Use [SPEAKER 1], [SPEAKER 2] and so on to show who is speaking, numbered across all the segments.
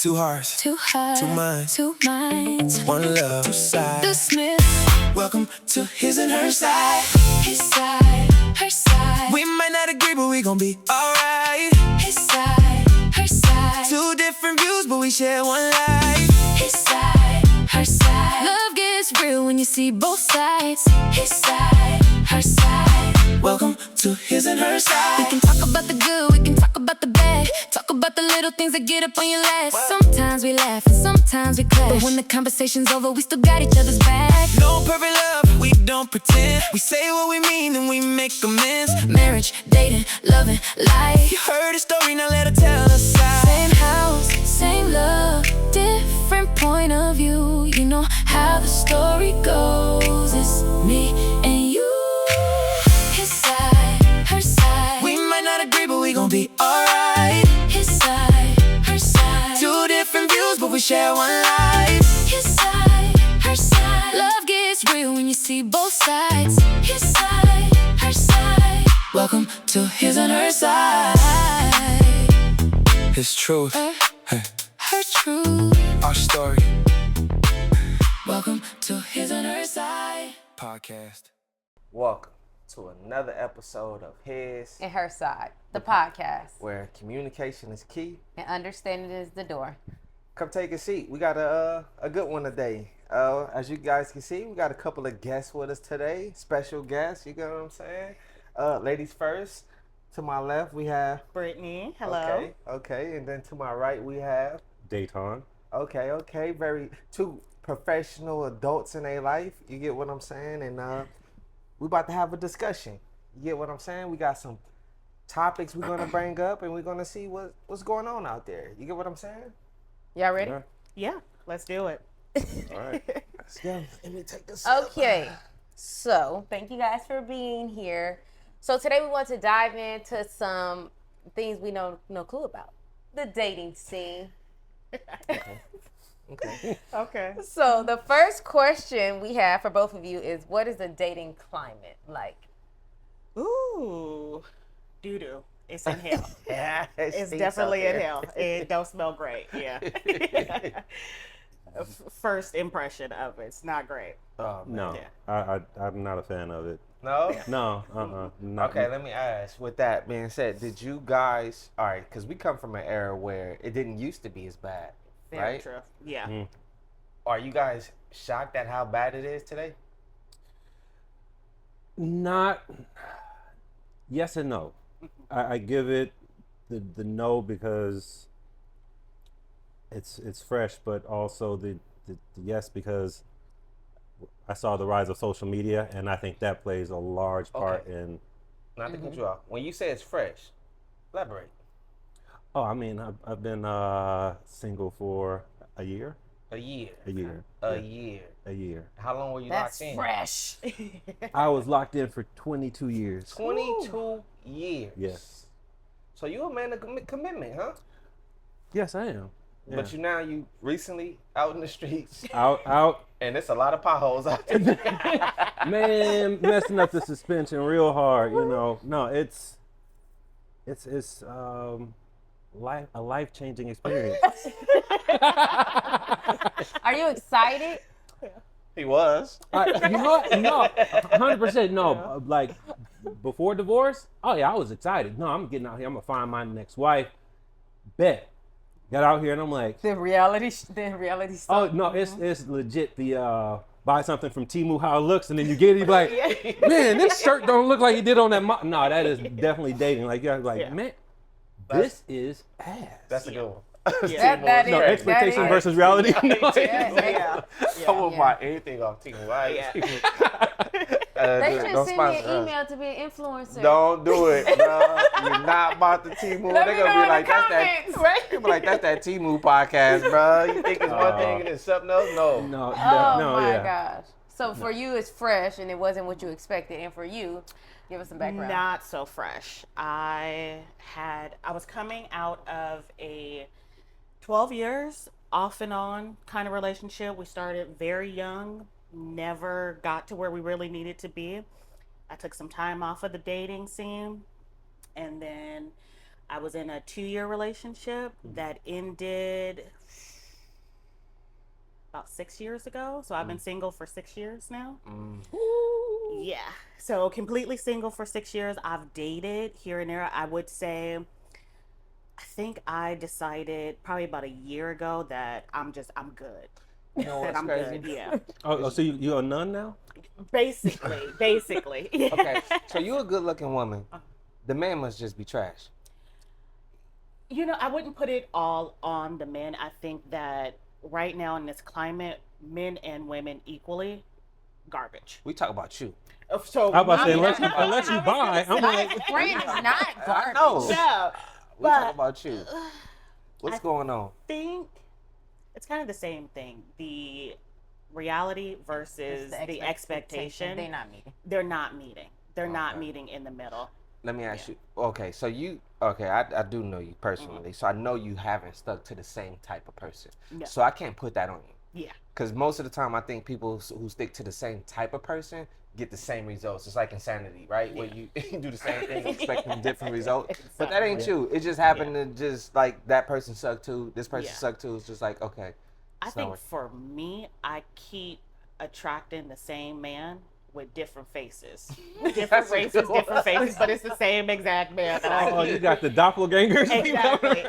[SPEAKER 1] Two hearts,
[SPEAKER 2] two hearts,
[SPEAKER 1] two minds,
[SPEAKER 2] two minds,
[SPEAKER 1] one love, two sides.
[SPEAKER 2] the Smith.
[SPEAKER 1] Welcome to His and Her Side.
[SPEAKER 2] His side, her side.
[SPEAKER 1] We might not agree, but we gon' be alright.
[SPEAKER 2] His side, her side.
[SPEAKER 1] Two different views, but we share one life.
[SPEAKER 2] His side, her side. Love gets real when you see both sides. His side, her side.
[SPEAKER 1] Welcome to His and Her
[SPEAKER 2] We
[SPEAKER 1] Side.
[SPEAKER 2] can talk about the good, we can talk about the bad. Talk about the little things that get up on your last. Sometimes we laugh and sometimes we clash, but when the conversation's over, we still got each other's back.
[SPEAKER 1] No perfect love, we don't pretend. We say what we mean and we make amends.
[SPEAKER 2] Marriage, dating, loving, life.
[SPEAKER 1] You heard the story, now let her tell us side.
[SPEAKER 2] Same house, same love, different point of view. You know how the story goes. It's me and you. His side, her side.
[SPEAKER 1] We might not agree, but we gon' be alright.
[SPEAKER 2] His side, her side.
[SPEAKER 1] Two different views, but we share one life.
[SPEAKER 2] His side, her side. Love gets real when you see both sides. His side, her side.
[SPEAKER 1] Welcome to His and Her Side. His truth,
[SPEAKER 2] Her truth.
[SPEAKER 1] our story.
[SPEAKER 2] Welcome to His and Her Side.
[SPEAKER 1] Podcast.
[SPEAKER 3] Welcome to another episode of His,
[SPEAKER 4] and Her Side, the podcast,
[SPEAKER 3] where communication is key.
[SPEAKER 4] and understanding is the door.
[SPEAKER 3] Come take a seat. We got a good one today. As you guys can see, we got a couple of guests with us today. Special guests, you get what I'm saying? Ladies first. To my left, we have
[SPEAKER 5] Brittany, hello.
[SPEAKER 3] Okay. And then to my right, we have
[SPEAKER 6] Dayton.
[SPEAKER 3] Okay. Two professional adults in their life. You get what I'm saying? And we about to have a discussion. You get what I'm saying? We got some topics we're gonna bring up, and we're gonna see what's going on out there. You get what I'm saying?
[SPEAKER 4] Y'all ready?
[SPEAKER 6] Yeah.
[SPEAKER 5] Yeah, let's do it.
[SPEAKER 6] All right.
[SPEAKER 3] Let's go. Let me take this.
[SPEAKER 4] Okay, so thank you guys for being here. So today we want to dive into some things we know no clue about. The dating scene.
[SPEAKER 3] Okay.
[SPEAKER 5] Okay.
[SPEAKER 4] So the first question we have for both of you is, what is the dating climate like?
[SPEAKER 5] Ooh, doo-doo. It's in hell.
[SPEAKER 3] Yeah,
[SPEAKER 5] It's definitely in hell. It don't smell great. Yeah. First impression of it's not great.
[SPEAKER 3] Oh, man.
[SPEAKER 6] No,
[SPEAKER 5] Yeah.
[SPEAKER 6] I'm not a fan of it.
[SPEAKER 3] No.
[SPEAKER 6] No, not.
[SPEAKER 3] Okay, let me ask. With that being said, did you guys? All right, because we come from an era where it didn't used to be as bad,
[SPEAKER 5] Very
[SPEAKER 3] right?
[SPEAKER 5] true. Yeah.
[SPEAKER 3] Are you guys shocked at how bad it is today?
[SPEAKER 6] Not. Yes and no. I give it the no because it's fresh, but also the yes because I saw the rise of social media, and I think that plays a large part
[SPEAKER 3] Okay.
[SPEAKER 6] in.
[SPEAKER 3] Not to cut you off. When you say it's fresh, elaborate.
[SPEAKER 6] Oh, I mean, I've been single for a year.
[SPEAKER 3] A year.
[SPEAKER 6] A year.
[SPEAKER 3] A
[SPEAKER 6] Yeah,
[SPEAKER 3] year.
[SPEAKER 6] a year.
[SPEAKER 3] How long were you
[SPEAKER 4] That's
[SPEAKER 3] locked in?
[SPEAKER 4] fresh.
[SPEAKER 6] I was locked in for 22 years.
[SPEAKER 3] 22 years.
[SPEAKER 6] Yes.
[SPEAKER 3] So you a man of commitment, huh?
[SPEAKER 6] Yes, I am.
[SPEAKER 3] But you recently out in the streets,
[SPEAKER 6] out.
[SPEAKER 3] and there's a lot of potholes out there.
[SPEAKER 6] Man, messing up the suspension real hard, you know. No, it's a life-changing experience.
[SPEAKER 4] Are you excited?
[SPEAKER 3] He was.
[SPEAKER 6] You know what? No, 100% no. Like before divorce, oh yeah, I was excited. No, I'm getting out here. I'm gonna find my next wife. Bet. Got out here and I'm like,
[SPEAKER 4] The reality stuff.
[SPEAKER 6] oh no, it's legit. The buy something from Temu, how it looks, and then you get it, you be like, man, this shirt don't look like it did on that. No, that is definitely dating. Like you're like,
[SPEAKER 5] Yeah.
[SPEAKER 6] man, this is ass.
[SPEAKER 3] That's a good one.
[SPEAKER 5] Yeah.
[SPEAKER 4] That
[SPEAKER 6] No,
[SPEAKER 4] is-
[SPEAKER 6] expectation
[SPEAKER 4] that is-
[SPEAKER 6] versus reality.
[SPEAKER 5] Yeah.
[SPEAKER 3] I won't buy anything off Team White.
[SPEAKER 4] They should
[SPEAKER 3] Don't
[SPEAKER 4] send me
[SPEAKER 3] sponsor
[SPEAKER 4] an
[SPEAKER 3] us.
[SPEAKER 4] email to be an influencer.
[SPEAKER 3] Don't do it, bro. You're not about the Temu.
[SPEAKER 4] Let
[SPEAKER 3] They're
[SPEAKER 4] me
[SPEAKER 3] gonna
[SPEAKER 4] know
[SPEAKER 3] be
[SPEAKER 4] in
[SPEAKER 3] like,
[SPEAKER 4] the
[SPEAKER 3] that's
[SPEAKER 4] comments.
[SPEAKER 3] that. They'll be like, that's that Temu podcast, bro. You think it's one thing and it's something else? No.
[SPEAKER 6] No,
[SPEAKER 4] Oh
[SPEAKER 6] no,
[SPEAKER 4] my
[SPEAKER 6] yeah.
[SPEAKER 4] gosh. So for you, it's fresh and it wasn't what you expected. And for you, give us some background.
[SPEAKER 5] Not so fresh. I was coming out of a 12 years off and on kind of relationship. We started very young, never got to where we really needed to be. I took some time off of the dating scene, and then I was in a 2-year relationship that ended about 6 years ago. So I've been single for 6 years now. Yeah. So completely single for 6 years. I've dated here and there. I would say, I think I decided probably about a year ago that I'm good.
[SPEAKER 3] You know
[SPEAKER 5] That
[SPEAKER 3] what's
[SPEAKER 5] I'm
[SPEAKER 3] crazy?
[SPEAKER 5] good. Yeah.
[SPEAKER 6] Oh, so you're a nun now?
[SPEAKER 5] Basically. Yeah.
[SPEAKER 3] Okay, so you a good looking woman. The man must just be trash.
[SPEAKER 5] You know, I wouldn't put it all on the men. I think that right now in this climate, men and women equally garbage.
[SPEAKER 3] We talk about you.
[SPEAKER 5] So
[SPEAKER 6] I was about to say,
[SPEAKER 5] I mean,
[SPEAKER 6] unless you buy, I'm like,
[SPEAKER 4] My friend is not
[SPEAKER 3] I
[SPEAKER 4] garbage.
[SPEAKER 3] know.
[SPEAKER 5] no,
[SPEAKER 3] We talk
[SPEAKER 5] but
[SPEAKER 3] about you. What's going on?
[SPEAKER 5] think it's kind of the same thing. The reality versus the expectation.
[SPEAKER 4] They're not meeting.
[SPEAKER 5] They're not meeting. They're not
[SPEAKER 3] Okay.
[SPEAKER 5] meeting in the middle.
[SPEAKER 3] Let me ask you. Okay, so I do know you personally, so I know you haven't stuck to the same type of person.
[SPEAKER 5] No.
[SPEAKER 3] So I can't put that on you.
[SPEAKER 5] Yeah.
[SPEAKER 3] Because most of the time, I think people who stick to the same type of person get the same results. It's like insanity, right? Where you do the same thing expecting different results. But that ain't you. It just happened to just like that person sucked too. This person sucked too. It's just like, okay.
[SPEAKER 5] I
[SPEAKER 3] it's not
[SPEAKER 5] think
[SPEAKER 3] working.
[SPEAKER 5] for me, I keep attracting the same man with different faces. Different
[SPEAKER 3] That's a
[SPEAKER 5] races,
[SPEAKER 3] good one.
[SPEAKER 5] different faces, but it's the same exact man that I
[SPEAKER 6] oh,
[SPEAKER 5] keep.
[SPEAKER 6] you got the doppelgangers?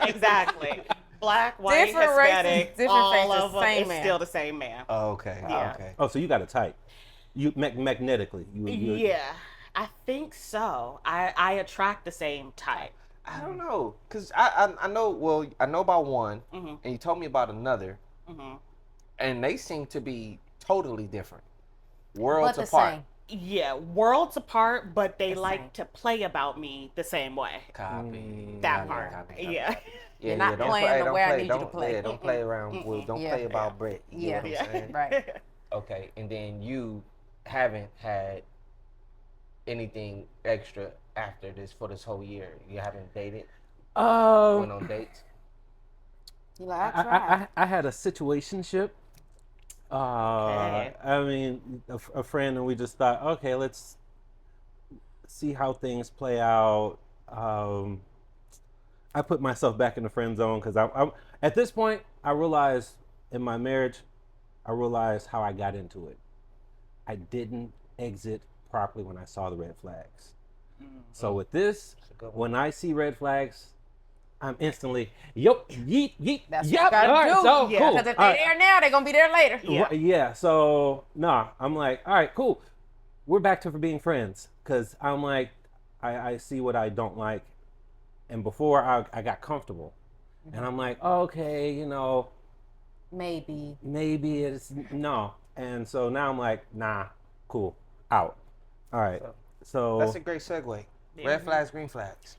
[SPEAKER 5] Exactly. Black, white,
[SPEAKER 4] Different races,
[SPEAKER 5] Hispanic,
[SPEAKER 4] different
[SPEAKER 5] all
[SPEAKER 4] faces,
[SPEAKER 5] of them,
[SPEAKER 4] same
[SPEAKER 5] it's
[SPEAKER 4] man.
[SPEAKER 5] still the same man.
[SPEAKER 3] Oh, okay.
[SPEAKER 5] Yeah.
[SPEAKER 3] Okay.
[SPEAKER 6] Oh, so you got a type. You magnetically. You
[SPEAKER 5] Yeah, I think so. I attract the same type.
[SPEAKER 3] I don't know, cause I know. Well, I know about one,
[SPEAKER 5] Mhm.
[SPEAKER 3] and you told me about another,
[SPEAKER 5] Mhm.
[SPEAKER 3] and they seem to be totally different, worlds
[SPEAKER 4] But the
[SPEAKER 3] apart.
[SPEAKER 4] same.
[SPEAKER 5] Yeah, worlds apart, but they
[SPEAKER 4] The
[SPEAKER 5] like
[SPEAKER 4] same.
[SPEAKER 5] to play about me the same way.
[SPEAKER 3] Copy.
[SPEAKER 5] That
[SPEAKER 3] Copy,
[SPEAKER 5] part.
[SPEAKER 3] copy.
[SPEAKER 5] Yeah.
[SPEAKER 3] Yeah,
[SPEAKER 4] not
[SPEAKER 3] don't
[SPEAKER 4] playing
[SPEAKER 3] play,
[SPEAKER 4] the
[SPEAKER 3] don't
[SPEAKER 4] way I
[SPEAKER 3] play,
[SPEAKER 4] need you to
[SPEAKER 3] don't,
[SPEAKER 4] play.
[SPEAKER 3] Yeah, don't play around. Don't
[SPEAKER 4] Yeah.
[SPEAKER 3] play about Brett. You
[SPEAKER 4] Yeah.
[SPEAKER 3] get what I'm saying?
[SPEAKER 4] Right.
[SPEAKER 3] Okay, and then you haven't had anything extra after this for this whole year. You haven't dated, went on dates.
[SPEAKER 4] You like, I tried.
[SPEAKER 6] I had a situationship.
[SPEAKER 5] Okay.
[SPEAKER 6] I mean, a friend, and we just thought, okay, let's see how things play out. I put myself back in the friend zone because I'm at this point. I realized in my marriage, I realized how I got into it. I didn't exit properly when I saw the red flags. So with this,
[SPEAKER 3] good one.
[SPEAKER 6] when I see red flags, I'm instantly, yup, yeet, yeet,
[SPEAKER 4] That's what
[SPEAKER 6] yep,
[SPEAKER 4] you gotta
[SPEAKER 6] all right,
[SPEAKER 4] do.
[SPEAKER 6] so
[SPEAKER 5] Yeah.
[SPEAKER 6] cool.
[SPEAKER 4] Because if
[SPEAKER 6] All
[SPEAKER 4] they're
[SPEAKER 6] right.
[SPEAKER 4] there now, they're gonna be there later.
[SPEAKER 5] Yeah.
[SPEAKER 6] Yeah, so I'm like, all right, cool. We're back to being friends because I'm like, I see what I don't like. And before I got comfortable. And I'm like, okay,
[SPEAKER 4] Maybe.
[SPEAKER 6] maybe it's no. And so now I'm like, nah, cool, out. All right. So
[SPEAKER 3] That's a great segue.
[SPEAKER 5] Yeah.
[SPEAKER 3] Red flags, green flags.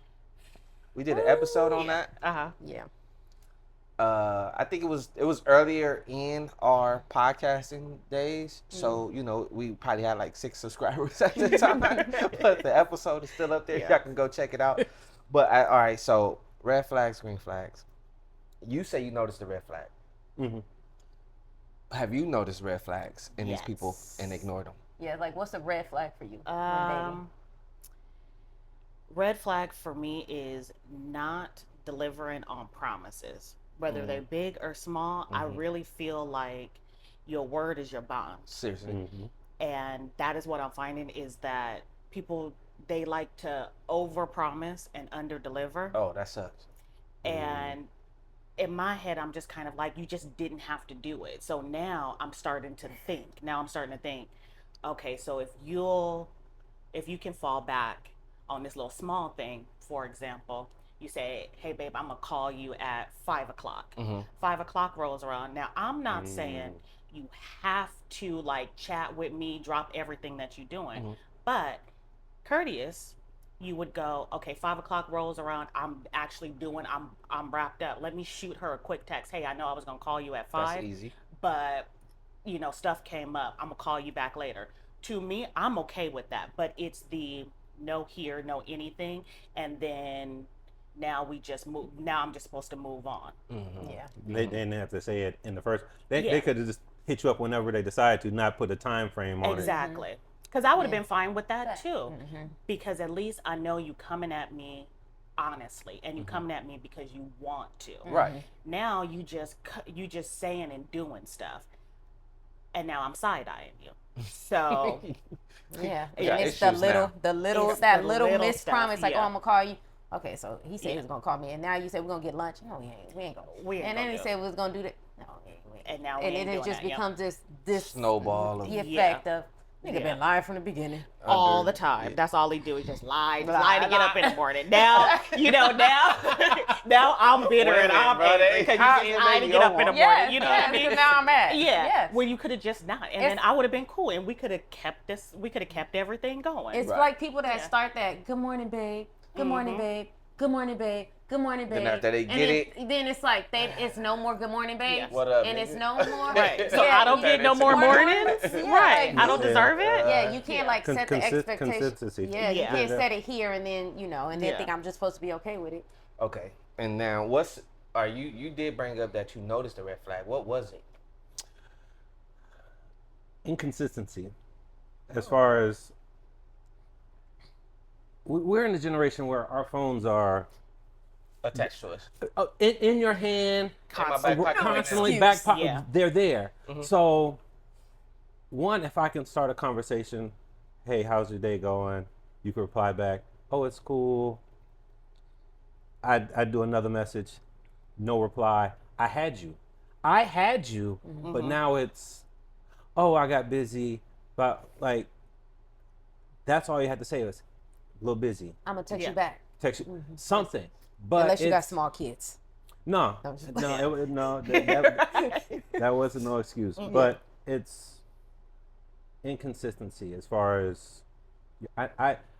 [SPEAKER 3] We did an episode on that.
[SPEAKER 5] Uh-huh.
[SPEAKER 4] Yeah.
[SPEAKER 3] I think it was earlier in our podcasting days, so we probably had like 6 subscribers at the time, but the episode is still up there.
[SPEAKER 5] Yeah.
[SPEAKER 3] Y'all can go check it out. But all right, so red flags, green flags. You say you noticed the red flag.
[SPEAKER 6] mhm.
[SPEAKER 3] Have you noticed red flags in these people and ignored them?
[SPEAKER 4] Yeah, like what's a red flag for you? when dating?
[SPEAKER 5] Red flag for me is not delivering on promises, whether they're big or small. I really feel like your word is your bond.
[SPEAKER 3] Seriously.
[SPEAKER 5] And that is what I'm finding is that people, they like to overpromise and underdeliver.
[SPEAKER 3] Oh, that sucks.
[SPEAKER 5] And in my head, I'm just kind of like, you just didn't have to do it. So now I'm starting to think, okay, so if you can fall back on this little small thing, for example, you say, hey babe, I'm gonna call you at 5:00. 5:00 rolls around. Now I'm not saying you have to like chat with me, drop everything that you're doing, but courteous, you would go, okay, 5:00 rolls around. I'm wrapped up. Let me shoot her a quick text. Hey, I know I was gonna call you at 5,
[SPEAKER 3] That's easy.
[SPEAKER 5] but stuff came up. I'm gonna call you back later. To me, I'm okay with that, but it's the no here, no anything, and then now we just move. Now I'm just supposed to move on.
[SPEAKER 4] Yeah.
[SPEAKER 6] They didn't have to say it in the first. They
[SPEAKER 5] Yeah.
[SPEAKER 6] could have just hit you up whenever they decided to, not put a time frame on it.
[SPEAKER 5] Exactly. Because I would have been fine with that too.
[SPEAKER 4] Mm-hmm.
[SPEAKER 5] Because at least I know you coming at me honestly, and you coming at me because you want to.
[SPEAKER 3] Right.
[SPEAKER 5] Now you just saying and doing stuff, and now I'm side eyeing you. So
[SPEAKER 4] Yeah,
[SPEAKER 3] Yeah,
[SPEAKER 4] and it's the
[SPEAKER 3] issues
[SPEAKER 4] little,
[SPEAKER 3] now.
[SPEAKER 4] the little,
[SPEAKER 5] It's
[SPEAKER 4] that
[SPEAKER 5] the
[SPEAKER 4] little
[SPEAKER 5] little
[SPEAKER 4] miss
[SPEAKER 5] stuff,
[SPEAKER 4] promise, like, oh,
[SPEAKER 5] yeah.
[SPEAKER 4] I'm gonna call you. Okay, so he said he
[SPEAKER 5] Yeah.
[SPEAKER 4] was gonna call me, and now you said we're gonna get lunch. No, we ain't gonna.
[SPEAKER 5] We ain't
[SPEAKER 4] and
[SPEAKER 5] gonna
[SPEAKER 4] then he
[SPEAKER 5] do
[SPEAKER 4] said we was gonna do that. No, we ain't.
[SPEAKER 5] and now we
[SPEAKER 4] And
[SPEAKER 5] ain't
[SPEAKER 4] then it
[SPEAKER 5] doing
[SPEAKER 4] just
[SPEAKER 5] that, yeah.
[SPEAKER 4] becomes this
[SPEAKER 3] Snowball of-
[SPEAKER 4] the effect of nigga
[SPEAKER 5] Yeah.
[SPEAKER 4] been lying from the beginning.
[SPEAKER 5] all
[SPEAKER 3] Under-
[SPEAKER 5] the time.
[SPEAKER 3] yeah.
[SPEAKER 5] That's all he do is just lie
[SPEAKER 4] Lie,
[SPEAKER 5] to get up in
[SPEAKER 4] lie.
[SPEAKER 5] the morning. Now, now I'm bitter and
[SPEAKER 3] Women,
[SPEAKER 5] I'm
[SPEAKER 3] bro,
[SPEAKER 5] angry
[SPEAKER 3] they
[SPEAKER 5] because you
[SPEAKER 3] constantly
[SPEAKER 5] just lied to
[SPEAKER 3] make
[SPEAKER 5] get
[SPEAKER 3] you
[SPEAKER 5] up in the
[SPEAKER 3] want-
[SPEAKER 5] morning.
[SPEAKER 4] Yes,
[SPEAKER 5] You know what I mean?
[SPEAKER 4] Now I'm mad.
[SPEAKER 5] Yeah.
[SPEAKER 4] Yes.
[SPEAKER 5] When you could have just not, and then
[SPEAKER 4] It's-
[SPEAKER 5] I would have been cool, and we could have kept this. We could have kept everything going.
[SPEAKER 4] It's
[SPEAKER 3] Right.
[SPEAKER 4] like people that
[SPEAKER 5] Yeah.
[SPEAKER 4] start that good morning, babe. Good morning, babe. Good morning, babe. Good morning, babe.
[SPEAKER 3] Then after they
[SPEAKER 4] And
[SPEAKER 3] get
[SPEAKER 4] then it's like it's no more good morning, babe.
[SPEAKER 5] Yes.
[SPEAKER 3] What up,
[SPEAKER 4] And
[SPEAKER 3] nigga?
[SPEAKER 4] it's no more.
[SPEAKER 5] Right. So
[SPEAKER 4] Yeah,
[SPEAKER 5] I don't
[SPEAKER 4] you-
[SPEAKER 5] get no
[SPEAKER 3] It's
[SPEAKER 5] more
[SPEAKER 3] a
[SPEAKER 5] mornings.
[SPEAKER 4] Yeah,
[SPEAKER 5] Right.
[SPEAKER 4] like-
[SPEAKER 5] I don't deserve it.
[SPEAKER 4] Yeah, you can't like
[SPEAKER 6] Con-
[SPEAKER 4] set the
[SPEAKER 6] consi-
[SPEAKER 4] expectation.
[SPEAKER 6] consistency.
[SPEAKER 4] Yeah, you
[SPEAKER 5] Yeah.
[SPEAKER 4] can't set it here and then and then
[SPEAKER 5] Yeah.
[SPEAKER 4] think I'm just supposed to be okay with it.
[SPEAKER 3] Okay. And now, you did bring up that you noticed a red flag. What was it?
[SPEAKER 6] Inconsistency. As far as we're in a generation where our phones are
[SPEAKER 3] Attached to us.
[SPEAKER 6] in your hand,
[SPEAKER 3] In my back pocket right now.
[SPEAKER 6] constantly
[SPEAKER 4] excuse.
[SPEAKER 6] back pocket.
[SPEAKER 5] Yeah.
[SPEAKER 6] They're there. So, one, if I can start a conversation, hey, how's your day going? You can reply back, oh, it's cool. I do another message, no reply. I had you, but now it's, oh, I got busy. But like, that's all you had to say was, a little busy.
[SPEAKER 4] I'm gonna text
[SPEAKER 5] Yeah.
[SPEAKER 4] you back.
[SPEAKER 6] Text you something. But
[SPEAKER 4] Unless you got
[SPEAKER 6] it's-
[SPEAKER 4] small kids.
[SPEAKER 6] No,
[SPEAKER 4] I'm just-
[SPEAKER 6] that wasn't no excuse. But it's inconsistency as far as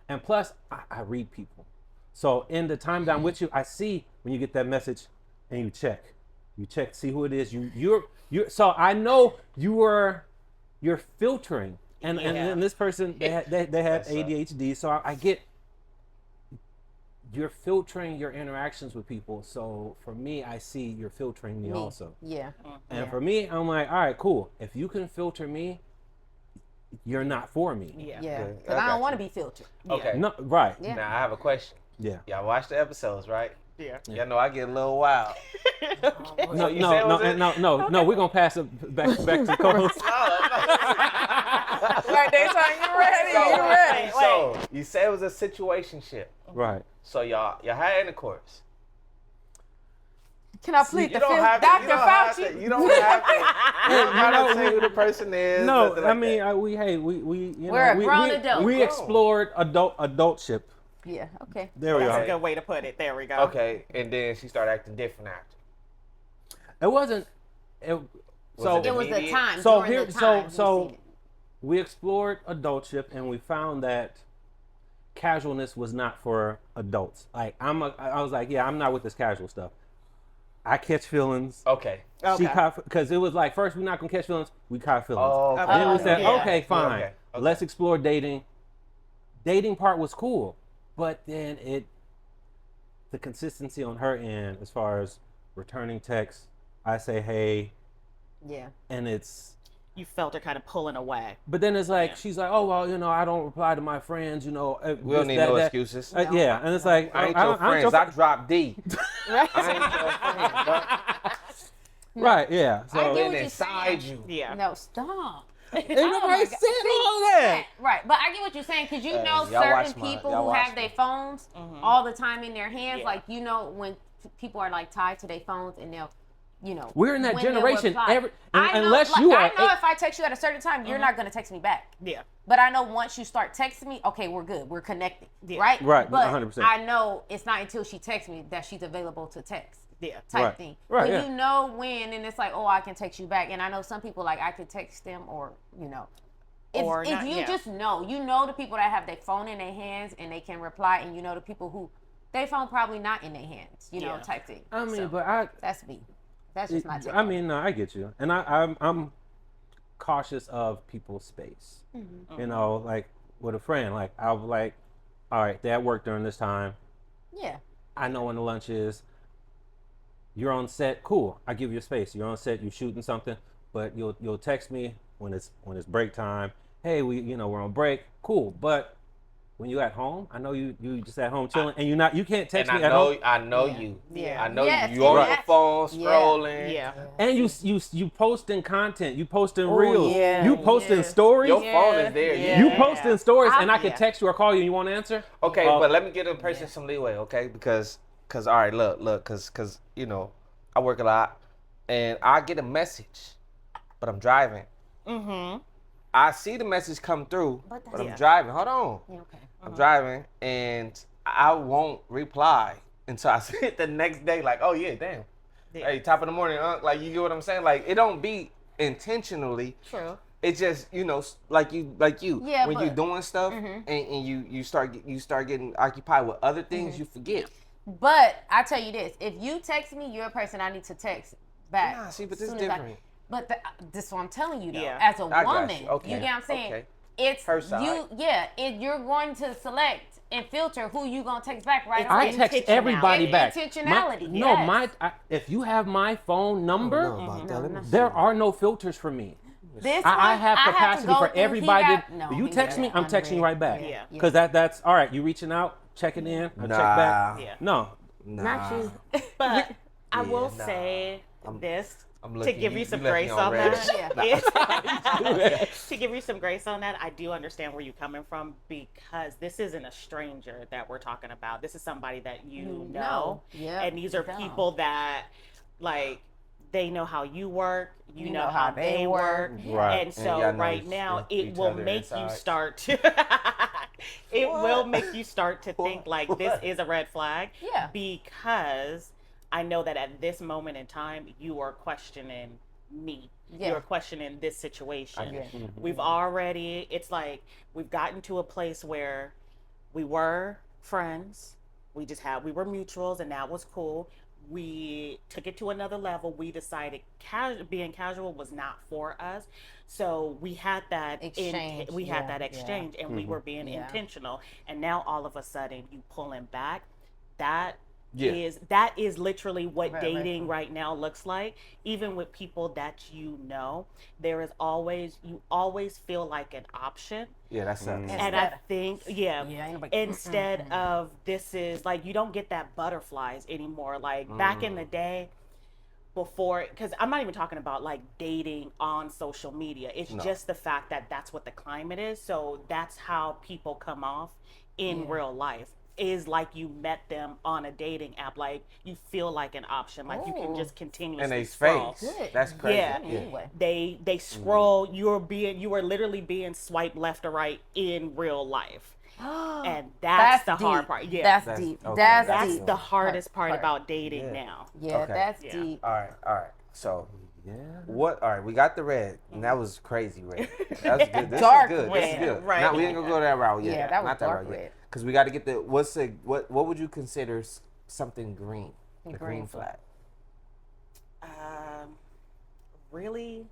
[SPEAKER 6] and plus I read people. So in the time that I'm with you, I see when you get that message and you check, see who it is. You're so I know you're filtering, and this person they had
[SPEAKER 3] That's
[SPEAKER 6] ADHD, so I get. You're filtering your interactions with people. So for me, I see you're filtering me also.
[SPEAKER 4] Yeah.
[SPEAKER 6] And for me, I'm like, all right, cool. If you can filter me, you're not for me.
[SPEAKER 5] Yeah.
[SPEAKER 4] Yeah.
[SPEAKER 3] Okay,
[SPEAKER 4] Because
[SPEAKER 3] I
[SPEAKER 4] I
[SPEAKER 3] got
[SPEAKER 4] don't want to
[SPEAKER 3] you.
[SPEAKER 4] be filtered.
[SPEAKER 3] Okay.
[SPEAKER 6] No, right.
[SPEAKER 4] Yeah.
[SPEAKER 3] Now I have a question.
[SPEAKER 6] Yeah.
[SPEAKER 3] Y'all watch the episodes, right?
[SPEAKER 5] Yeah.
[SPEAKER 3] Y'all know I get a little wild.
[SPEAKER 6] No,
[SPEAKER 3] You said it was
[SPEAKER 6] no. We're gonna pass it back to co-host.
[SPEAKER 4] Right, daytime, you ready? You ready?
[SPEAKER 3] So you said it was a situationship.
[SPEAKER 6] Right.
[SPEAKER 3] So y'all had intercourse.
[SPEAKER 4] Can I plead
[SPEAKER 3] You
[SPEAKER 4] the
[SPEAKER 3] don't
[SPEAKER 4] fifth?
[SPEAKER 3] have to.
[SPEAKER 4] Dr.
[SPEAKER 3] You don't have
[SPEAKER 4] Fauci?
[SPEAKER 3] to. You don't have to. You don't have to say who the person is.
[SPEAKER 6] No,
[SPEAKER 3] nothing
[SPEAKER 6] I
[SPEAKER 3] like
[SPEAKER 6] mean,
[SPEAKER 3] that.
[SPEAKER 4] We're a grown adult.
[SPEAKER 6] We
[SPEAKER 3] Grown.
[SPEAKER 6] explored adultship.
[SPEAKER 4] Yeah, okay.
[SPEAKER 6] There we
[SPEAKER 5] That's
[SPEAKER 6] are.
[SPEAKER 5] a good way to put it. There we go.
[SPEAKER 3] Okay, and then she started acting different after.
[SPEAKER 6] It wasn't. It, so
[SPEAKER 3] it
[SPEAKER 4] It was the
[SPEAKER 3] Immediate.
[SPEAKER 4] time.
[SPEAKER 6] So
[SPEAKER 4] during
[SPEAKER 6] here,
[SPEAKER 4] the time
[SPEAKER 6] so
[SPEAKER 4] we seen it.
[SPEAKER 6] we explored adultship, and we found that casualness was not for adults. Like I was like, yeah, I'm not with this casual stuff. I catch feelings.
[SPEAKER 3] Okay.
[SPEAKER 6] She
[SPEAKER 5] Okay.
[SPEAKER 6] caught because it was like first we're not gonna catch feelings. We caught feelings.
[SPEAKER 3] Oh, okay.
[SPEAKER 6] Then we said,
[SPEAKER 5] yeah.
[SPEAKER 6] okay, fine.
[SPEAKER 3] Okay, okay.
[SPEAKER 6] Let's explore dating. Dating part was cool, but then the consistency on her end, as far as returning texts, I say hey,
[SPEAKER 4] Yeah.
[SPEAKER 6] and it's.
[SPEAKER 5] You felt her kind of pulling away.
[SPEAKER 6] But then it's like
[SPEAKER 5] Yeah.
[SPEAKER 6] she's like, oh well, I don't reply to my friends,
[SPEAKER 3] We don't
[SPEAKER 6] this,
[SPEAKER 3] need
[SPEAKER 6] that,
[SPEAKER 3] no
[SPEAKER 6] that.
[SPEAKER 3] excuses.
[SPEAKER 6] Yeah, and it's like
[SPEAKER 3] I ain't your friends. I dropped D. I ain't your friends, bro.
[SPEAKER 6] right, yeah.
[SPEAKER 4] I
[SPEAKER 6] So
[SPEAKER 4] get
[SPEAKER 3] Been
[SPEAKER 4] what you're
[SPEAKER 3] inside
[SPEAKER 4] saying.
[SPEAKER 3] you.
[SPEAKER 5] Yeah.
[SPEAKER 4] No, stop.
[SPEAKER 6] ain't
[SPEAKER 4] Oh my
[SPEAKER 6] nobody
[SPEAKER 4] God.
[SPEAKER 6] said all that.
[SPEAKER 4] Right, but I get what you're saying because you
[SPEAKER 3] Hey,
[SPEAKER 4] know
[SPEAKER 3] y'all watch
[SPEAKER 4] certain
[SPEAKER 3] my-
[SPEAKER 4] people
[SPEAKER 3] y'all
[SPEAKER 4] who
[SPEAKER 3] watch
[SPEAKER 4] have
[SPEAKER 3] me.
[SPEAKER 4] their phones all the time in their hands.
[SPEAKER 5] Yeah.
[SPEAKER 4] Like when people are like tied to their phones and they'll,
[SPEAKER 6] We're in that
[SPEAKER 4] when they'll
[SPEAKER 6] generation.
[SPEAKER 4] reply. I know,
[SPEAKER 6] Unless
[SPEAKER 4] like,
[SPEAKER 6] you are,
[SPEAKER 4] I know if I text you at a certain time, you're not gonna text me back.
[SPEAKER 5] Yeah.
[SPEAKER 4] But I know once you start texting me, okay, we're good. We're connected,
[SPEAKER 5] Yeah.
[SPEAKER 4] right?
[SPEAKER 6] Right,
[SPEAKER 4] But
[SPEAKER 6] 100%.
[SPEAKER 4] I know it's not until she texts me that she's available to text.
[SPEAKER 5] Yeah.
[SPEAKER 4] Type
[SPEAKER 6] Right.
[SPEAKER 4] thing.
[SPEAKER 6] Right,
[SPEAKER 4] But
[SPEAKER 6] yeah.
[SPEAKER 4] you know when, and it's like, oh, I can text you back. And I know some people like I could text them, or if
[SPEAKER 5] Or
[SPEAKER 4] if
[SPEAKER 5] not,
[SPEAKER 4] you
[SPEAKER 5] yeah.
[SPEAKER 4] just know the people that have their phone in their hands and they can reply, and you know the people who their phone probably not in their hands,
[SPEAKER 5] Yeah.
[SPEAKER 4] type thing.
[SPEAKER 6] I mean,
[SPEAKER 4] So,
[SPEAKER 6] but
[SPEAKER 4] that's me. That's just my take.
[SPEAKER 6] I mean, no, I get you, and I'm cautious of people's space. Like with a friend, like I'll be like, all right, they at work during this time.
[SPEAKER 4] Yeah.
[SPEAKER 6] I know when the lunch is. You're on set, cool. I give you a space. You're on set, you're shooting something, but you'll text me when it's break time. Hey, we're on break, cool. But when you at home, I know you just at home chilling, and you can't text
[SPEAKER 3] And
[SPEAKER 6] me at home.
[SPEAKER 3] I know
[SPEAKER 4] Yeah.
[SPEAKER 3] you.
[SPEAKER 5] Yeah.
[SPEAKER 3] I know
[SPEAKER 4] Yes,
[SPEAKER 3] you. You on
[SPEAKER 4] and
[SPEAKER 3] your
[SPEAKER 4] that-
[SPEAKER 3] phone
[SPEAKER 4] yeah.
[SPEAKER 3] scrolling.
[SPEAKER 5] Yeah.
[SPEAKER 6] And you posting content, you posting
[SPEAKER 3] Oh,
[SPEAKER 6] reels,
[SPEAKER 3] yeah,
[SPEAKER 6] you posting
[SPEAKER 5] yeah.
[SPEAKER 6] stories,
[SPEAKER 3] Your phone is there.
[SPEAKER 5] Yeah.
[SPEAKER 6] you posting stories, and I
[SPEAKER 5] Yeah.
[SPEAKER 6] can text you or call you and you won't answer.
[SPEAKER 3] Okay, but let me give a person some leeway, okay? Because all right, look, because you know, I work a lot, and I get a message, but I'm driving.
[SPEAKER 5] Mm-hmm.
[SPEAKER 3] I see the message come through,
[SPEAKER 4] But
[SPEAKER 3] but I'm
[SPEAKER 5] Yeah.
[SPEAKER 3] driving. Hold on,
[SPEAKER 4] Okay.
[SPEAKER 3] I'm driving, and I won't reply until I see it the next day. Like, oh yeah, damn.
[SPEAKER 5] Yeah.
[SPEAKER 3] Hey, top of the morning, like you get what I'm saying? Like, it don't be intentionally.
[SPEAKER 5] True.
[SPEAKER 3] It's just, you know, like you
[SPEAKER 4] Yeah,
[SPEAKER 3] when you're
[SPEAKER 4] but-
[SPEAKER 3] doing stuff and you start getting occupied with other things, you forget.
[SPEAKER 4] But I tell you this: if you text me, you're a person I need to text back.
[SPEAKER 3] Nah, see, but
[SPEAKER 4] as
[SPEAKER 3] this
[SPEAKER 4] soon
[SPEAKER 3] is
[SPEAKER 4] as I-
[SPEAKER 3] different.
[SPEAKER 4] But this is what I'm telling you though.
[SPEAKER 5] Yeah.
[SPEAKER 4] As a
[SPEAKER 3] I got
[SPEAKER 4] woman,
[SPEAKER 3] you. Okay.
[SPEAKER 4] you get what I'm saying?
[SPEAKER 3] Okay.
[SPEAKER 4] It's
[SPEAKER 3] Her side.
[SPEAKER 4] you're going to select and filter who you gonna text back right
[SPEAKER 5] It's
[SPEAKER 4] away.
[SPEAKER 6] I text
[SPEAKER 5] Intentionality.
[SPEAKER 6] everybody
[SPEAKER 4] It's
[SPEAKER 6] back.
[SPEAKER 4] intentionality,
[SPEAKER 6] No,
[SPEAKER 4] yes.
[SPEAKER 6] if you have my phone number,
[SPEAKER 3] I don't know about that. Let me see.
[SPEAKER 6] there are no filters for me.
[SPEAKER 4] This
[SPEAKER 6] I
[SPEAKER 4] one,
[SPEAKER 6] have
[SPEAKER 4] to
[SPEAKER 6] capacity
[SPEAKER 4] go
[SPEAKER 6] for
[SPEAKER 4] through, he
[SPEAKER 6] everybody.
[SPEAKER 4] got- no,
[SPEAKER 6] you
[SPEAKER 4] he
[SPEAKER 6] text
[SPEAKER 4] got
[SPEAKER 6] me, I'm texting you
[SPEAKER 4] unread.
[SPEAKER 6] right back.
[SPEAKER 5] Yeah.
[SPEAKER 6] Because that's all right. You reaching out, checking in, I check back.
[SPEAKER 5] Yeah.
[SPEAKER 6] No,
[SPEAKER 4] Not you.
[SPEAKER 5] But I will
[SPEAKER 3] nah.
[SPEAKER 5] say this
[SPEAKER 3] I'm
[SPEAKER 5] to
[SPEAKER 3] looking.
[SPEAKER 5] give you some
[SPEAKER 3] left me
[SPEAKER 5] grace on
[SPEAKER 3] red.
[SPEAKER 5] that. To give you some grace on that, I do understand where you're coming from because this isn't a stranger that we're talking about. This is somebody that you know.
[SPEAKER 4] Yeah,
[SPEAKER 5] And these are
[SPEAKER 4] you know.
[SPEAKER 5] people that, like, they know how you work, you
[SPEAKER 4] You
[SPEAKER 5] know how they work.
[SPEAKER 6] Right.
[SPEAKER 5] And
[SPEAKER 3] And
[SPEAKER 5] so
[SPEAKER 3] y'all know
[SPEAKER 5] right now
[SPEAKER 3] each
[SPEAKER 5] it will
[SPEAKER 3] other
[SPEAKER 5] make you
[SPEAKER 3] inside.
[SPEAKER 5] start to it will make you start to think like this is a red flag.
[SPEAKER 4] Yeah.
[SPEAKER 5] Because I know that at this moment in time you are questioning me.
[SPEAKER 4] Yeah.
[SPEAKER 5] You're questioning this situation.
[SPEAKER 3] Yeah.
[SPEAKER 5] We've already it's like we've gotten to a place where we were friends. We were mutuals and that was cool. We took it to another level. We decided being casual was not for us. So we had that
[SPEAKER 4] Exchange,
[SPEAKER 5] we
[SPEAKER 4] yeah,
[SPEAKER 5] had that exchange and we were being
[SPEAKER 4] Yeah.
[SPEAKER 5] intentional. And now all of a sudden you pulling back. That
[SPEAKER 3] Yeah.
[SPEAKER 5] that is literally what
[SPEAKER 4] Right,
[SPEAKER 5] dating right now looks like. Even with people that you know, there is always you always feel like an option.
[SPEAKER 3] Yeah, that sucks.
[SPEAKER 5] And I think,
[SPEAKER 4] Yeah, ain't nobody-
[SPEAKER 5] instead of this is like you don't get that butterflies anymore. Like back in the day, before, because I'm not even talking about like dating on social media. It's just the fact that that's what the climate is. So that's how people come off in real life. Is like you met them on a dating app. Like you feel like an option. Like you can just continuously
[SPEAKER 3] In their
[SPEAKER 5] scroll.
[SPEAKER 3] face.
[SPEAKER 4] Good.
[SPEAKER 3] That's crazy.
[SPEAKER 5] Yeah.
[SPEAKER 4] Anyway.
[SPEAKER 5] They scroll. You are literally being swiped left or right in real life, and that's the hard
[SPEAKER 4] deep.
[SPEAKER 5] part. Yeah,
[SPEAKER 4] That's deep.
[SPEAKER 3] okay,
[SPEAKER 4] That's
[SPEAKER 5] that's
[SPEAKER 4] deep.
[SPEAKER 5] the hardest part
[SPEAKER 4] Part.
[SPEAKER 5] about dating
[SPEAKER 3] Yeah.
[SPEAKER 5] now.
[SPEAKER 4] Yeah,
[SPEAKER 3] Okay.
[SPEAKER 4] that's
[SPEAKER 5] Yeah.
[SPEAKER 4] deep.
[SPEAKER 3] All right. So,
[SPEAKER 6] yeah.
[SPEAKER 3] what? All right, we got the red, and that was crazy red. That was good. This
[SPEAKER 4] Dark
[SPEAKER 3] is good. This is
[SPEAKER 5] red,
[SPEAKER 3] good.
[SPEAKER 5] right.
[SPEAKER 3] Now we ain't gonna go that route yet.
[SPEAKER 4] Yeah, that was
[SPEAKER 3] Not that
[SPEAKER 4] dark
[SPEAKER 3] route yet.
[SPEAKER 4] red.
[SPEAKER 3] Because we got to get the what would you consider something green? The
[SPEAKER 4] Green
[SPEAKER 3] green flag.
[SPEAKER 5] Really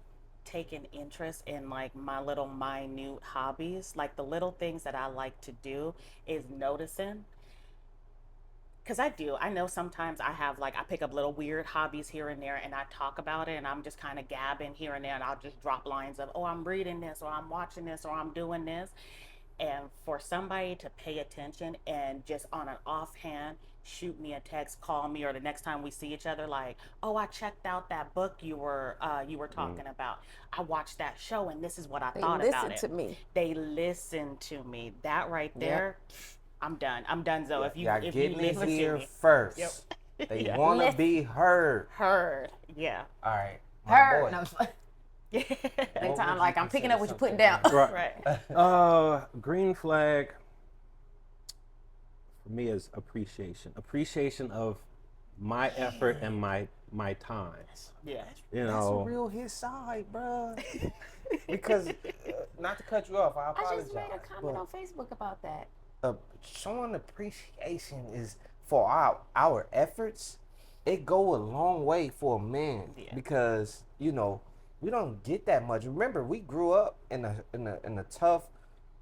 [SPEAKER 5] taking interest in like my little minute hobbies, like the little things that I like to do is noticing. Because I know sometimes I have like, I pick up little weird hobbies here and there and I talk about it and I'm just kind of gabbing here and there and I'll just drop lines of, oh, I'm reading this or I'm watching this or I'm doing this. And for somebody to pay attention and just on an offhand shoot me a text, call me, or the next time we see each other, like, oh, I checked out that book you were talking about. I watched that show and this is what I thought about it.
[SPEAKER 4] Listen to me.
[SPEAKER 5] They listen to me. That right there, I'm done. I'm done, Zoe. If you
[SPEAKER 3] Y'all getting
[SPEAKER 5] listen
[SPEAKER 3] it
[SPEAKER 5] to
[SPEAKER 3] here
[SPEAKER 5] me,
[SPEAKER 3] first.
[SPEAKER 5] Yep.
[SPEAKER 3] They
[SPEAKER 5] Yeah.
[SPEAKER 3] want to be heard.
[SPEAKER 5] heard. Yeah.
[SPEAKER 3] All right. My boy.
[SPEAKER 4] No, it's fine. Next
[SPEAKER 3] would
[SPEAKER 4] time,
[SPEAKER 3] you
[SPEAKER 4] like I'm picking
[SPEAKER 3] consider
[SPEAKER 4] up what you're putting
[SPEAKER 3] something
[SPEAKER 4] down.
[SPEAKER 5] Right.
[SPEAKER 6] Green flag for me is appreciation. Appreciation of my effort and my time.
[SPEAKER 5] Yeah.
[SPEAKER 6] You
[SPEAKER 3] That's
[SPEAKER 6] know,
[SPEAKER 3] real his side, bruh. Because, not to cut you off, I
[SPEAKER 4] I
[SPEAKER 3] apologize.
[SPEAKER 4] just made a comment on Facebook about that.
[SPEAKER 3] Showing appreciation is for our efforts. It go a long way for a man because you know we don't get that much. Remember, we grew up in a tough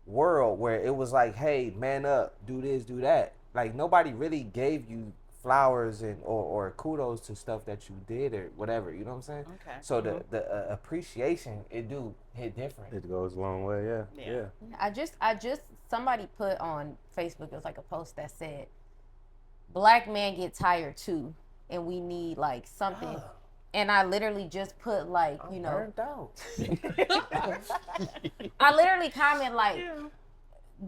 [SPEAKER 3] world where it was like, hey, man up, do this, do that. Like nobody really gave you flowers and or kudos to stuff that you did or whatever. You know what I'm saying?
[SPEAKER 5] Okay.
[SPEAKER 3] So the appreciation, it do hit different.
[SPEAKER 6] It goes a long way. Yeah.
[SPEAKER 5] Yeah.
[SPEAKER 6] Yeah.
[SPEAKER 4] I just somebody put on Facebook, it was like a post that said, "Black men get tired too, and we need like something." And I literally just put like, you know,
[SPEAKER 3] Burnt out.
[SPEAKER 4] I literally comment like,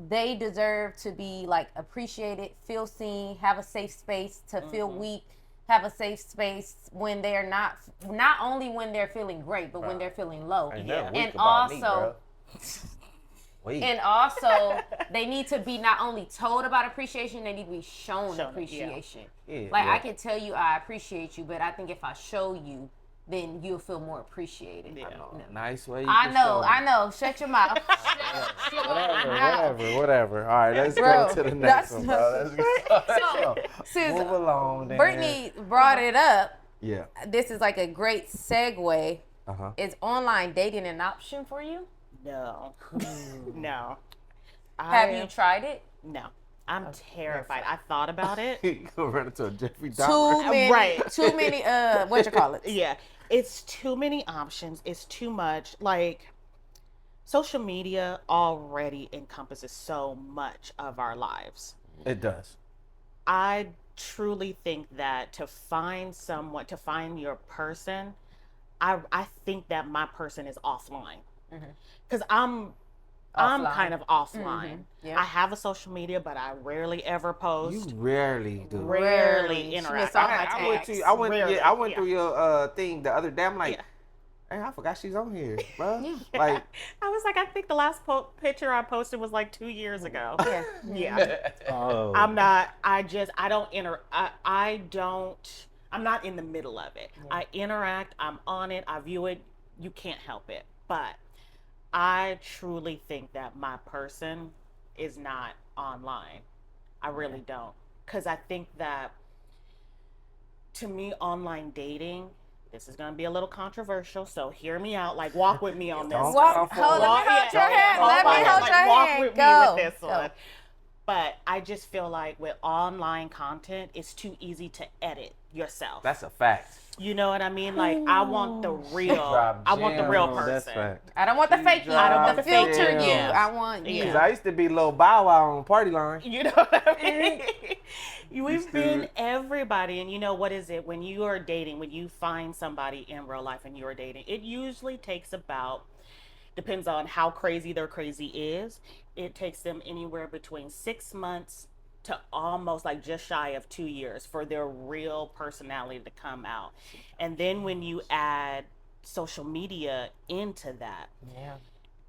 [SPEAKER 4] they deserve to be like appreciated, feel seen, have a safe space to feel weak, have a safe space when they're not only when they're feeling great, but when they're feeling low.
[SPEAKER 3] Ain't nothing weak
[SPEAKER 4] And
[SPEAKER 3] about me,
[SPEAKER 4] also,
[SPEAKER 3] bro. Weak.
[SPEAKER 4] and also they need to be not only told about appreciation, they need to be shown
[SPEAKER 5] Shown it,
[SPEAKER 4] appreciation.
[SPEAKER 3] Yeah,
[SPEAKER 4] Like
[SPEAKER 3] yeah.
[SPEAKER 4] I can tell you I appreciate you, but I think if I show you, then you'll feel more appreciated.
[SPEAKER 5] Yeah.
[SPEAKER 3] Nice way. You
[SPEAKER 4] I
[SPEAKER 3] can
[SPEAKER 4] know,
[SPEAKER 3] show
[SPEAKER 4] I
[SPEAKER 3] me.
[SPEAKER 4] know. Shut your mouth. Shut your mouth.
[SPEAKER 3] Whatever. All right, let's
[SPEAKER 4] Bro,
[SPEAKER 3] go to the next
[SPEAKER 4] that's
[SPEAKER 3] one, bro. Let's go.
[SPEAKER 4] Since
[SPEAKER 3] Move along. Then.
[SPEAKER 4] Brittany brought it up,
[SPEAKER 3] Yeah.
[SPEAKER 4] this is like a great segue.
[SPEAKER 3] Uh-huh.
[SPEAKER 4] Is online dating an option for you?
[SPEAKER 5] No. No.
[SPEAKER 4] Have you tried it?
[SPEAKER 5] No. I'm terrified. I thought about it.
[SPEAKER 3] You go run into a Jeffrey
[SPEAKER 4] Too
[SPEAKER 3] Dahmer.
[SPEAKER 4] many,
[SPEAKER 5] Right.
[SPEAKER 4] too many, what you call it?
[SPEAKER 5] Yeah. It's too many options. It's too much. Like, social media already encompasses so much of our lives.
[SPEAKER 3] It does.
[SPEAKER 5] I truly think that to find your person, I think that my person is offline. Because I'm
[SPEAKER 4] Offline.
[SPEAKER 5] kind of offline.
[SPEAKER 4] Yeah.
[SPEAKER 5] I have a social media, but I rarely ever post.
[SPEAKER 3] You rarely do.
[SPEAKER 5] Rarely
[SPEAKER 4] She
[SPEAKER 5] interact.
[SPEAKER 4] missed all my
[SPEAKER 3] I went
[SPEAKER 4] tags.
[SPEAKER 3] to I went
[SPEAKER 5] Rarely,
[SPEAKER 3] yeah, I went
[SPEAKER 5] yeah.
[SPEAKER 3] through your thing the other day. I'm like,
[SPEAKER 5] Yeah.
[SPEAKER 3] hey, I forgot she's on here, bro. Like,
[SPEAKER 5] I was like, I think the last picture I posted was like 2 years ago.
[SPEAKER 4] Yeah.
[SPEAKER 5] Yeah.
[SPEAKER 6] Oh.
[SPEAKER 5] I'm not, I don't, I'm not in the middle of it. I interact, I'm on it, I view it, you can't help it. But I truly think that my person is not online. I really don't. Because I think that, to me, online dating, this is going to be a little controversial, so hear me out. Like, walk with me on this.
[SPEAKER 3] Don't
[SPEAKER 4] Walk,
[SPEAKER 3] come
[SPEAKER 4] hold, let me hold your hand. Let me hold your
[SPEAKER 5] walk
[SPEAKER 4] hand.
[SPEAKER 5] with
[SPEAKER 4] Go.
[SPEAKER 5] me with this
[SPEAKER 4] Go.
[SPEAKER 5] one. But I just feel like with online content, it's too easy to edit yourself.
[SPEAKER 3] that's a fact.
[SPEAKER 5] You know what I mean? Like, I want the real.
[SPEAKER 3] Drop
[SPEAKER 5] I want the real
[SPEAKER 3] gems.
[SPEAKER 6] Oh, that's
[SPEAKER 5] person.
[SPEAKER 6] fact.
[SPEAKER 4] I don't want the fake you.
[SPEAKER 3] I don't
[SPEAKER 4] I
[SPEAKER 3] want
[SPEAKER 4] want the
[SPEAKER 3] the fake
[SPEAKER 4] filter you.
[SPEAKER 3] you.
[SPEAKER 4] I want you.
[SPEAKER 5] Yeah.
[SPEAKER 3] Cause I used to be Lil Bow Wow on Party Line.
[SPEAKER 5] You know what I mean? We've been everybody, and you know what is it? When you are dating, when you find somebody in real life and you are dating, it usually takes about, depends on how crazy their crazy is, it takes them anywhere between 6 months to almost like just shy of 2 years for their real personality to come out. And then when you add social media into that,
[SPEAKER 4] Yeah.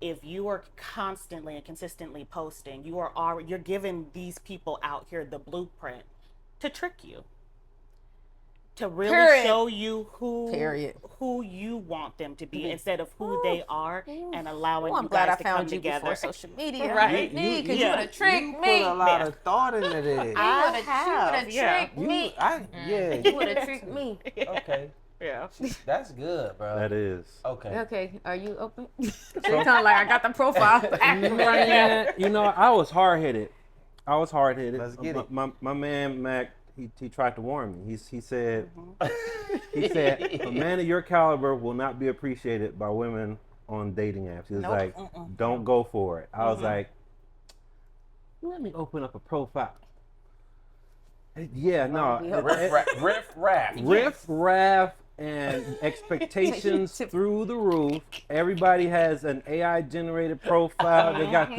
[SPEAKER 5] if you are constantly and consistently posting, you're giving these people out here the blueprint to trick you, to really
[SPEAKER 4] Period.
[SPEAKER 5] show you
[SPEAKER 4] Period.
[SPEAKER 5] who you want them to be instead of who they are, and allowing
[SPEAKER 4] Oh, I'm
[SPEAKER 5] you
[SPEAKER 4] glad
[SPEAKER 5] guys
[SPEAKER 4] I
[SPEAKER 5] to come
[SPEAKER 4] found you
[SPEAKER 5] together.
[SPEAKER 4] before social media.
[SPEAKER 5] Right.
[SPEAKER 4] Because you
[SPEAKER 5] Yeah.
[SPEAKER 4] would have tricked
[SPEAKER 3] You
[SPEAKER 4] me.
[SPEAKER 3] put a lot
[SPEAKER 5] Yeah.
[SPEAKER 3] of thought into this.
[SPEAKER 5] I
[SPEAKER 4] You would have
[SPEAKER 5] have, yeah.
[SPEAKER 4] tricked me.
[SPEAKER 3] Yeah.
[SPEAKER 4] You would have tricked me.
[SPEAKER 3] Okay.
[SPEAKER 5] Yeah.
[SPEAKER 3] That's good, bro.
[SPEAKER 6] That is.
[SPEAKER 3] Okay.
[SPEAKER 4] Okay, are you open? You sound like I got the profile active right now.
[SPEAKER 6] Man, you know, I was hard headed.
[SPEAKER 3] Let's get it.
[SPEAKER 6] My man Mac, he tried to warn me. He said a man of your caliber will not be appreciated by women on dating apps. He was
[SPEAKER 4] Nope.
[SPEAKER 6] like, don't go for it. I was like, let me open up a profile. Yeah, no. Riff raff and expectations through the roof. Everybody has an AI generated profile. They got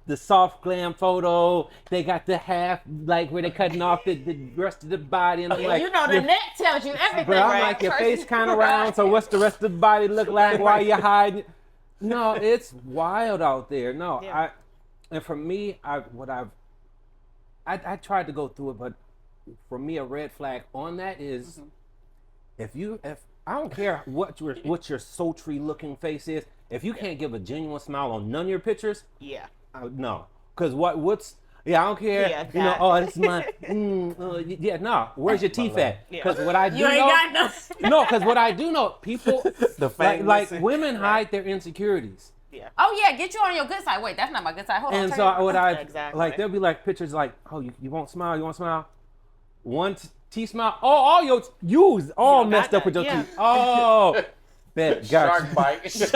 [SPEAKER 6] the soft glam photo. They got the half, like where they're cutting off the rest of the body. And I'm like,
[SPEAKER 4] You know the net tells you everything.
[SPEAKER 6] bro, I'm
[SPEAKER 4] right?
[SPEAKER 6] like, your
[SPEAKER 4] Person-
[SPEAKER 6] face kind of round, so what's the rest of the body look like while you're hiding? No, it's wild out there. No,
[SPEAKER 5] Yeah.
[SPEAKER 6] and for me, I tried to go through it, but for me, a red flag on that is if I don't care what your sultry looking face is, if you can't give a genuine smile on none of your pictures,
[SPEAKER 5] Yeah.
[SPEAKER 6] no, because what's I don't care.
[SPEAKER 5] Yeah,
[SPEAKER 6] you know,
[SPEAKER 5] that-
[SPEAKER 6] oh, this is my yeah. No, where's your teeth at?
[SPEAKER 5] Yeah.
[SPEAKER 6] Because what I do
[SPEAKER 4] You ain't
[SPEAKER 6] know,
[SPEAKER 4] got nothing.
[SPEAKER 6] no, because what I do know, people
[SPEAKER 3] The
[SPEAKER 6] like
[SPEAKER 3] famous-
[SPEAKER 6] women hide their insecurities.
[SPEAKER 4] Oh yeah, get you on your good side. Wait, that's not my good side. Hold on.
[SPEAKER 6] And
[SPEAKER 4] turn
[SPEAKER 6] so
[SPEAKER 4] it-
[SPEAKER 6] what I
[SPEAKER 5] Exactly.
[SPEAKER 6] like, there'll be like pictures like, oh, you won't smile, you won't smile. Once T-smile. Oh, all your you all
[SPEAKER 5] got
[SPEAKER 6] messed up
[SPEAKER 5] that,
[SPEAKER 6] with your
[SPEAKER 5] yeah.
[SPEAKER 6] teeth. Oh, bet got
[SPEAKER 3] Shark bite.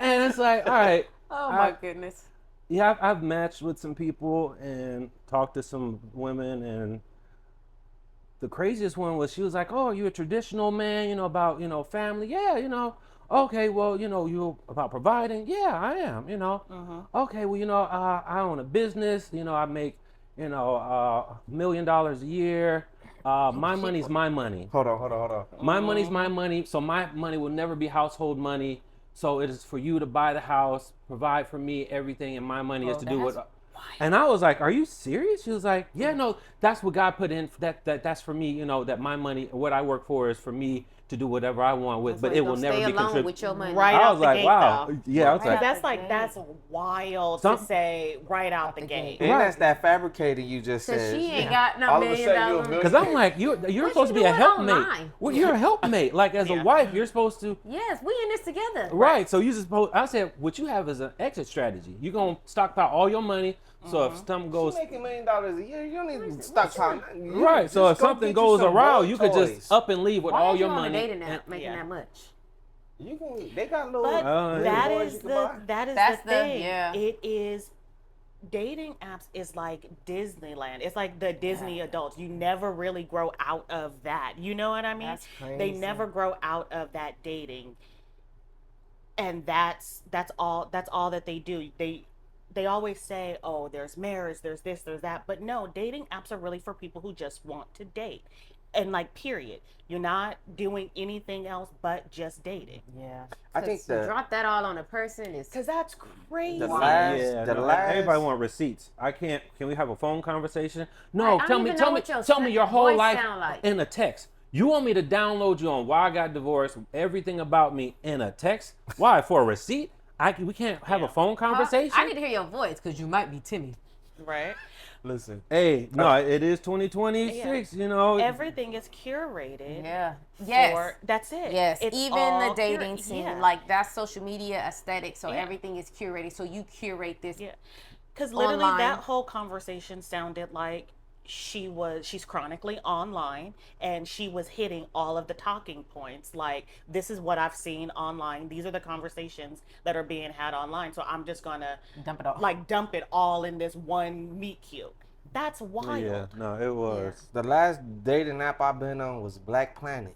[SPEAKER 6] And it's like, all right.
[SPEAKER 4] Oh my goodness.
[SPEAKER 6] Yeah, I've matched with some people and talked to some women, and the craziest one was she was like, "Oh, you're a traditional man, about family. Yeah, okay, well, you about providing. Yeah, I am. Okay, well, I own a business. I make $1 million a year. My money's my money.
[SPEAKER 3] Hold on.
[SPEAKER 6] My money's my money, so my money will never be household money. So it is for you to buy the house, provide for me everything, and my money is to do what." And I was like, "Are you serious?" She was like, "Yeah, no, that's what God put in. That's for me. That my money, what I work for, is for me to do whatever I want with, but it will never be
[SPEAKER 4] Stay alone
[SPEAKER 6] contributed."
[SPEAKER 4] with your money.
[SPEAKER 5] Right
[SPEAKER 6] I
[SPEAKER 5] out
[SPEAKER 6] was
[SPEAKER 5] the
[SPEAKER 6] like,
[SPEAKER 5] gate,
[SPEAKER 6] "Wow,
[SPEAKER 5] though.
[SPEAKER 6] yeah." I was like,
[SPEAKER 5] That's wild
[SPEAKER 6] Some-
[SPEAKER 5] to say right out the gate.
[SPEAKER 3] And that's that fabricator you just
[SPEAKER 4] Cause
[SPEAKER 3] said.
[SPEAKER 4] she ain't got no
[SPEAKER 3] All of a
[SPEAKER 4] $1
[SPEAKER 3] sudden you a
[SPEAKER 4] million.
[SPEAKER 6] because I'm like, you're supposed to be
[SPEAKER 4] you
[SPEAKER 6] a
[SPEAKER 4] doing
[SPEAKER 6] helpmate.
[SPEAKER 4] online?
[SPEAKER 6] Well, you're a helpmate. Like as a
[SPEAKER 5] Yeah.
[SPEAKER 6] wife, you're supposed to.
[SPEAKER 4] Yes, we in this together.
[SPEAKER 6] Right. So you just supposed. I said, what you have is an exit strategy. You're gonna stockpile all your money. So if something
[SPEAKER 3] You
[SPEAKER 6] goes
[SPEAKER 3] making $1 million a year. You don't need to stockpile.
[SPEAKER 6] right, so if something goes awry, you could
[SPEAKER 3] toys.
[SPEAKER 6] just up and leave with
[SPEAKER 4] Why
[SPEAKER 6] all
[SPEAKER 4] are you
[SPEAKER 6] your
[SPEAKER 4] on a
[SPEAKER 6] money.
[SPEAKER 4] dating app
[SPEAKER 6] and-
[SPEAKER 4] making
[SPEAKER 5] Yeah.
[SPEAKER 4] that much?
[SPEAKER 3] You can. They got little.
[SPEAKER 5] But
[SPEAKER 6] yeah.
[SPEAKER 5] that
[SPEAKER 3] boys
[SPEAKER 5] is
[SPEAKER 3] you can
[SPEAKER 5] the
[SPEAKER 3] buy.
[SPEAKER 4] That's
[SPEAKER 5] the
[SPEAKER 4] the-
[SPEAKER 5] thing.
[SPEAKER 4] yeah.
[SPEAKER 5] It is dating apps is like Disneyland. It's like the Disney adults. You never really grow out of that. You know what I mean?
[SPEAKER 4] That's
[SPEAKER 5] They
[SPEAKER 4] crazy.
[SPEAKER 5] never grow out of that dating. And that's all that they do. They always say, "Oh, there's marriage, there's this, there's that." But no, dating apps are really for people who just want to date. And like period. You're not doing anything else but just dating.
[SPEAKER 4] Yeah.
[SPEAKER 3] I think
[SPEAKER 4] to
[SPEAKER 3] the-
[SPEAKER 4] drop that all on a person is
[SPEAKER 5] Cuz that's crazy.
[SPEAKER 3] The last-
[SPEAKER 6] Yeah,
[SPEAKER 3] the
[SPEAKER 6] no,
[SPEAKER 3] last-
[SPEAKER 6] everybody want receipts. I can't. Can we have a phone conversation? No,
[SPEAKER 4] Right, I
[SPEAKER 6] tell
[SPEAKER 4] don't
[SPEAKER 6] me,
[SPEAKER 4] even
[SPEAKER 6] tell
[SPEAKER 4] know
[SPEAKER 6] me,
[SPEAKER 4] what your
[SPEAKER 6] tell me your whole
[SPEAKER 4] voice
[SPEAKER 6] life
[SPEAKER 4] sound like.
[SPEAKER 6] in a text. You want me to download you on why I got divorced, everything about me in a text? Why? For a receipt? We can't have a phone conversation.
[SPEAKER 4] I need to hear your voice because you might be Timmy.
[SPEAKER 5] Right?
[SPEAKER 3] Listen.
[SPEAKER 6] Hey, no, it is 2026.
[SPEAKER 5] Everything is curated.
[SPEAKER 4] Yeah. Yes.
[SPEAKER 5] That's it.
[SPEAKER 4] Yes,
[SPEAKER 5] It's
[SPEAKER 4] even the
[SPEAKER 5] all
[SPEAKER 4] dating scene,
[SPEAKER 5] yeah.
[SPEAKER 4] like that's social media aesthetic, so
[SPEAKER 5] Yeah.
[SPEAKER 4] everything is curated. So you curate this.
[SPEAKER 5] Yeah. Because literally
[SPEAKER 4] Online.
[SPEAKER 5] that whole conversation sounded like she's chronically online and she was hitting all of the talking points. Like, this is what I've seen online. These are the conversations that are being had online. So I'm just gonna
[SPEAKER 4] Dump it all.
[SPEAKER 5] dump it all in this one meet cute. That's wild.
[SPEAKER 6] Yeah, no, it was.
[SPEAKER 3] The last dating app I've been on was Black Planet.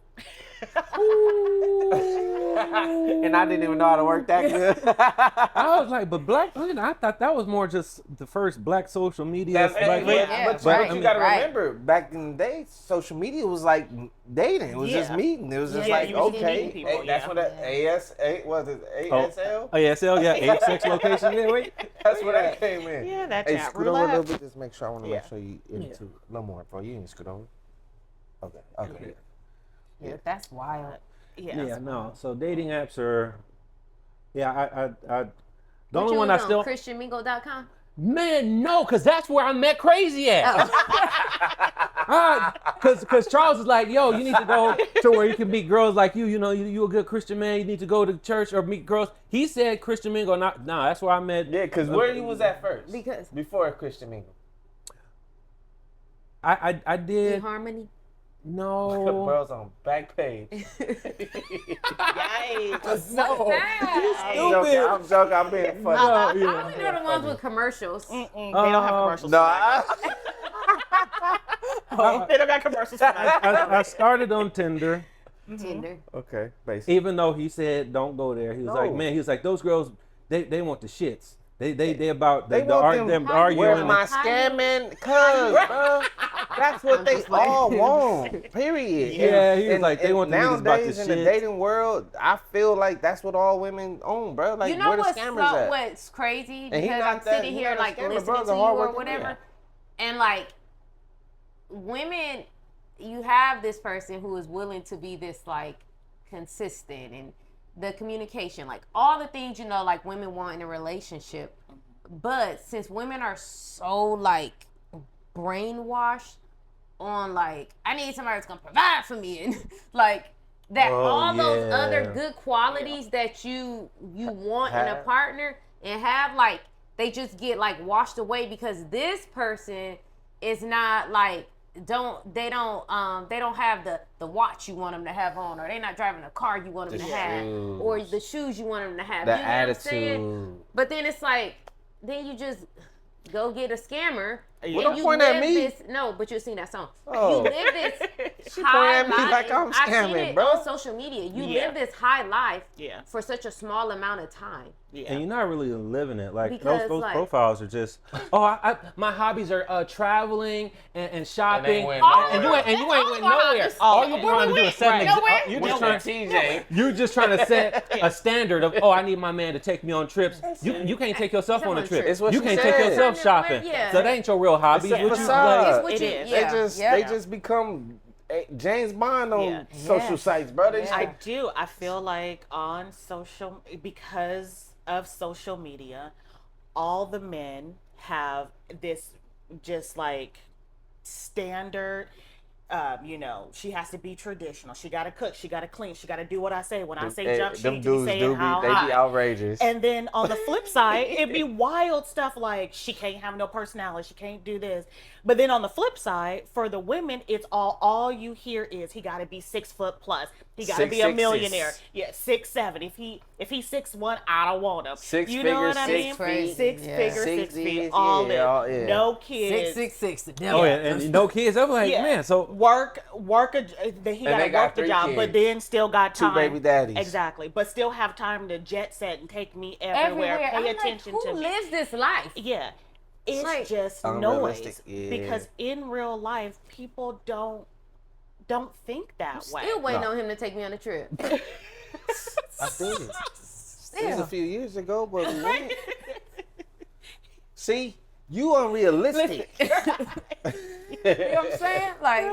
[SPEAKER 3] And I didn't even know how to work that good.
[SPEAKER 6] I was like, but Black Planet, I thought that was more just the first black social media.
[SPEAKER 3] That's,
[SPEAKER 6] Black
[SPEAKER 3] but,
[SPEAKER 4] Yeah,
[SPEAKER 3] but,
[SPEAKER 4] right,
[SPEAKER 3] but you gotta
[SPEAKER 4] right.
[SPEAKER 3] remember, back in the day, social media was like dating. It was just
[SPEAKER 5] Yeah.
[SPEAKER 3] meeting. It was just
[SPEAKER 5] Yeah,
[SPEAKER 3] like,
[SPEAKER 5] you was just
[SPEAKER 3] okay,
[SPEAKER 5] meeting people,
[SPEAKER 3] hey, that's
[SPEAKER 5] yeah.
[SPEAKER 3] what that was it ASL?
[SPEAKER 6] ASL, yeah, 8 sex location. Yeah, wait.
[SPEAKER 3] That's where that came in.
[SPEAKER 5] Yeah, that
[SPEAKER 3] Hey,
[SPEAKER 5] chat
[SPEAKER 3] scoot over a little
[SPEAKER 5] roulette.
[SPEAKER 3] bit. Just make sure I want to
[SPEAKER 5] Yeah.
[SPEAKER 3] make sure you into a little more, bro. You didn't scoot over. Okay.
[SPEAKER 4] Yeah, that's wild.
[SPEAKER 5] Yeah.
[SPEAKER 6] Yeah, no. So dating apps are, yeah, I the
[SPEAKER 4] What
[SPEAKER 6] only
[SPEAKER 4] you
[SPEAKER 6] one
[SPEAKER 4] was
[SPEAKER 6] I
[SPEAKER 4] on,
[SPEAKER 6] still,
[SPEAKER 4] ChristianMingle.com?
[SPEAKER 6] man, no, because that's where I met Crazy at. Because Charles is like, yo, you need to go to where you can meet girls like you. You a good Christian man. You need to go to church or meet girls. He said Christian Mingle. No, that's where I met.
[SPEAKER 3] Yeah, because where you was at first?
[SPEAKER 4] Because
[SPEAKER 3] Before Christian Mingle.
[SPEAKER 6] I did.
[SPEAKER 4] Harmony.
[SPEAKER 6] No.
[SPEAKER 3] Bro's on back page.
[SPEAKER 5] Yikes.
[SPEAKER 6] No.
[SPEAKER 3] I'm joking. I'm being funny.
[SPEAKER 4] I only know the ones with commercials.
[SPEAKER 5] They don't have commercials.
[SPEAKER 3] No,
[SPEAKER 5] for that. They don't got commercials for that.
[SPEAKER 6] I started on Tinder,
[SPEAKER 4] Tinder.
[SPEAKER 3] okay, basically.
[SPEAKER 6] even though he said don't go there. He was like,
[SPEAKER 3] No.
[SPEAKER 6] man, he was like, those girls, they want the shits. They about
[SPEAKER 3] They
[SPEAKER 6] the
[SPEAKER 3] want them
[SPEAKER 6] arguing.
[SPEAKER 3] Where's my scamming? Cuz, bro. That's what they all want. Period.
[SPEAKER 6] Yeah, he was
[SPEAKER 3] And-
[SPEAKER 6] like, they
[SPEAKER 3] and
[SPEAKER 6] want the niggas about the
[SPEAKER 3] nowadays in the
[SPEAKER 6] shit.
[SPEAKER 3] dating world, I feel like that's what all women own, bro. Like,
[SPEAKER 4] You know
[SPEAKER 3] where the
[SPEAKER 4] what's
[SPEAKER 3] scammers at?
[SPEAKER 4] what's crazy?
[SPEAKER 3] And he
[SPEAKER 4] Because
[SPEAKER 3] not
[SPEAKER 4] I'm
[SPEAKER 3] that-
[SPEAKER 4] sitting
[SPEAKER 3] he
[SPEAKER 4] here
[SPEAKER 3] not a
[SPEAKER 4] like
[SPEAKER 3] scammer,
[SPEAKER 4] listening
[SPEAKER 3] bro.
[SPEAKER 4] to
[SPEAKER 3] The
[SPEAKER 4] you
[SPEAKER 3] hard
[SPEAKER 4] or
[SPEAKER 3] working
[SPEAKER 4] whatever,
[SPEAKER 3] man.
[SPEAKER 4] and like women, you have this person who is willing to be this like consistent and the communication, like all the things like women want in a relationship. But since women are so like brainwashed on like I need somebody that's gonna provide for me and like that all those
[SPEAKER 6] yeah.
[SPEAKER 4] other good qualities that you want in a
[SPEAKER 3] Have.
[SPEAKER 4] partner and have like they just get like washed away because this person is not like they don't have the watch you want them to have on, or they're not driving the car you want them
[SPEAKER 3] The
[SPEAKER 4] to have,
[SPEAKER 3] shoes.
[SPEAKER 4] or the shoes you want them to have.
[SPEAKER 3] The
[SPEAKER 4] You know what I'm saying?
[SPEAKER 3] attitude.
[SPEAKER 4] But then it's like, then you just go get a scammer.
[SPEAKER 5] Yeah.
[SPEAKER 3] Well, don't point at me.
[SPEAKER 4] No, but you've seen that song.
[SPEAKER 3] Oh.
[SPEAKER 4] You live this
[SPEAKER 3] She
[SPEAKER 4] high
[SPEAKER 3] pointing at me
[SPEAKER 4] life.
[SPEAKER 3] like I'm
[SPEAKER 4] I've seen
[SPEAKER 3] scamming,
[SPEAKER 4] it
[SPEAKER 3] bro.
[SPEAKER 4] on social media. You
[SPEAKER 5] Yeah.
[SPEAKER 4] live this high life
[SPEAKER 5] Yeah.
[SPEAKER 4] for such a small amount of time.
[SPEAKER 5] Yeah.
[SPEAKER 6] And you're not really living it. Like
[SPEAKER 4] Because,
[SPEAKER 6] those
[SPEAKER 4] like-
[SPEAKER 6] profiles are just, my hobbies are traveling and shopping,
[SPEAKER 3] went
[SPEAKER 6] and
[SPEAKER 3] nowhere.
[SPEAKER 6] you ain't went
[SPEAKER 4] All
[SPEAKER 6] nowhere.
[SPEAKER 4] hobbies.
[SPEAKER 6] All you trying to do is set an
[SPEAKER 5] Right.
[SPEAKER 6] example. You're
[SPEAKER 3] Went
[SPEAKER 6] just
[SPEAKER 3] with
[SPEAKER 6] trying.
[SPEAKER 3] TJ.
[SPEAKER 6] You're just trying to set a standard of, I need my man to take me on trips. You can't take yourself on a trip.
[SPEAKER 3] It's what
[SPEAKER 6] You
[SPEAKER 3] she
[SPEAKER 6] can't
[SPEAKER 3] said.
[SPEAKER 6] take yourself shopping.
[SPEAKER 4] Yeah.
[SPEAKER 6] So that ain't your real hobby.
[SPEAKER 3] It's a
[SPEAKER 6] What you
[SPEAKER 3] facade.
[SPEAKER 6] like?
[SPEAKER 4] It's what
[SPEAKER 5] It
[SPEAKER 4] you,
[SPEAKER 5] is.
[SPEAKER 4] yeah,
[SPEAKER 3] They just become James Bond on
[SPEAKER 5] Yeah.
[SPEAKER 3] social
[SPEAKER 4] Yes.
[SPEAKER 3] sites, bro. They
[SPEAKER 4] Yeah.
[SPEAKER 5] I do. I feel like on because of social media, all the men have this just like standard. She has to be traditional. She got to cook. She got to clean. She got to do what I say. When I say jump, she
[SPEAKER 3] them
[SPEAKER 5] be
[SPEAKER 3] dudes
[SPEAKER 5] saying
[SPEAKER 3] do
[SPEAKER 5] how
[SPEAKER 3] be, they
[SPEAKER 5] high.
[SPEAKER 3] be outrageous.
[SPEAKER 5] And then on the flip side, it'd be wild stuff like she can't have no personality, she can't do this. But then on the flip side, for the women, it's all you hear is he got to be 6 foot plus. He got to be a
[SPEAKER 3] 6'6".
[SPEAKER 5] millionaire. Yeah, 6'7". If he's 6'1", I don't want him.
[SPEAKER 3] Six
[SPEAKER 5] you know
[SPEAKER 3] figures,
[SPEAKER 5] what I
[SPEAKER 3] 6
[SPEAKER 5] mean?
[SPEAKER 3] feet.
[SPEAKER 5] Six
[SPEAKER 4] Yeah.
[SPEAKER 5] figures, 6
[SPEAKER 3] 6
[SPEAKER 5] feet,
[SPEAKER 3] feet,
[SPEAKER 5] all
[SPEAKER 3] yeah,
[SPEAKER 5] in.
[SPEAKER 3] yeah.
[SPEAKER 5] No kids.
[SPEAKER 4] 666.
[SPEAKER 6] Oh yeah, and no kids. I'm like,
[SPEAKER 5] Yeah.
[SPEAKER 6] man. So
[SPEAKER 5] Work he
[SPEAKER 3] they
[SPEAKER 5] gotta
[SPEAKER 3] got
[SPEAKER 5] work the
[SPEAKER 3] 3
[SPEAKER 5] job,
[SPEAKER 3] kids.
[SPEAKER 5] but then still got
[SPEAKER 3] 2
[SPEAKER 5] time.
[SPEAKER 3] baby daddies.
[SPEAKER 5] Exactly, but still have time to jet set and take me everywhere.
[SPEAKER 4] Everywhere. I'm
[SPEAKER 5] Pay attention
[SPEAKER 4] like,
[SPEAKER 5] to
[SPEAKER 4] who
[SPEAKER 5] me.
[SPEAKER 4] lives this life?
[SPEAKER 5] Yeah, it's
[SPEAKER 4] like
[SPEAKER 5] just
[SPEAKER 3] unrealistic,
[SPEAKER 5] noise.
[SPEAKER 3] yeah.
[SPEAKER 5] Because in real life, people don't think that way.
[SPEAKER 4] Still waiting
[SPEAKER 3] No.
[SPEAKER 4] on him to take me on a trip.
[SPEAKER 3] I did. It was a few years ago, but we went. See, you unrealistic.
[SPEAKER 4] You know what I'm saying? Like,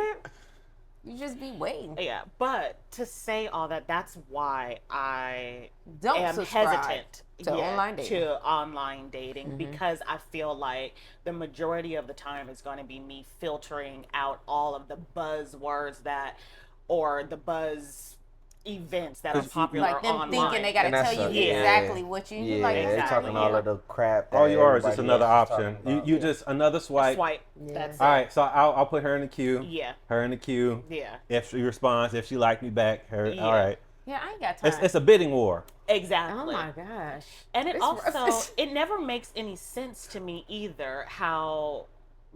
[SPEAKER 4] you just be waiting.
[SPEAKER 5] Yeah, but to say all that, that's why I
[SPEAKER 4] Don't
[SPEAKER 5] am
[SPEAKER 4] subscribe
[SPEAKER 5] hesitant
[SPEAKER 4] to online dating.
[SPEAKER 5] to online dating because I feel like the majority of the time is going to be me filtering out all of the buzzwords or the buzz events that are popular
[SPEAKER 4] Like them
[SPEAKER 5] online.
[SPEAKER 4] thinking they gotta
[SPEAKER 3] And that's
[SPEAKER 4] tell you
[SPEAKER 3] a-
[SPEAKER 4] exactly what you
[SPEAKER 3] Yeah,
[SPEAKER 4] like.
[SPEAKER 3] they're
[SPEAKER 5] exactly.
[SPEAKER 3] talking all of the crap. That
[SPEAKER 6] all you are is just
[SPEAKER 3] everybody
[SPEAKER 6] another
[SPEAKER 3] else is
[SPEAKER 6] option.
[SPEAKER 3] talking about.
[SPEAKER 6] You just another swipe.
[SPEAKER 5] Swipe.
[SPEAKER 4] Yeah.
[SPEAKER 5] That's
[SPEAKER 6] All right, so I'll put her in the queue.
[SPEAKER 5] Yeah.
[SPEAKER 6] Her in the queue.
[SPEAKER 5] Yeah.
[SPEAKER 6] If she responds, if she liked me back, her.
[SPEAKER 5] Yeah.
[SPEAKER 6] All right.
[SPEAKER 4] Yeah, I ain't got time.
[SPEAKER 6] It's a bidding war.
[SPEAKER 5] Exactly.
[SPEAKER 4] Oh my gosh.
[SPEAKER 5] And it
[SPEAKER 4] It's
[SPEAKER 5] also
[SPEAKER 4] rough.
[SPEAKER 5] it never makes any sense to me either how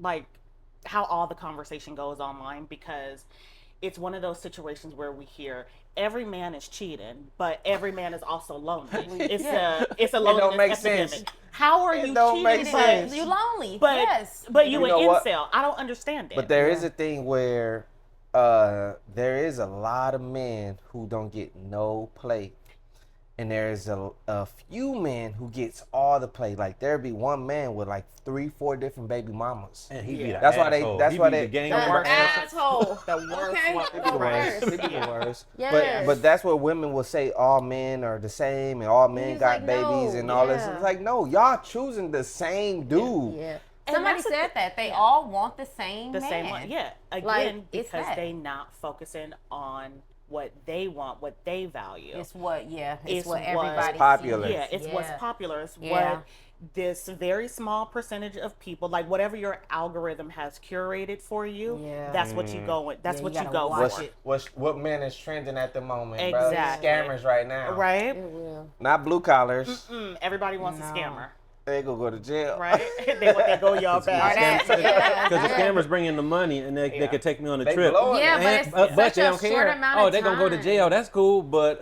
[SPEAKER 5] all the conversation goes online, because it's one of those situations where we hear every man is cheating, but every man is also lonely. It's a loneliness
[SPEAKER 3] don't make
[SPEAKER 5] epidemic.
[SPEAKER 3] sense.
[SPEAKER 5] How are
[SPEAKER 3] It
[SPEAKER 5] you
[SPEAKER 3] don't
[SPEAKER 5] cheating?
[SPEAKER 3] make sense.
[SPEAKER 4] You lonely.
[SPEAKER 5] But
[SPEAKER 4] yes.
[SPEAKER 5] but you
[SPEAKER 3] You
[SPEAKER 5] an
[SPEAKER 3] know what?
[SPEAKER 5] incel. I don't understand it.
[SPEAKER 3] But there is a thing where there is a lot of men who don't get no play. And there's a few men who gets all the play. Like there'd be one man with like 3-4 different baby mamas.
[SPEAKER 6] And he be
[SPEAKER 5] Yeah.
[SPEAKER 6] the
[SPEAKER 3] That's why they-
[SPEAKER 6] asshole.
[SPEAKER 3] that's
[SPEAKER 6] He
[SPEAKER 3] why
[SPEAKER 6] be
[SPEAKER 3] they-
[SPEAKER 6] the gang
[SPEAKER 3] the
[SPEAKER 6] member
[SPEAKER 3] worst-
[SPEAKER 6] asshole.
[SPEAKER 4] asshole.
[SPEAKER 5] the worst
[SPEAKER 4] Okay.
[SPEAKER 5] one.
[SPEAKER 3] They be the worst. They be the
[SPEAKER 5] Yeah.
[SPEAKER 3] worst.
[SPEAKER 4] Yes.
[SPEAKER 3] But that's what women will say. All men are the same, and all men
[SPEAKER 4] He's
[SPEAKER 3] got
[SPEAKER 4] like,
[SPEAKER 3] babies
[SPEAKER 4] no,
[SPEAKER 3] and all this.
[SPEAKER 4] yeah.
[SPEAKER 3] It's like, no, y'all choosing the same dude.
[SPEAKER 4] Yeah.
[SPEAKER 5] And
[SPEAKER 4] Somebody
[SPEAKER 5] that's the
[SPEAKER 4] said that they all want the same
[SPEAKER 5] The
[SPEAKER 4] man.
[SPEAKER 5] same one. Yeah. Again,
[SPEAKER 4] Like, it's
[SPEAKER 5] because
[SPEAKER 4] that.
[SPEAKER 5] they not focusing on what they want, what they value.
[SPEAKER 4] It's what, it's
[SPEAKER 5] It's
[SPEAKER 4] what
[SPEAKER 5] what's
[SPEAKER 4] everybody
[SPEAKER 3] popular.
[SPEAKER 4] sees.
[SPEAKER 5] Yeah, it's what's
[SPEAKER 4] Yeah.
[SPEAKER 5] popular. It's
[SPEAKER 4] Yeah.
[SPEAKER 5] what this very small percentage of people, like whatever your algorithm has curated for you,
[SPEAKER 4] Yeah.
[SPEAKER 5] that's what you go with. That's
[SPEAKER 4] Yeah,
[SPEAKER 5] what
[SPEAKER 4] you
[SPEAKER 5] you
[SPEAKER 4] gotta
[SPEAKER 5] go
[SPEAKER 4] watch
[SPEAKER 5] for.
[SPEAKER 4] it.
[SPEAKER 3] What man is trending at the moment,
[SPEAKER 5] Exactly.
[SPEAKER 3] bro? Scammers right now.
[SPEAKER 5] Right?
[SPEAKER 4] It will.
[SPEAKER 3] Not blue collars.
[SPEAKER 5] Everybody wants
[SPEAKER 4] No.
[SPEAKER 5] a scammer,
[SPEAKER 3] They gonna go to jail.
[SPEAKER 5] right? They want to go y'all back.
[SPEAKER 6] Because the scammers bring in the money and they
[SPEAKER 5] Yeah.
[SPEAKER 6] could take me on a
[SPEAKER 3] They
[SPEAKER 6] trip.
[SPEAKER 3] blowing
[SPEAKER 4] Yeah,
[SPEAKER 3] it.
[SPEAKER 4] but it's
[SPEAKER 6] But
[SPEAKER 4] such
[SPEAKER 6] they
[SPEAKER 4] a
[SPEAKER 6] don't
[SPEAKER 4] short
[SPEAKER 6] care.
[SPEAKER 4] amount
[SPEAKER 6] Oh,
[SPEAKER 4] of
[SPEAKER 6] they're gonna go to
[SPEAKER 4] time.
[SPEAKER 6] jail. That's cool, but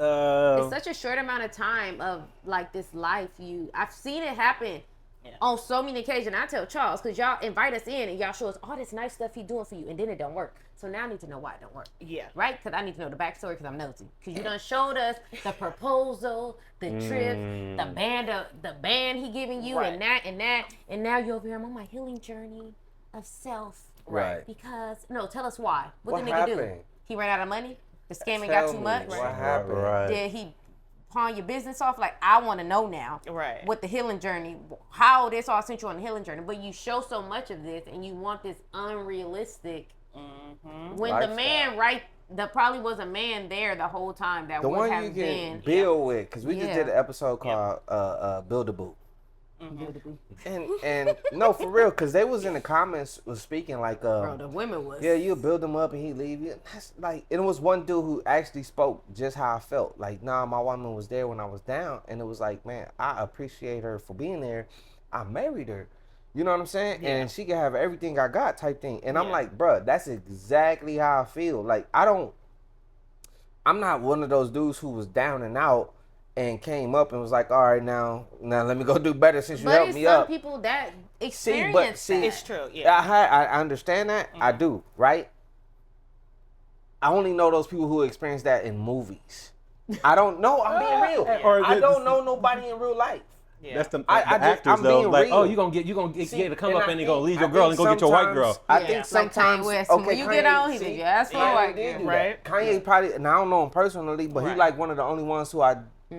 [SPEAKER 4] It's such a short amount of time of like this life. I've seen it happen
[SPEAKER 5] Yeah.
[SPEAKER 4] on so many occasions. I tell Charles, because y'all invite us in and y'all show us all this nice stuff he doing for you, and then it don't work. So now I need to know why it don't work.
[SPEAKER 5] Yeah.
[SPEAKER 4] Right? Because I need to know the backstory because I'm nosy. Because you done showed us the proposal, the trip, the band he giving you,
[SPEAKER 5] Right.
[SPEAKER 4] and now you're over here. I'm on my healing journey of self.
[SPEAKER 3] Right.
[SPEAKER 4] Because tell us why. What
[SPEAKER 3] What
[SPEAKER 4] the nigga do?
[SPEAKER 3] happened?
[SPEAKER 4] He ran out of money. The scamming got
[SPEAKER 3] Tell
[SPEAKER 4] too
[SPEAKER 3] me,
[SPEAKER 4] much.
[SPEAKER 3] What happened?
[SPEAKER 6] Right.
[SPEAKER 4] Did he pawn your business off? Like, I want to know now.
[SPEAKER 5] Right.
[SPEAKER 4] What the healing journey, how this all sent you on the healing journey. But you show so much of this and you want this unrealistic. When
[SPEAKER 3] Lifestyle.
[SPEAKER 4] the man, there probably was a man there the whole time that
[SPEAKER 3] The
[SPEAKER 4] would
[SPEAKER 3] one
[SPEAKER 4] have
[SPEAKER 3] you can
[SPEAKER 4] been.
[SPEAKER 3] build with, because we just
[SPEAKER 4] Yeah.
[SPEAKER 3] did an episode called Build a Boot. And no, for real, because they was in the comments was speaking like,
[SPEAKER 4] Bro, the women was.
[SPEAKER 3] yeah, you build him up and he leave you. That's like, and it was one dude who actually spoke just how I felt. Like, nah, my woman was there when I was down, and it was like, man, I appreciate her for being there. I married her. You know what I'm saying?
[SPEAKER 5] Yeah.
[SPEAKER 3] And she can have everything I got type thing. And I'm
[SPEAKER 5] Yeah.
[SPEAKER 3] like, bruh, that's exactly how I feel. Like, I'm not one of those dudes who was down and out and came up and was like, all right, now let me go do better since you
[SPEAKER 4] But
[SPEAKER 3] helped
[SPEAKER 4] it's
[SPEAKER 3] me
[SPEAKER 4] some
[SPEAKER 3] up.
[SPEAKER 4] people that
[SPEAKER 3] See,
[SPEAKER 4] experience that.
[SPEAKER 5] It's true. Yeah.
[SPEAKER 3] I understand that. I do, right? I only know those people who experience that in movies. I don't know. I'm being real.
[SPEAKER 6] Or
[SPEAKER 3] I don't know nobody in real life.
[SPEAKER 5] Yeah.
[SPEAKER 6] That's the
[SPEAKER 3] I
[SPEAKER 6] actors
[SPEAKER 3] I'm
[SPEAKER 6] though.
[SPEAKER 3] being
[SPEAKER 6] Like,
[SPEAKER 3] real.
[SPEAKER 6] oh, you gonna get
[SPEAKER 3] See,
[SPEAKER 6] to come
[SPEAKER 3] and
[SPEAKER 6] up
[SPEAKER 3] I
[SPEAKER 6] and you gonna
[SPEAKER 3] think-
[SPEAKER 6] leave your
[SPEAKER 3] I
[SPEAKER 6] girl
[SPEAKER 3] think
[SPEAKER 6] and go get your white
[SPEAKER 3] sometimes-
[SPEAKER 6] girl.
[SPEAKER 3] I
[SPEAKER 5] Yeah.
[SPEAKER 3] think
[SPEAKER 5] Like
[SPEAKER 3] sometimes.
[SPEAKER 4] Kanye West,
[SPEAKER 3] Okay,
[SPEAKER 4] when you get
[SPEAKER 3] Kanye,
[SPEAKER 4] on, he
[SPEAKER 3] see,
[SPEAKER 4] leave your ass for a
[SPEAKER 3] Kanye
[SPEAKER 4] white
[SPEAKER 3] did
[SPEAKER 4] girl.
[SPEAKER 3] do
[SPEAKER 5] Right.
[SPEAKER 3] that. Kanye probably, and I don't know him personally, but he
[SPEAKER 5] Right.
[SPEAKER 3] like one of the only ones who I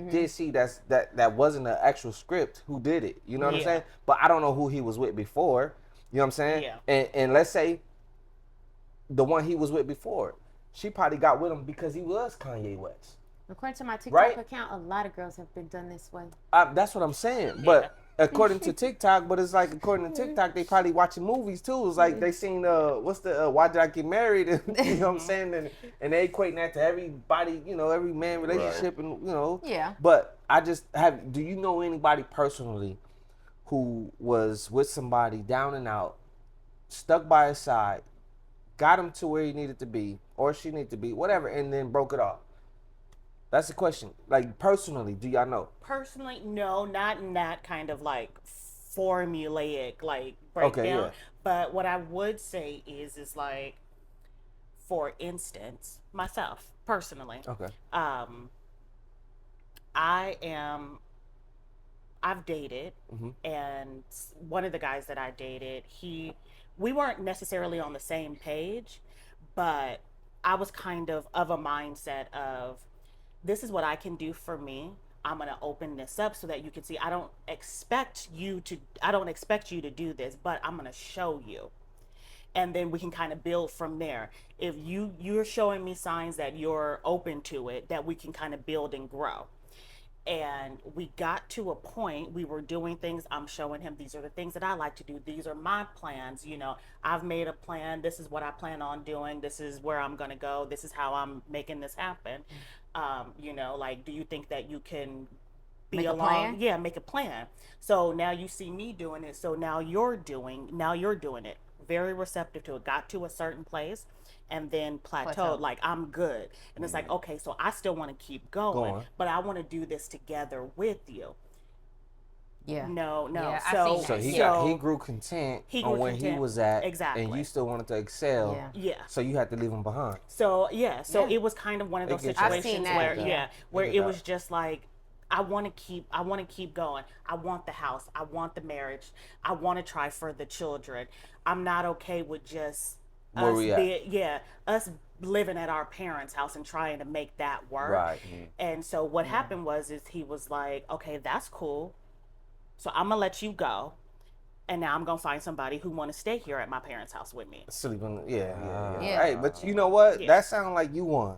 [SPEAKER 3] did see that wasn't an actual script who did it. You know what I'm
[SPEAKER 5] Yeah.
[SPEAKER 3] saying? But I don't know who he was with before. You know what I'm saying?
[SPEAKER 5] Yeah.
[SPEAKER 3] And let's say the one he was with before, she probably got with him because he was Kanye West.
[SPEAKER 4] According to my TikTok
[SPEAKER 3] Right?
[SPEAKER 4] account, a lot of girls have been done this way.
[SPEAKER 3] That's what I'm saying. But according to TikTok, but it's like according to TikTok, they probably watching movies too. It's like they seen what's the Why Did I Get Married? And, you know what I'm saying? And they equating that to everybody, every man relationship, and
[SPEAKER 4] Yeah.
[SPEAKER 3] But do you know anybody personally who was with somebody down and out, stuck by his side, got him to where he needed to be or she needed to be, whatever, and then broke it off? That's the question. Like, personally, do y'all know?
[SPEAKER 5] Personally, no, not in that kind of like formulaic like breakdown.
[SPEAKER 3] yeah.
[SPEAKER 5] But what I would say is like, for instance, myself personally,
[SPEAKER 3] Okay.
[SPEAKER 5] I've dated, and one of the guys that I dated, we weren't necessarily on the same page, but I was kind of a mindset of, this is what I can do for me. I'm going to open this up so that you can see. I don't expect you to do this, but I'm going to show you. And then we can kind of build from there. If you're showing me signs that you're open to it, that we can kind of build and grow. And we got to a point, we were doing things, I'm showing him, these are the things that I like to do, these are my plans, I've made a plan, this is what I plan on doing, this is where I'm gonna go, this is how I'm making this happen. Like, do you think that you can be
[SPEAKER 4] Make a
[SPEAKER 5] along?
[SPEAKER 4] plan?
[SPEAKER 5] Yeah, make a plan. So now you see me doing it, so now you're doing it. Very receptive to it, got to a certain place, and then plateaued. Like, I'm good. And it's like, okay, so I still want to keep going, but I want to do this together with you.
[SPEAKER 4] Yeah.
[SPEAKER 5] No.
[SPEAKER 4] Yeah, I've
[SPEAKER 5] so
[SPEAKER 4] seen
[SPEAKER 3] So
[SPEAKER 4] that.
[SPEAKER 3] he grew content
[SPEAKER 5] He
[SPEAKER 3] on
[SPEAKER 5] grew
[SPEAKER 3] where he
[SPEAKER 5] content.
[SPEAKER 3] was at,
[SPEAKER 5] Exactly.
[SPEAKER 3] and you still wanted to excel.
[SPEAKER 4] Yeah.
[SPEAKER 5] Yeah.
[SPEAKER 3] So you had to leave him behind.
[SPEAKER 5] So
[SPEAKER 4] Yeah.
[SPEAKER 5] it was kind of one of those
[SPEAKER 3] It gets
[SPEAKER 4] I've seen
[SPEAKER 5] situations
[SPEAKER 4] that,
[SPEAKER 5] where
[SPEAKER 4] yeah.
[SPEAKER 5] where
[SPEAKER 3] get
[SPEAKER 5] it
[SPEAKER 3] that.
[SPEAKER 5] was just like, I want to keep going. I want the house. I want the marriage. I want to try for the children. I'm not okay with just
[SPEAKER 3] Where
[SPEAKER 5] us
[SPEAKER 3] we at?
[SPEAKER 5] us living at our parents' house and trying to make that work.
[SPEAKER 3] Right.
[SPEAKER 5] And so what happened was he was like, okay, that's cool. So I'm gonna let you go, and now I'm gonna find somebody who want to stay here at my parents' house with me.
[SPEAKER 3] Sleeping. Yeah.
[SPEAKER 4] Yeah.
[SPEAKER 3] Hey, but you know what?
[SPEAKER 5] Yeah.
[SPEAKER 3] That sounded like you won.